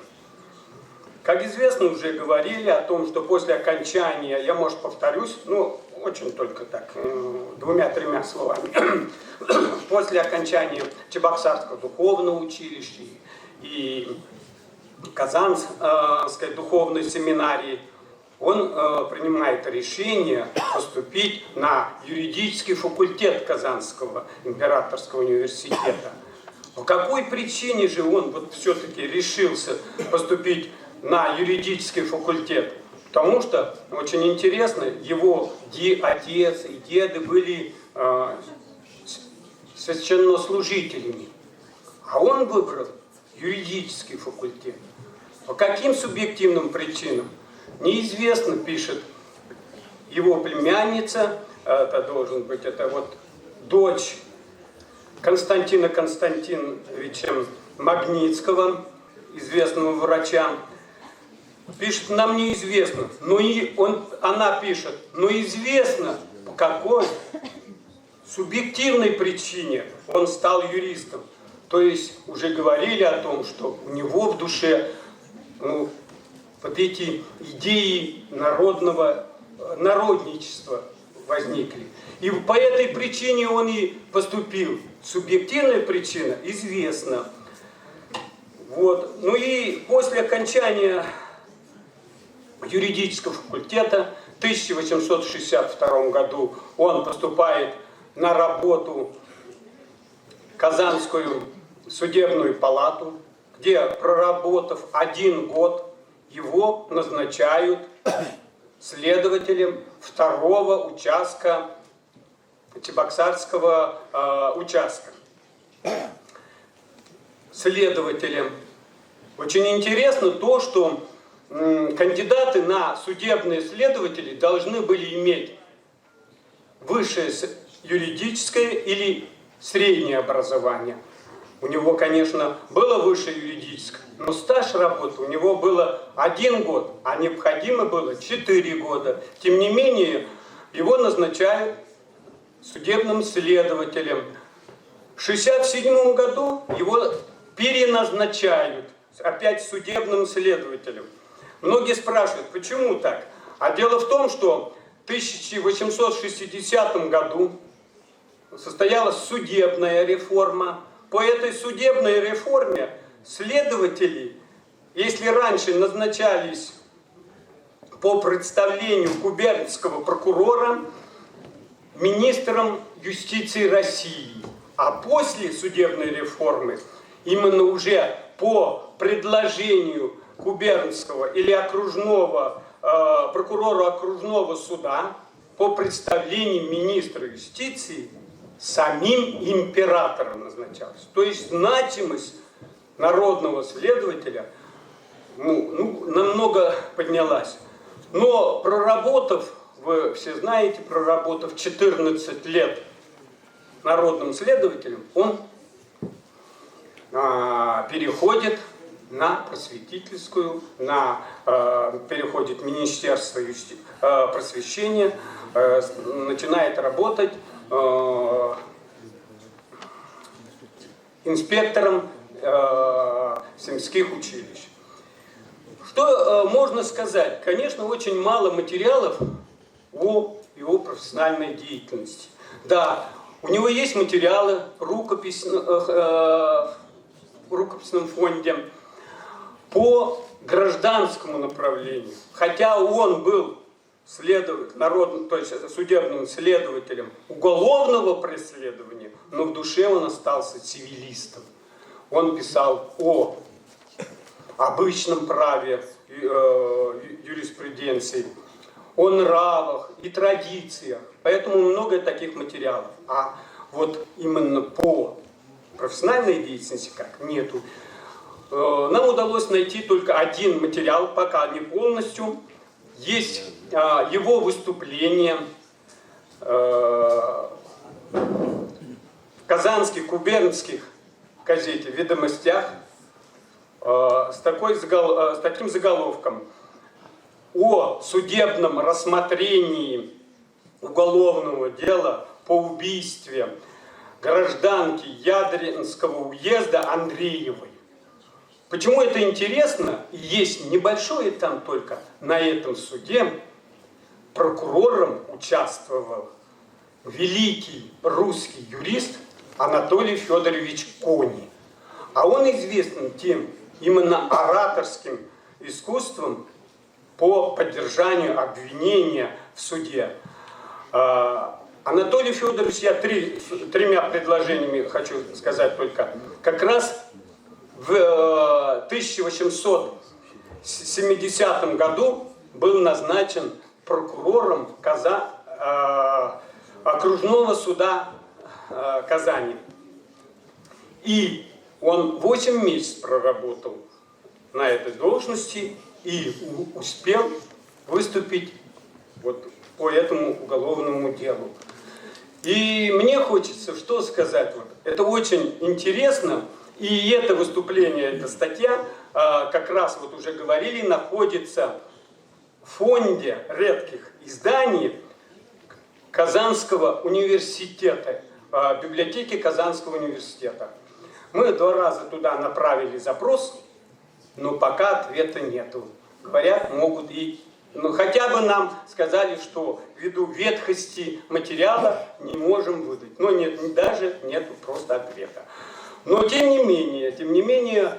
Как известно, уже говорили о том, что после окончания, я, может, повторюсь, ну, очень только так, 2-3 словами, после окончания Чебоксарского духовного училища и Казанской духовной семинарии, он принимает решение поступить на юридический факультет Казанского императорского университета. По какой причине же он вот все-таки решился поступить на юридический факультет? Потому что, очень интересно, его отец и деды были священнослужителями, а он выбрал юридический факультет. По каким субъективным причинам? Неизвестно, пишет его племянница, это должен быть, это вот дочь Константина Константиновича Магнитского, известного врача. Пишет, нам неизвестно, но она пишет, но известно, по какой субъективной причине он стал юристом. То есть уже говорили о том, что у него в душе вот эти идеи народничества возникли. И по этой причине он и поступил. Субъективная причина известна. Вот. Ну и после окончания юридического факультета в 1862 году он поступает на работу в Казанскую судебную палату, где, проработав 1 год, его назначают следователем 2-го участка Чебоксарского участка. следователем. Очень интересно то, что кандидаты на судебные следователи должны были иметь высшее юридическое или среднее образование. У него, конечно, было высшее юридическое, но стаж работы у него было 1 год, а необходимо было 4 года. Тем не менее, его назначают судебным следователем. В 1967 году его переназначают опять судебным следователем. Многие спрашивают, почему так? А дело в том, что в 1860 году состоялась судебная реформа. По этой судебной реформе следователи, если раньше назначались по представлению губернского прокурора министром юстиции России, а после судебной реформы именно уже по предложению губернского или окружного прокурора окружного суда по представлению министра юстиции самим императором назначался. То есть значимость народного следователя намного поднялась. Но проработав, вы все знаете, проработав 14 лет народным следователем, он переходит на просветительскую, переходит в Министерство просвещения, начинает работать инспектором сельских училищ. Что можно сказать? Конечно, очень мало материалов о его профессиональной деятельности. Да, у него есть материалы в рукописном фонде по гражданскому направлению. Хотя он был судебным следователем уголовного преследования, но в душе он остался цивилистом. Он писал о обычном праве, юриспруденции, о нравах и традициях. Поэтому много таких материалов. А вот именно по профессиональной деятельности как нету. Нам удалось найти только один материал, пока не полностью. Есть его выступление в казанских губернских газете «Ведомостях» с таким заголовком: о судебном рассмотрении уголовного дела по убийстве гражданки Ядринского уезда Андреевой. Почему это интересно? Есть небольшое там только на этом суде. Прокурором участвовал великий русский юрист Анатолий Федорович Кони. А он известен тем именно ораторским искусством по поддержанию обвинения в суде. Анатолий Федорович, я тремя предложениями хочу сказать только, как раз в 1870 году был назначен прокурором окружного суда Казани. И он 8 месяцев проработал на этой должности и успел выступить вот по этому уголовному делу. И мне хочется что сказать. Вот, это очень интересно. И это выступление, эта статья, как раз вот уже говорили, находится в фонде редких изданий Казанского университета, библиотеки Казанского университета. Мы 2 раза туда направили запрос, но пока ответа нету. Говорят, могут и... Но хотя бы нам сказали, что ввиду ветхости материала не можем выдать. Но нет, даже нету просто ответа. Но тем не менее,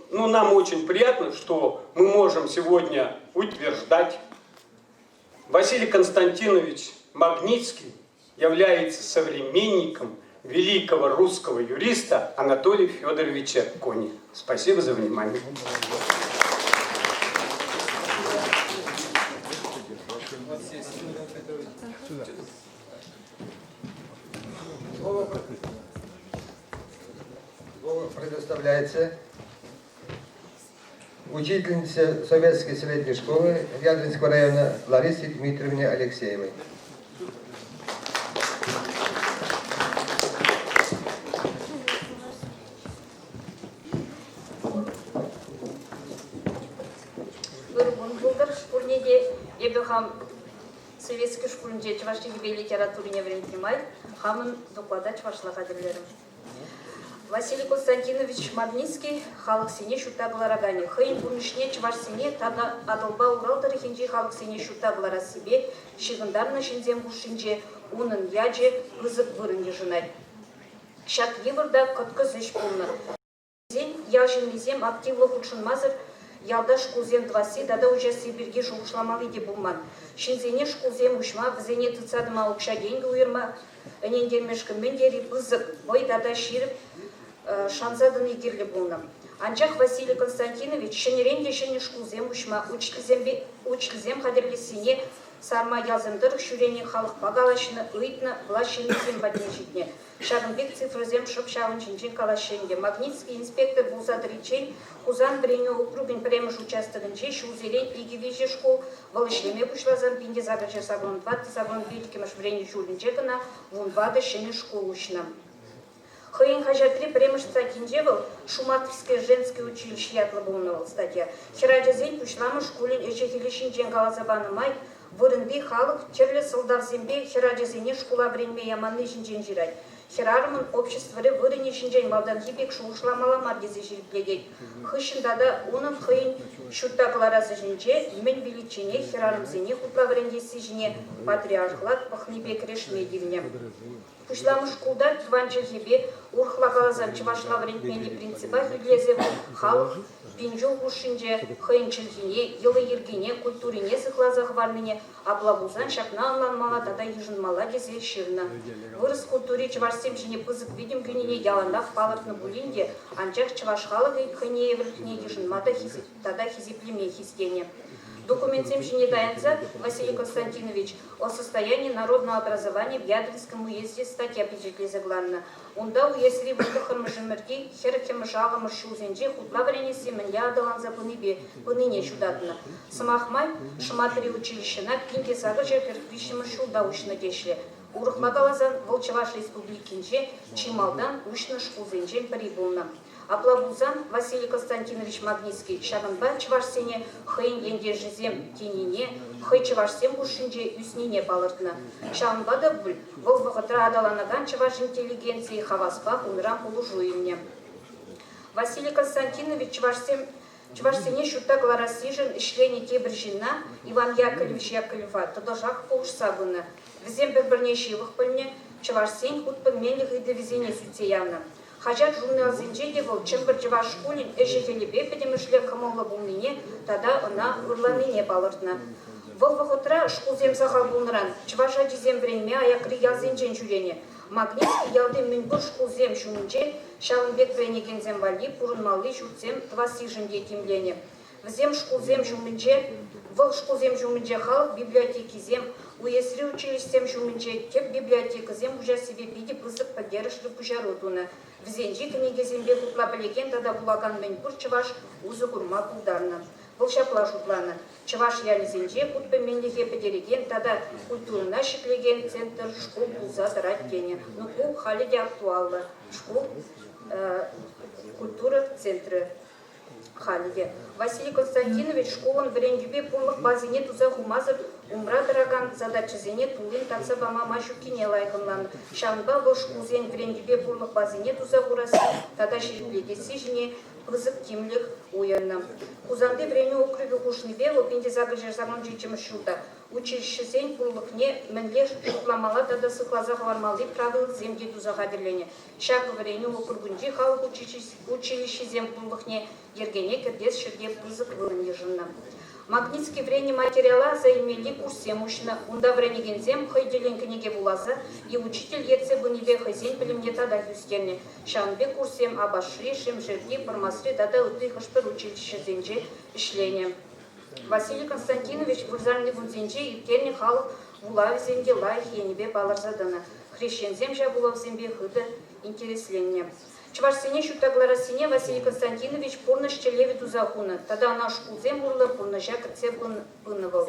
нам очень приятно, что мы можем сегодня утверждать: Василий Константинович Магнитский является современником великого русского юриста Анатолия Федоровича Кони. Спасибо за внимание. Слово предоставляется учительнице советской средней школы Вяземского района Ларисе Дмитриевне Алексеевой. Советский школінде чувашский литературе время принимает, хамын докладач вашла кадрлерим. Василий Константинович Магнитский, халық сене шутагларагане. Хейн бунишне чуваш сене, тада адылба урал тарихинчи халық сене шутаглара себе, шигындарна шинзем бушинче, унын яджи, вызык вырынне жынай. Шак евырда кыткыз иш полны. Зен яжынлизем активлы худшынмазыр, ялда шкулзем дваси, дада уже Сибирге жугушламалы де булман. Шинзене шкулзем ушма, взене тыцадыма укша деньги уйырма, энендермешкін мендери бызык, бой дада ширіп, шанзадын егерлі булнам. Анчах Василий Константинович, шенеренде шене шкулзем ушма, училзем хадерлесине, сарма язымдыр, шүрене халық бағалашыны, ұйтны, влашенезем баднежитне. Шагынбек цифрозем шопшавын чинчин калашенде. Магнитский инспектор булзадыр ичен, Кузан Бреню округин премыш участогынче, шулзелен игивеже школ, валышлеме пушлазан пинде загача саглон 20, саглон билькемаш Бреню жулинче гына, вунвады шене школ ушнам. Хейн хажатри премыш цакинжевал, Шуматовское женское училище ятлы болновал статья. Хераджазень пушламы школин эчехилишин дженгалазабаны май, вырынби халық черлі сылдарзембе хераджазене школа бренме яманны жинжен жирай. Херармын обществыры вырыне шинжен малдан хипек шуышламала мардезе жирплегей. Хышындада унын хейн шуттакларасы жинже, мен величине херармзене хутлаврендесі жіне патриархлат пахнибек решме дивне. Пушламы шкулдар тванчы хебе урхлагалазан чывашлаврендмени принципа хюдлезев халық пинжу гушинже, хейн чилхине, елы ергене, культурине сыклазах варныне, аплабузан шакна анланмала тада ежынмала дезе ширна. Вырыс культуре чывашсем жіне пызык видим күніне яландав палыртны булинде, анчах чывашхалы хейне еврхне ежынмада тада хизиплеме хизгене. Документем жіне даянца Василий Константинович о состоянии народного образования в Ядринском уезде статья печатлезагланна. Унда уездри выдохармы жымырки, херхемы жаламы шузенже хутла вренеси мэнля адаланза пыныне шудатна. Самахмай шыматри училищена пинте сагажа перхвищемы шулда ушна дешле. Урухлагалазан Волчеваш республикинже Чималдан ушна шкулзенжен прибылна. Аплабузан Василий Константинович Магнитский шагынба чывашсене хейн ендежизем тенине, хей чывашсем бушинже үснине балыртна. Шагынбада бүл, бұл вғытра адаланаган чываш интеллигенции хаваспа унрам улужуимне. Василий Константинович чывашсене шутта гларасижен ишлени тебржина Иван Яковлевич Яковлева тодожак поушсабыны. Візем бір-бірнеше вықпылне чывашсен хутпылменлі ғиды візене сүтсе явна. Хажат журнал зинжеде был, чем біржіва школин эжегелі бепедемішлі қымылы бұлныне, тада она ұрланыне балырдна. Бұл вғытра шкулзем сағал бұлныран, чываша дизем бренме аякры язынжен жүрене. Магнитский ялды мүнбір шкулзем шумынже, шалынбек бренегензем вали, пұрынмалы жұртзем твасижын детимлене. Взем шкулзем жумынже, выл шкулзем жумынже халық библиотекизем, уездри училищем жумынже, теп библиотекизем уже себе пиде пызык поддержры пужаротуна. Взенжи книгезембе кутла білеген тада булаган мен бұр чываш узы курма пулдарна. Бұл шапла жутлана. Чываш ялізенже кутпы менлеге педереген тада культурына шиклеген центр школ пулза дырат тене. Ну бұл хали де актуаллы. Школ культура центры. Халиде. Василий Константинович школын врендюбе пулық базине туза хумазыр умра дыраган задачызене тулын такса бама машукине лайкынлан. Шанба бұл шкулзен врендюбе пулық базине туза хурасы тада шерипледесі жіне пызык кимлік уйырным. Кузанды время округи хушныбе лопинде загажер заман жичымы шута. Училищезен пулықне мінле шукламала тада сықлазақ вармалды правил земде туза хадерлене. Шак время округунжи халық училищезен пулықне ергене кірдес шерде пызык вылыне жынна. Магнитский время материала заимели курсе мужчина, унда вренегензем хайделен книге буласа, и учитель ерце буниве хайзен пилимне тада юстене. Шанбе курсем абашри, шемжерди, пармасри, тада уты хашпер училище зенже ишление. Василий Константинович вульзарный вунзенже иркерни халық вулави зенде лайх енебе баларзадана. Хрещензем жа булав зембе хыды интересленне. Чварсене шутаглара сине Василий Константинович полностью левиду загуна. Тогда наш кузен бурла полножа кце пынывал.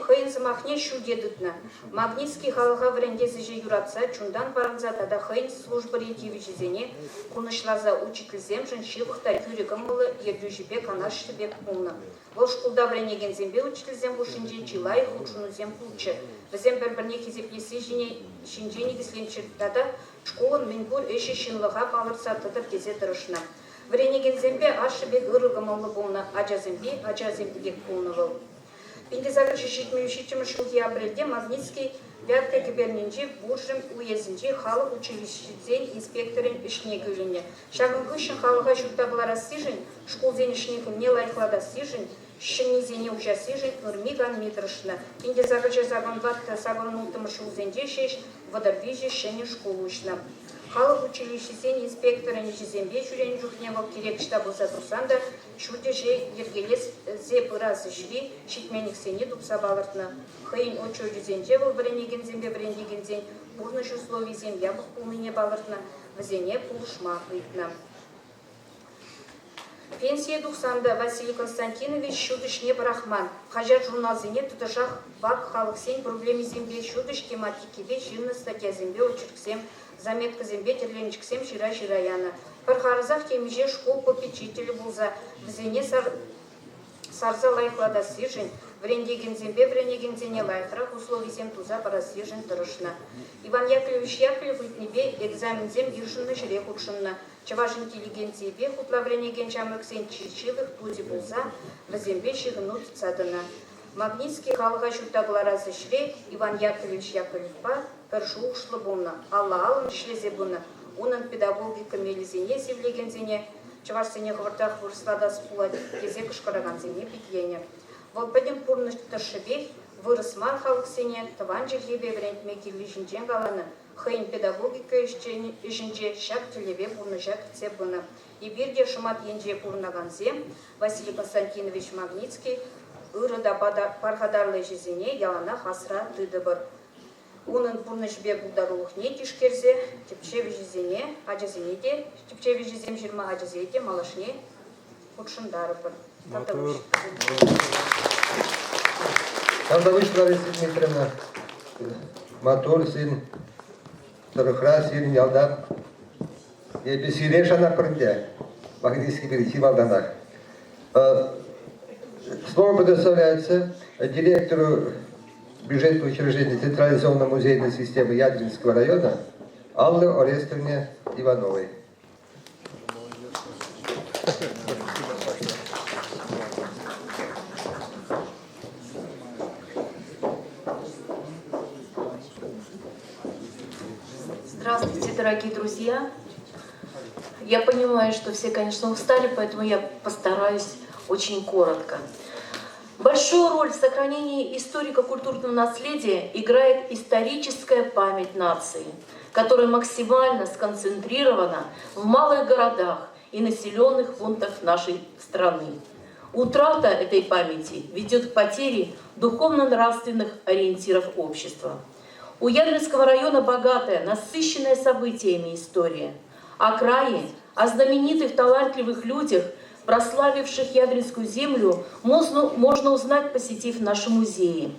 Хейн замахне шудедытна. Магнитский халага врендезе же юратса, чундан паранза, тогда хейн служба ретивичезене, кунышлаза учитель земжен, шивхта, юрикамыла, ердюжибе, канашшибе пулна. Вол шкулда вренеген зембе учитель зембу шинджен, чилай, худшуну зембуче. Взем берберне хизеплеси шинджени гисленчер, тогда школын минбур эши шинлыға балырса тыдыр тезе тырышна. Вренеген зембе ашшибе гырыгамылы болна, ажа зембегек полнывал. Пиндезагрышы шитмеющичим шулги апрельде Магнитский Вятка губернинчи Буржим уезинчи халық училищеден инспекторын ішіне көліне. Шағын күшін халыға жұттағылар асыжын, школден ішінекін не лайқлада сыжын, шынезене ұжа сыжын, үрмиган метрышына. Пиндезагрышы загон ватта сагон ұлтымы шулзенде шеш, водорвижі шыне школу үшна. Халық училищеден инспекторын жезембе жүрен жүхневал керек штабы затурсанда, шуде же ергелес зе пырасы шви, шитменік сене дупса балыртна. Хейн очо жүзенже был бренеген зембе брендеген зен, бурныш условий земля бұл пулныне балыртна, візене пулшма ыйтна. Пенсия духсанда Василий Константинович шудышне брахман. Хажар журналзене тутышах бак халық сен проблеми зембе шудыш тематикебе жинна статья зембе очерксем, заметка зембе терленчиксем шира-шираяна. Пархарызах темеже школ попечителі болза, візене сарза лайклада сыжын, врендеген зембе вренегензене лайхрах условий зем туза парасыжын тырышна. Иван Яковлевич Яковлев үйтнебе экзамен зем иршынны жире худшынна. Чаваш интеллигенции бе хутла вренеген чамыксен чичилых тузи болза, візембе шигынут цадына. Магнитский халыға жұттағылара зішре Иван Яковлевич Яковлевпа першу ушлы болна. Алла алын шлезе бұны. Унын педагогика мелізене зевлегензене, чавашсене ғывыртақ вырыслада спулат, кезе кышқараганзене бітлене. Волпаден пурны тыршыбек, вырысмар халықсене, тыван жерлебе врентме келвежінжен галаны, хейн педагогика ішінже шак тілебе пурны жак тсе бұны. И бирге шымат енже пурнаганзе, Василий Константинович Магнитский, ырыда пархадарлы жезене ялана хасра тыды бір. Унын пурнышбе бұлдарулықне тишкерзе, тепчеві жезене, ажазене де, тепчеві жезем жирма ажазеде, малашне, худшындары бір. Сандович Лариса Дмитриевна, Матур сын, Тарыхра сын ялдан, епі сирен шана пырынде, Магнитский перейти валданах. Слово предоставляется директору бюджетного учреждения Централизованной музейной системы Ядринского района Алле Орестовне Ивановой. Здравствуйте, дорогие друзья. Я понимаю, что все, конечно, устали, поэтому я постараюсь очень коротко. Большую роль в сохранении историко-культурного наследия играет историческая память нации, которая максимально сконцентрирована в малых городах и населенных пунктах нашей страны. Утрата этой памяти ведет к потере духовно-нравственных ориентиров общества. У Ядринского района богатая, насыщенная событиями история. О крае, о знаменитых талантливых людях, прославивших Ядринскую землю, можно узнать, посетив наши музеи.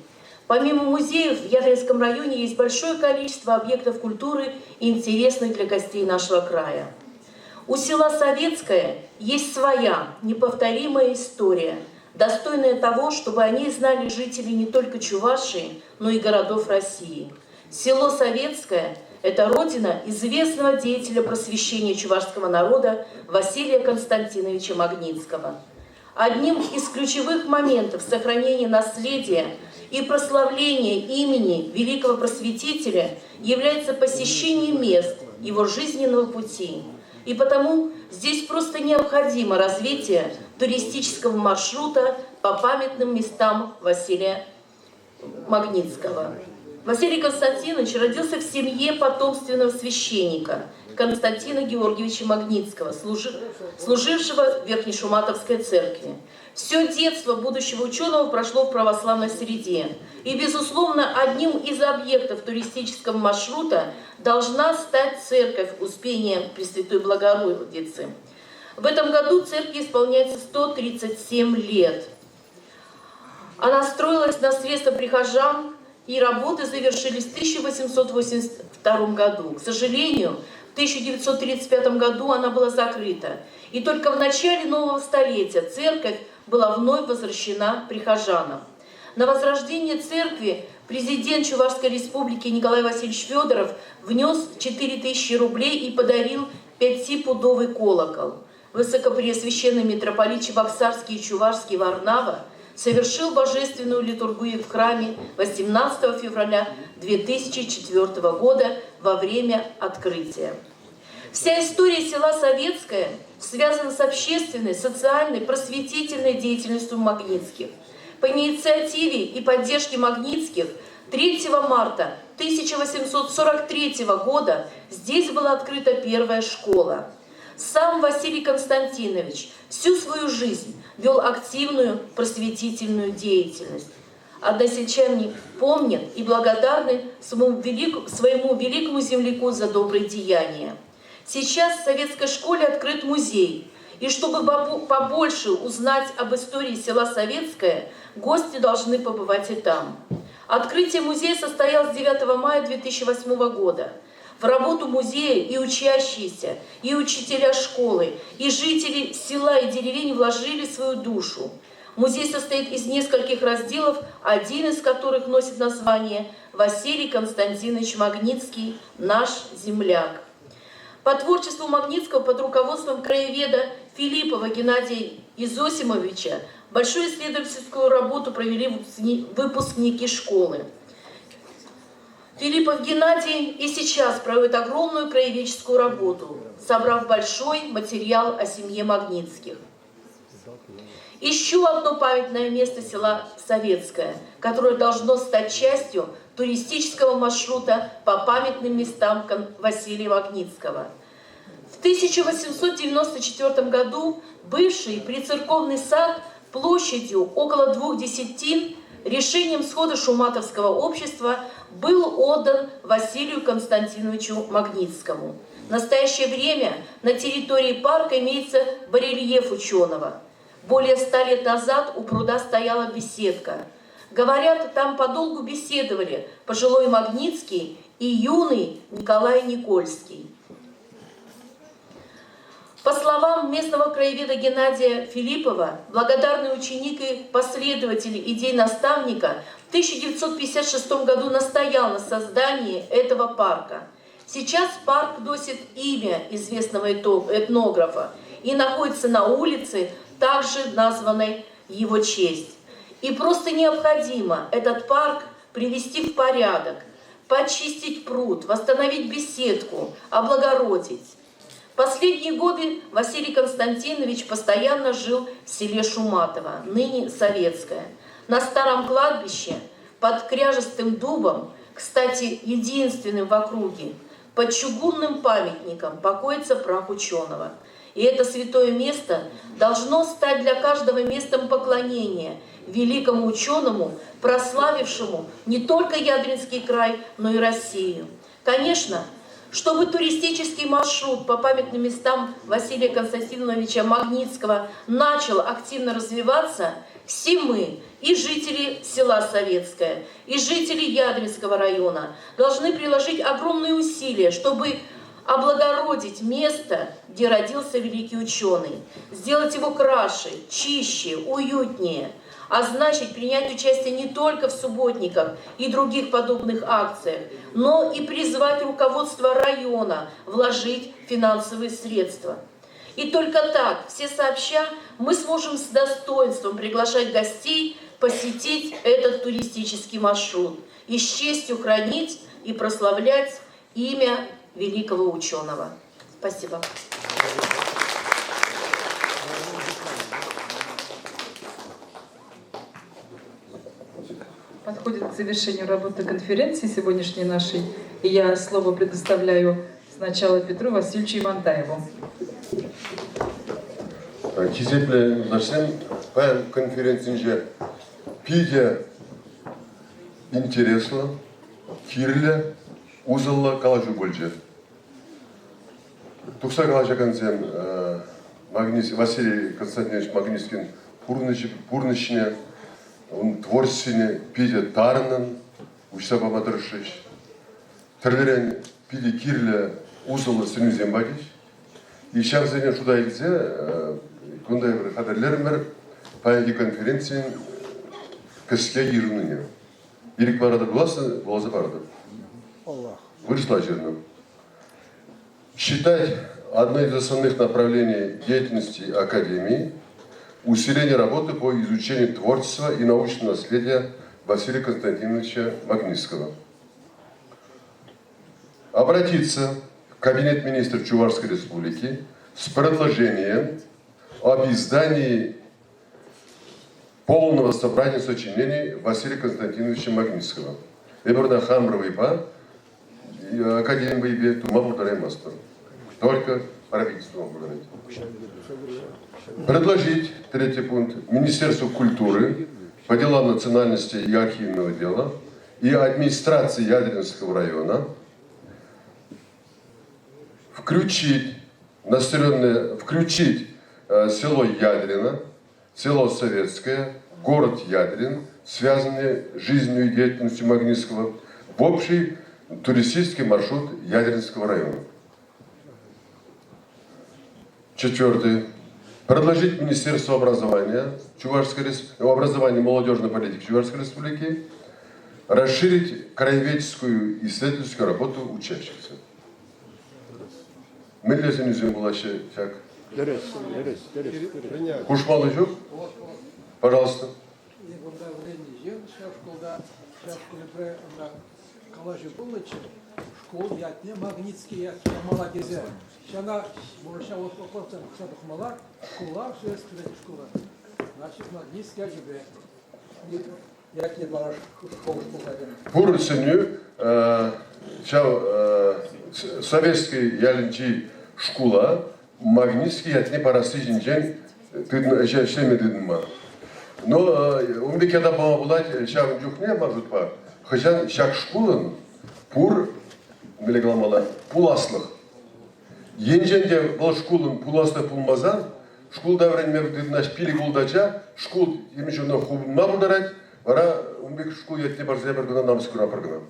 Помимо музеев, в Ядринском районе есть большое количество объектов культуры, интересных для гостей нашего края. У села Советское есть своя, неповторимая история, достойная того, чтобы о ней знали жители не только Чувашии, но и городов России. Село Советское – это родина известного деятеля просвещения чувашского народа Василия Константиновича Магнитского. Одним из ключевых моментов сохранения наследия и прославления имени великого просветителя является посещение мест его жизненного пути. И потому здесь просто необходимо развитие туристического маршрута по памятным местам Василия Магнитского. Василий Константинович родился в семье потомственного священника, Константина Георгиевича Магнитского, служившего в Верхнешуматовской церкви. Все детство будущего ученого прошло в православной среде. И, безусловно, одним из объектов туристического маршрута должна стать церковь Успения Пресвятой Богородицы. В этом году церкви исполняется 137 лет. Она строилась на средства прихожан, и работы завершились в 1882 году. К сожалению, в 1935 году она была закрыта. И только в начале нового столетия церковь была вновь возвращена прихожанам. На возрождение церкви президент Чувашской республики Николай Васильевич Федоров внес 4000 рублей и подарил 5-пудовый колокол. Высокопреосвященный митрополит Чебоксарский и Чувашский Варнава совершил божественную литургию в храме 18 февраля 2004 года во время открытия. Вся история села Советское связана с общественной, социальной, просветительной деятельностью Магнитских. По инициативе и поддержке Магнитских 3 марта 1843 года здесь была открыта первая школа. Сам Василий Константинович всю свою жизнь вел активную просветительную деятельность. Односельчане помнят и благодарны своему великому земляку за добрые деяния. Сейчас в советской школе открыт музей. И чтобы побольше узнать об истории села Советское, гости должны побывать и там. Открытие музея состоялось 9 мая 2008 года. В работу музея и учащиеся, и учителя школы, и жители села и деревень вложили свою душу. Музей состоит из нескольких разделов, один из которых носит название «Василий Константинович Магнитский. Наш земляк». По творчеству Магнитского под руководством краеведа Филиппова Геннадия Изосимовича большую исследовательскую работу провели выпускники школы. Филиппов Геннадий и сейчас проводит огромную краеведческую работу, собрав большой материал о семье Магнитских. Еще одно памятное место села Советское, которое должно стать частью туристического маршрута по памятным местам Василия Магнитского. В 1894 году бывший прицерковный сад площадью около 2 десятин решением схода Шуматовского общества был отдан Василию Константиновичу Магнитскому. В настоящее время на территории парка имеется барельеф ученого. Более 100 лет назад у пруда стояла беседка. Говорят, там подолгу беседовали пожилой Магнитский и юный Николай Никольский. По словам местного краеведа Геннадия Филиппова, благодарный ученик и последователь идей наставника в 1956 году настоял на создании этого парка. Сейчас парк носит имя известного этнографа и находится на улице, также названной в его честь. И просто необходимо этот парк привести в порядок, почистить пруд, восстановить беседку, облагородить. В последние годы Василий Константинович постоянно жил в селе Шуматово, ныне Советское. На старом кладбище под кряжестым дубом, кстати, единственным в округе, под чугунным памятником покоится прах ученого. И это святое место должно стать для каждого местом поклонения великому ученому, прославившему не только Ядринский край, но и Россию. Конечно, чтобы туристический маршрут по памятным местам Василия Константиновича Магнитского начал активно развиваться, все мы, и жители села Советское, и жители Ядринского района, должны приложить огромные усилия, чтобы облагородить место, где родился великий ученый, сделать его краше, чище, уютнее, а значит принять участие не только в субботниках и других подобных акциях, но и призвать руководство района вложить финансовые средства. И только так, все сообща, мы сможем с достоинством приглашать гостей посетить этот туристический маршрут и с честью хранить и прославлять имя великого ученого. Спасибо. Подходит к завершению работы конференции сегодняшней нашей, и я слово предоставляю Сначала Петру Васильевичу Ивантаеву. Кезепле нашем пен конференции пиде интересно, кирле, узелла калажу больше. Тукса калажа концем Василий Константинович Магнитскин пурнышне, он творчественне пиде тарнан, учса бабатыршиш. Терлерен пиде кирле узелла сынузем багиш. И сейчас я шуда илзе, кундай бір қадірлерімір паяги конференциян кіске ерінуіне. Ерік барады боласы, боласы барады. Выросла жерным. Считать одной из основных направлений деятельности Академии усиление работы по изучению творчества и научного наследия Василия Константиновича Магнитского. Обратиться в Кабинет министров Чувашской Республики с предложением об издании полного собрания сочинений Василия Константиновича Магнитского. Эберда Хамровый ба, Академия Бе, Тума Благодаримаста. Только правительство благодарить. Предложить, третий пункт, Министерству культуры по делам национальности и архивного дела и администрации Ядринского района включить село Ядрино, село Советское, город Ядрин, связанные с жизнью и деятельностью Магнитского, в общий туристический маршрут Ядринского района. Четвертый. Предложить Министерству образования и молодежной политики Чувашской Республики расширить краеведческую исследовательскую работу учащихся. Мы для этого не было всяк. Кушмалы жоқ? Пожалуйста. Школ ятне Магнитский ятне молодезе. Шана борша вот вопросом ксаду хмала школа все скрыть школа. Значит Магнитский ятне ятне бараш школ школаден. Пурсеню советский ялинчи школа Магнитский ятне парасы жинжен шлеме дединма. Но умбекеда бамабулать шам жухне мажут па. Хачан шак школан пур мелегламала пуласлых. Енженде был школын пуласта пулмазан, школ даврен наш пили гулдача, школ имеющий на хубун мабударать, вара умбек школ ятне барзебер гуна намскура программ.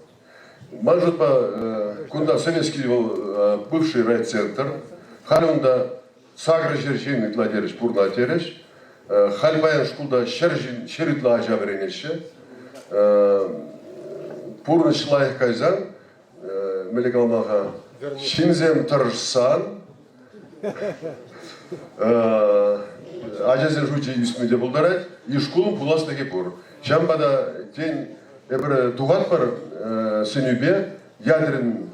Мажут по кунда советский был бывший райцентр, халюнда сагры жерчейный тладереш пурна тереш, хальбаян школда шеритла ажабренеше, пурны шлайх кайзан, мелегламаха шинзем таржсан, ажазер жучи юсмеде булдарать, и школу пуластаки пур. Шамбада день эбр тугат пар сынюбе Ядрин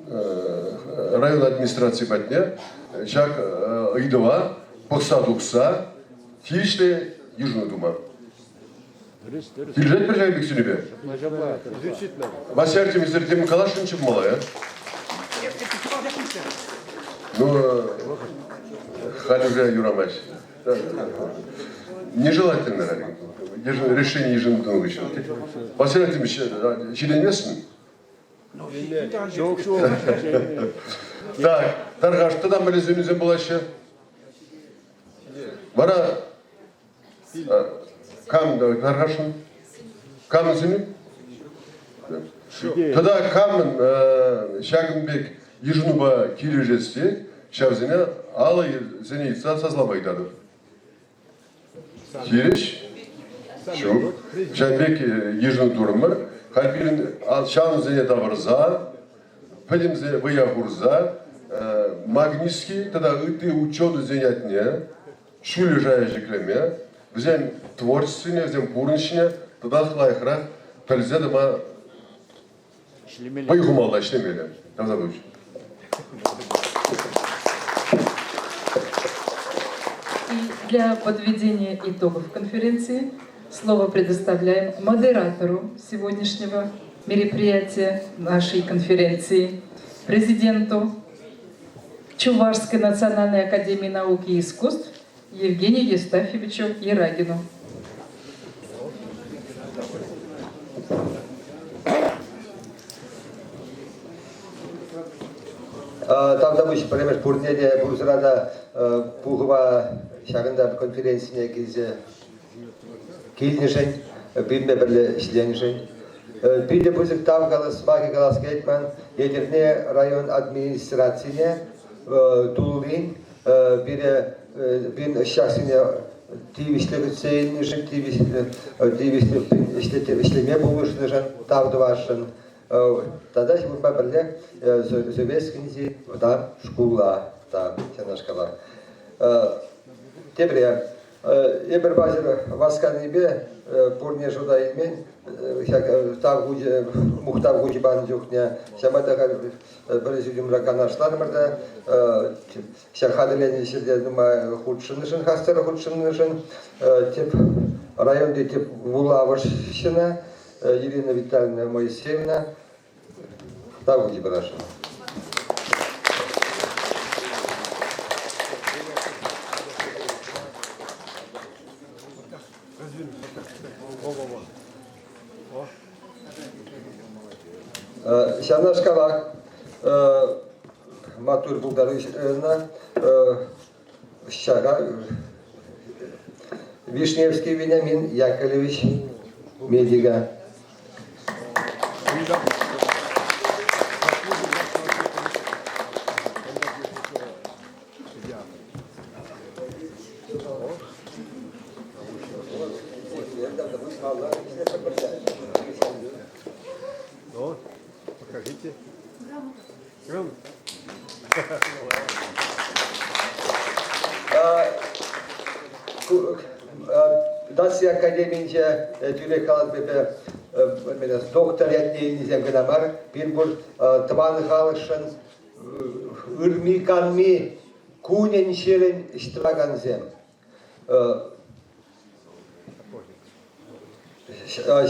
район администрации батне, шак идова, посадукса, тишле южную дума. Билжет биржай бик сынюбе. Васяртим изертим калашын чып малая. Ну, халюга юрамач. Нежелательно решение ежегодного вычета. Васяртим чиленесін? Так, Таргаш, тогда мы резюмизем была еще. Вара, кам, Таргашын, кам зимі? Тогда кам, Шагынбек, ежнуба килежесте, шавзене, ала зенейца сазлабайдады. Килеш, шук, Шагынбек ежну турмыр, Хальпилин шан зене таварза, пәдем зе выягурза, Магнитский, тогда ты ученый зенятне, шулі жая жеклеме, взем творчественне, взем пурничне, тогда хлайхра, тальзе дома поюхумалда шлемеле. Там забудь. И для подведения итогов конференции слово предоставляем модератору сегодняшнего мероприятия нашей конференции президенту Чувашской национальной академии наук и искусств Евгению Евстафьевичу Ерагину. Там, допустим, понимаешь, Бурнеде, Бурзрада, Пугва, Шаганда конференция, где Кильнишень, Бидме Берле Шленишень. Биде Бузик там голос, Маги голос Гейтман, Едерне район администрации, Тулин, Биде Бин Шахсине, Тивишле Цейнишень, Тивишле Мебулышнишень, Тавдвашен. Тогда мы были советские, да, школа, да, тяна школа. Теперь я базир васканибе порне жуда имен, так гуди мухтав гуди бандюхня, самата президиум раканашлар мрда, шахаделени сидя дума худшинышин хастера худшинышин, тип район де тип Вулавашина, Елена Витальевна Моисеевна. Так будет хорошо. Сяна шкала Матур Булгарычна Щага Вишневский Вениамин Яковлевич Медига. Покажите. Dacia Akademice Türek kalan bebe doktor ettiğinizden gıdamar bir bu taban halışın ırmi kanmi kunen şirin iştirakan zem.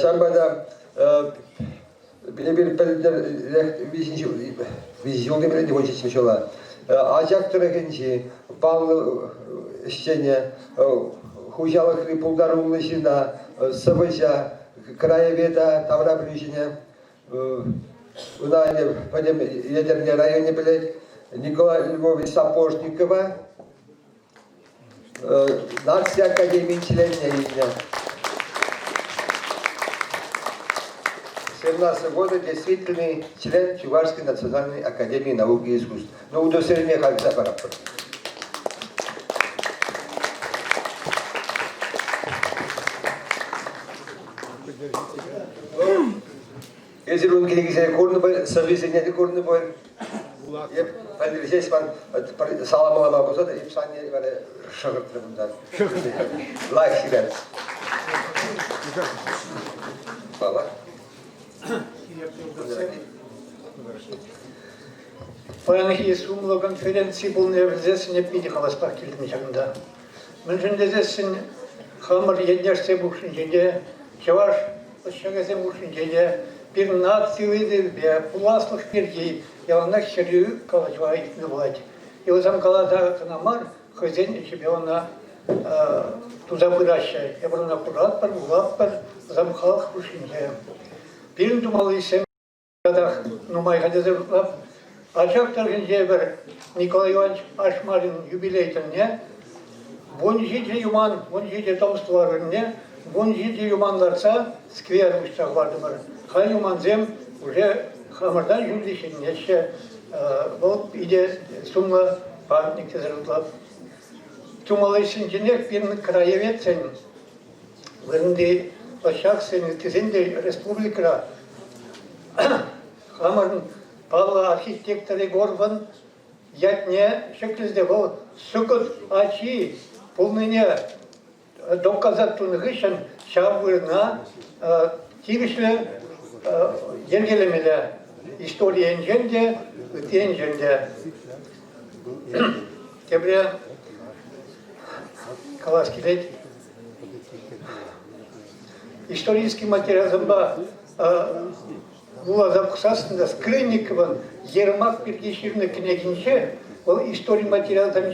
Şambada bir vizyonda bile de geçmiş ola. Acak tırıkınca bağlı işçene Хужалых Пулдар Улышина, Савыча, краеведа, Тавра Брюшине, в ядерном районе, блядь, Николая Львовича Сапожникова, Нация Академии членения. 17 года действительный член Чувашской национальной академии наук и искусств. Но удостоверение Хальца Параппа. Если он где-то корны, совместные не корны бой. Я здесь пан салам алам бозат и псане варе шагат требундар. Лайк сигар. Пала. Паянхи сумла конференции был не здесь не пидихалась пакилит мичагда. Мы же здесь хамар еднешсе бушинде, чаваш почагазе бушинде. Bir naciydi be pulaslık birgi yalana şerü kalacağıydı nuvaydı. Yozam kalada kanamar kızın içi be ona tuza bıraşı. Yabrana kurat par ulap par zam halk kuşince. Bir dumalı isem kadar numay hadeze ulap. Açak tarhınca bir Nikolay Ivanoviç Aşmar'ın jubileytine. Bunjice yuman, bunjice tomstvarınne. Bunjice yumanlarsa skver uçak vardı mı? Хайюманзем уже хамардан юлдишин еще вот иде сумма памятник зарытлап. Тумалайшин женек бир краеведсен вырынды башаксен тизенде республика хамарын палла архитекторы горван ятне шеклизде бол сукут ачи полныне доказат тунгышын шабырна тивишле Yergelemede история enjende, enjende. Tebre Kalaskilet исторический материалда была записана Скрынниковым Ермак Пергиширны княгинче, ол история материал там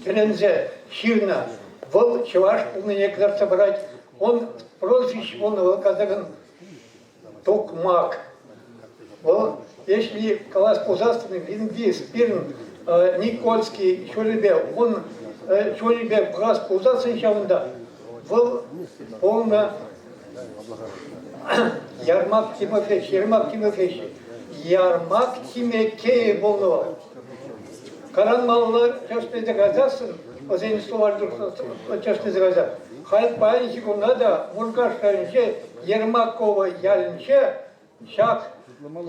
телензе Ширна, вол чуваш полный некоторые собрать, он прозвище, он был казаган Токмак. Вол, если класс позаственный, Виндис, Пирн, Никольский, Чолебе, он Чолебе класс позаственный, чаванда, вол полно Ярмак Тимофеевич, Ярмак Тимекея болного. Каран малlar часто загадаться, возле слова часто загадаться. Халь паинчик надо, мургашанче, Ермакова яльнче, шак,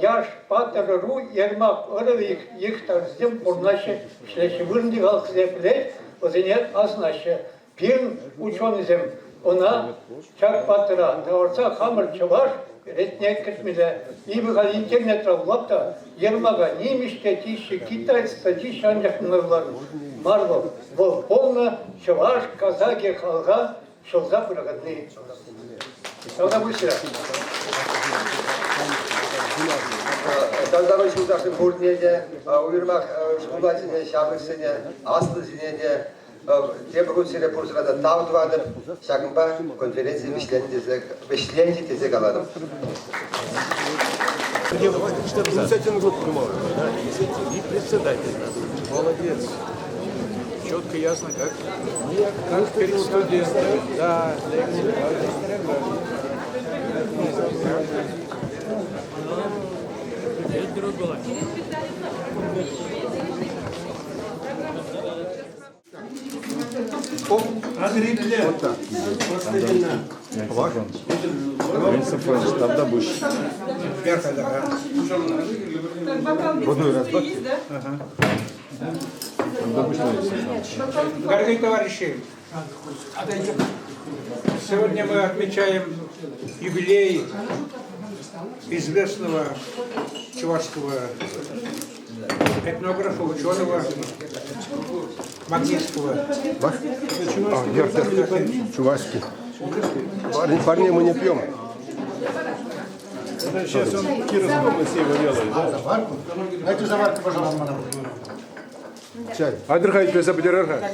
яш патару, Ермак оровик, их тарздем порнаше, шлече вырнди галхзеплей, возле азнаше. Пирн ученый зем, она шак патара, наорца хамар чаваш, ретнек китмиле, и выходи интернет работа, Ермага, немешке, тише, китайцы, тише, анжахны влады. Марвел, вол полно, чаваш, казаки, халга, шелза прогодные. Тогда быстро. Тогда вы шуташны бурднеде, уйрмак шкулатине, шабыксыне, аслысыне, Тембрусире Пурсрада Тавдвадов, Шагмба, конференции Вишленди Тезегаладов. Инициативную группу прямого, да, инициативный председатель. Молодец. Четко, ясно, как перед студентами. Да, лекции. Вот так. Тогда будешь. Водной разбак. Дорогие товарищи, сегодня мы отмечаем юбилей известного чувашского этнографа, ученого Магнитского. Чувашский. Парни мы не пьем. Сейчас он Кировского его делает, да? Дайте заварку, пожалуйста. Чай. Адырхай песа бедерерха.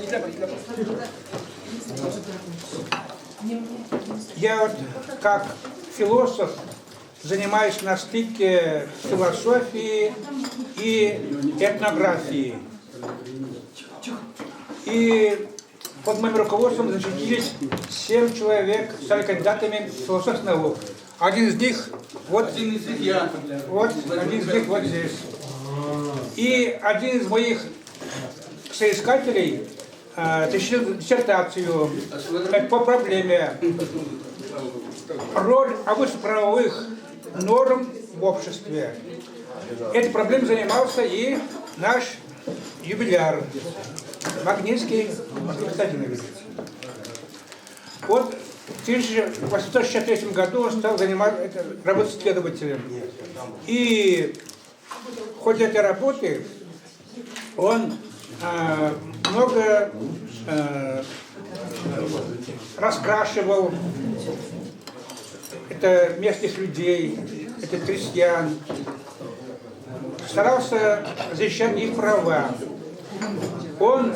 Я вот как философ занимаюсь на стыке философии и этнографии. И под моим руководством защитились 7 человек, стали кандидатами философских наук. Один из них вот, один из них вот здесь. И один из моих соискателей защитил диссертацию по проблеме роль общеправовых норм в обществе. Этой проблемой занимался и наш юбиляр Магнитский Константинович. Вот в 1863 году он стал работать исследователем. И в ходе этой работы он много расспрашивал это местных людей, это крестьян, старался защищать их права. Он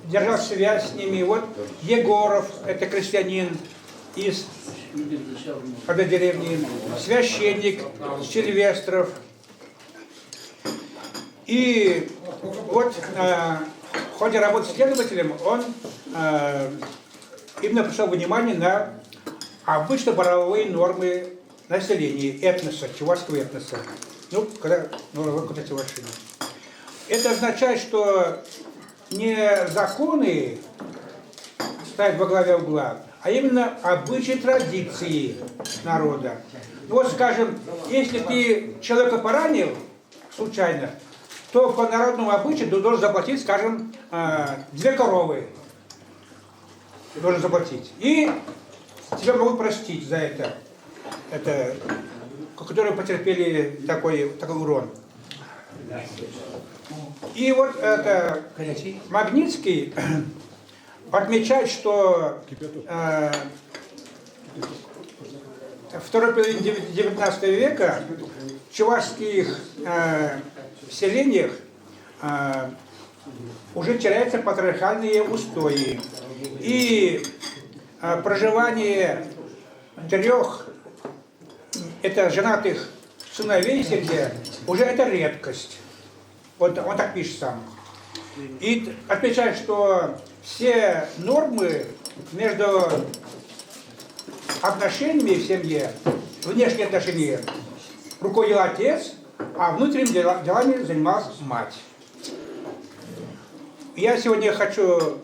держал связь с ними. Вот Егоров, это крестьянин из одной деревни, священник Сильвестров. И вот в ходе работы с исследователем он именно обращал внимание на обычно-правовые нормы населения, этноса, чувашского этноса. Ну, когда вот чувашина. Это означает, что не законы ставят во главе угла, а именно обычаи, традиции народа. Ну вот, скажем, если ты человека поранил случайно, то по народному обычаю ты должен заплатить, скажем, 2 коровы. Ты должен заплатить. И тебя могут простить за это, которые потерпели такой урон. И вот это Магнитский отмечает, что второй половине 19 века в чувашских селениях уже теряются патриархальные устои. И проживание 3 это женатых сыновей в семье уже это редкость. Вот он так пишет сам. И отмечает, что все нормы между отношениями в семье, внешние отношения, руководил отец, а внутренними делами занималась мать. Я сегодня хочу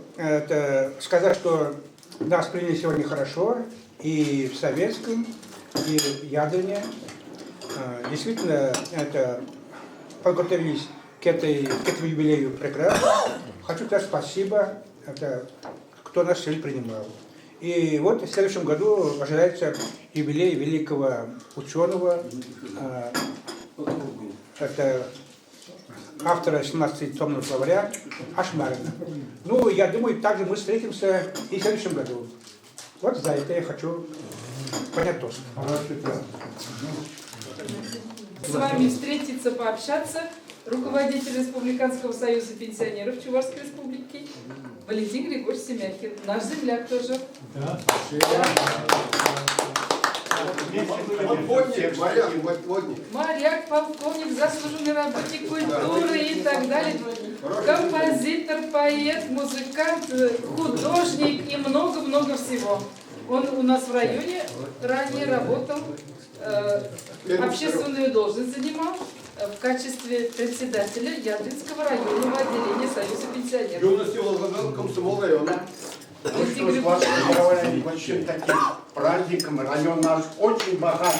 сказать, что нас приняли сегодня хорошо и в Советском, и в Ядрине. Действительно, подготовились к этому юбилею прекрасно. Хочу сказать спасибо, кто нас сегодня принимал. И вот в следующем году ожидается юбилей великого ученого, это автора 17-томного словаря Ашмарина. Ну, я думаю, также мы встретимся и в следующем году. Вот за это я хочу понять тост. С вами встретиться, пообщаться руководитель Республиканского союза пенсионеров Чувашской республики Валентин Григорьевич Семякин, наш земляк тоже. Да. Моряк, полковник, заслуженный работник культуры и так далее. Композитор, поэт, музыкант, художник и много-много всего. Он у нас в районе ранее работал, общественную должность занимал в качестве председателя Ядринского районного отделения Союза пенсионеров. Юности возглавлял комсомол района. Что с вашим большим таким праздником район наш очень богат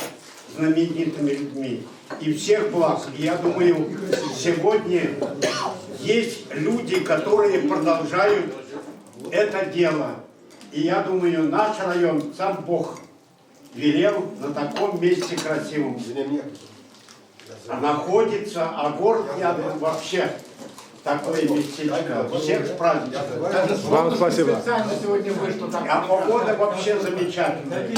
знаменитыми людьми. И всех благ. И я думаю, сегодня есть люди, которые продолжают это дело. И я думаю, наш район сам Бог велел на таком месте красивом находится, а город Ядрин вообще такое местечко. Всех с праздником. Вам спасибо. А погода вообще замечательная.